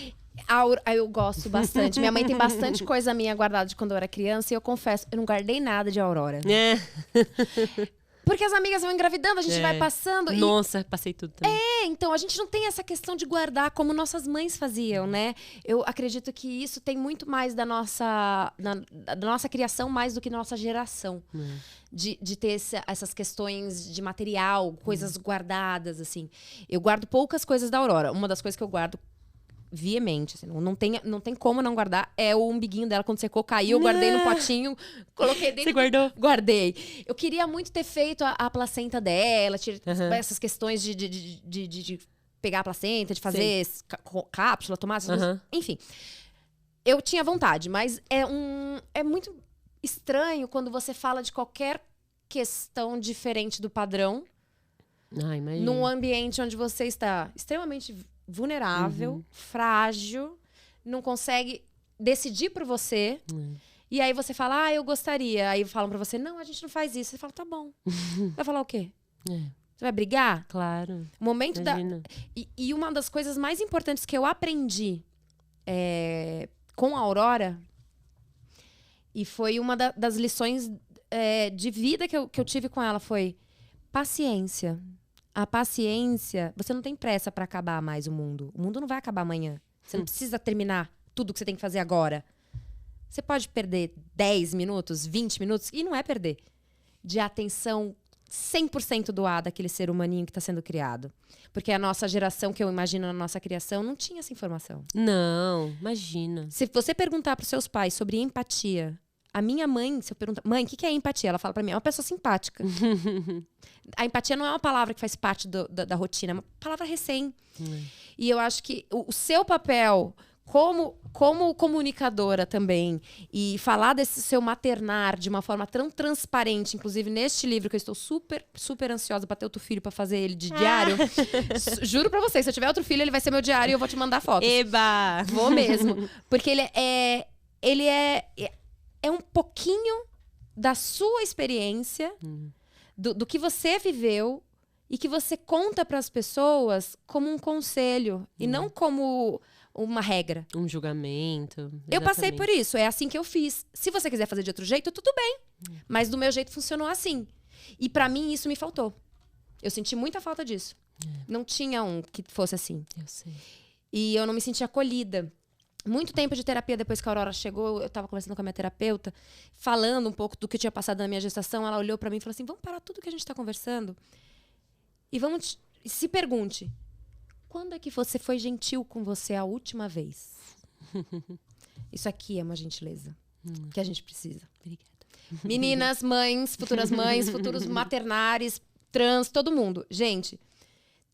Speaker 1: Eu gosto bastante. Minha mãe tem bastante coisa minha guardada de quando eu era criança. E eu confesso, eu não guardei nada de Aurora. Porque as amigas vão engravidando, a gente vai passando.
Speaker 2: Nossa, passei tudo também.
Speaker 1: Então, a gente não tem essa questão de guardar como nossas mães faziam, né? Eu acredito que isso tem muito mais da nossa criação, mais do que nossa geração. De ter essas questões de material, coisas guardadas, assim. Eu guardo poucas coisas da Aurora. Uma das coisas que eu guardo veemente, assim, não tem como não guardar, é o umbiguinho dela quando secou, caiu, eu guardei no potinho, coloquei dentro.
Speaker 2: Você guardou?
Speaker 1: Guardei. Eu queria muito ter feito a placenta dela, essas questões de pegar a placenta, de fazer cápsula, tomar essas coisas. Enfim, eu tinha vontade, mas é muito estranho quando você fala de qualquer questão diferente do padrão num ambiente onde você está extremamente vulnerável, frágil, não consegue decidir por você. E aí você fala, eu gostaria. Aí falam pra você, não, a gente não faz isso. Você fala, tá bom. Vai falar o quê? Você vai brigar?
Speaker 2: Claro.
Speaker 1: O momento E uma das coisas mais importantes que eu aprendi com a Aurora, e foi uma das lições de vida que eu tive com ela, foi paciência. A paciência, você não tem pressa pra acabar mais o mundo. O mundo não vai acabar amanhã. Você não precisa terminar tudo que você tem que fazer agora. Você pode perder 10 minutos, 20 minutos, e não é perder. De atenção 100% doada àquele ser humaninho que está sendo criado. Porque a nossa geração, que eu imagino na nossa criação, não tinha essa informação.
Speaker 2: Não, imagina.
Speaker 1: Se você perguntar para os seus pais sobre empatia, a minha mãe, se eu perguntar, mãe, o que é empatia? Ela fala para mim, é uma pessoa simpática. A empatia não é uma palavra que faz parte da rotina, é uma palavra recém. E eu acho que o seu papel como comunicadora também, e falar desse seu maternar de uma forma tão transparente, inclusive neste livro, que eu estou super, super ansiosa para ter outro filho, para fazer ele de diário. Juro para vocês, se eu tiver outro filho, ele vai ser meu diário e eu vou te mandar fotos.
Speaker 2: Eba!
Speaker 1: Vou mesmo. Porque ele é um pouquinho da sua experiência, do que você viveu e que você conta para as pessoas como um conselho e não como uma regra.
Speaker 2: Um julgamento.
Speaker 1: Eu passei
Speaker 2: exatamente.
Speaker 1: por isso, é assim que eu fiz. Se você quiser fazer de outro jeito, tudo bem. Mas do meu jeito funcionou assim. E pra mim isso me faltou. Eu senti muita falta disso. Não tinha um que fosse assim.
Speaker 2: Eu sei.
Speaker 1: E eu não me senti acolhida. Muito tempo de terapia depois que a Aurora chegou, eu tava conversando com a minha terapeuta, falando um pouco do que tinha passado na minha gestação. Ela olhou pra mim e falou assim, vamos parar tudo que a gente tá conversando e se pergunte, quando é que você foi gentil com você a última vez? Isso aqui é uma gentileza que a gente precisa.
Speaker 2: Obrigada.
Speaker 1: Meninas, mães, futuros maternares, trans, todo mundo. Gente,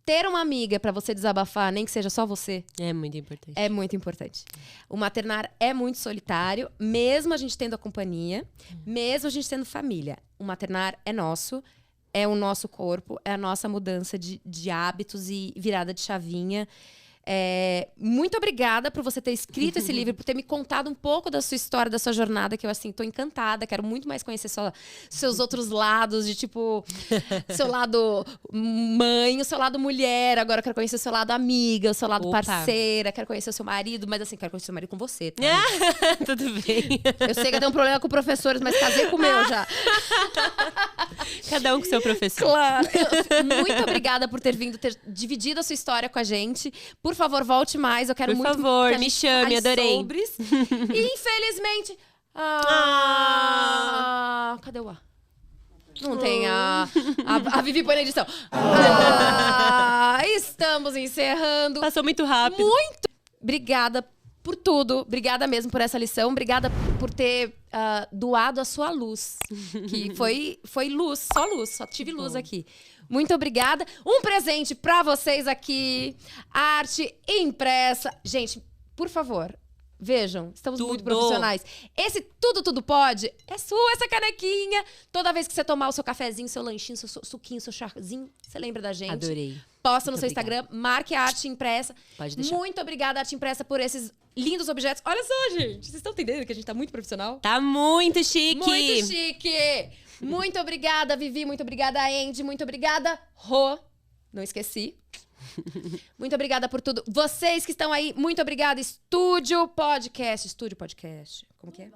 Speaker 1: ter uma amiga pra você desabafar, nem que seja só você,
Speaker 2: É muito importante.
Speaker 1: é muito importante. O maternar é muito solitário, mesmo a gente tendo a companhia, mesmo a gente tendo família. O maternar é nosso, é o nosso corpo, é a nossa mudança de hábitos e virada de chavinha. Muito obrigada por você ter escrito esse livro, por ter me contado um pouco da sua história, da sua jornada, que eu, assim, tô encantada. Quero muito mais conhecer seus outros lados, de tipo, seu lado mãe, o seu lado mulher. Agora eu quero conhecer o seu lado amiga, o seu lado
Speaker 2: Opa.
Speaker 1: parceira. Quero conhecer o seu marido, mas assim, quero conhecer o seu marido com você, tá?
Speaker 2: Tudo bem.
Speaker 1: Eu sei que eu tenho um problema com professores, mas casei com o meu já.
Speaker 2: Cada um com seu professor.
Speaker 1: Claro. Muito obrigada por ter vindo, ter dividido a sua história com a gente. Por favor, volte mais. Eu quero
Speaker 2: Por
Speaker 1: muito
Speaker 2: favor,
Speaker 1: que a
Speaker 2: me
Speaker 1: gente
Speaker 2: chame,
Speaker 1: fale
Speaker 2: adorei.
Speaker 1: sobre. E infelizmente. Cadê o A? Não tem a Vivi põe na edição. Estamos encerrando.
Speaker 2: Passou muito rápido.
Speaker 1: Obrigada por tudo. Obrigada mesmo por essa lição. Obrigada por ter doado a sua luz. Que foi luz, só tive luz aqui. Muito obrigada. Um presente pra vocês aqui. Arte impressa. Gente, por favor, vejam, estamos muito
Speaker 2: Tudo.
Speaker 1: profissionais. Esse tudo pode. É sua essa canequinha. Toda vez que você tomar o seu cafezinho, seu lanchinho, seu suquinho, seu chazinho, você lembra da gente.
Speaker 2: Adorei.
Speaker 1: Posta no
Speaker 2: Muito
Speaker 1: seu Instagram, marque a Arte Impressa.
Speaker 2: Pode deixar.
Speaker 1: Muito obrigada, Arte Impressa, por esses lindos objetos. Olha só, gente. Vocês estão entendendo que a gente tá muito profissional?
Speaker 2: Tá muito chique.
Speaker 1: Muito chique! Muito obrigada, Vivi. Muito obrigada, Andy. Muito obrigada, Rô. Não esqueci. Muito obrigada por tudo. Vocês que estão aí, muito obrigada. Estúdio Podcast. Como que é?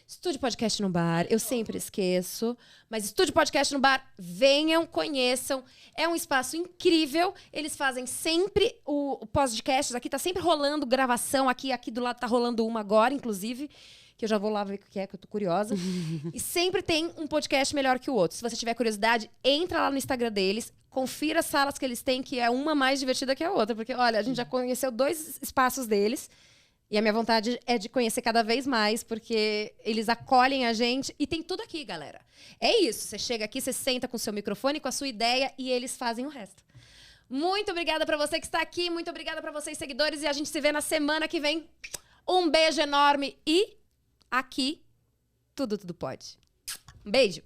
Speaker 1: Estúdio Podcast no Bar. Eu sempre esqueço. Mas Estúdio Podcast no Bar, venham, conheçam. É um espaço incrível. Eles fazem sempre o podcast. Aqui tá sempre rolando gravação. Aqui do lado tá rolando uma agora, inclusive. Que eu já vou lá ver o que é, que eu tô curiosa. E sempre tem um podcast melhor que o outro. Se você tiver curiosidade, entra lá no Instagram deles, confira as salas que eles têm, que é uma mais divertida que a outra. Porque, olha, a gente já conheceu 2 espaços deles. E a minha vontade é de conhecer cada vez mais, porque eles acolhem a gente. E tem tudo aqui, galera. É isso. Você chega aqui, você senta com o seu microfone, com a sua ideia, e eles fazem o resto. Muito obrigada pra você que está aqui. Muito obrigada pra vocês, seguidores. E a gente se vê na semana que vem. Um beijo enorme e... aqui, tudo pode. Um beijo.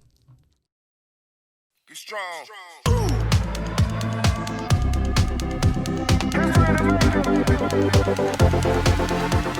Speaker 4: Be strong. Be strong.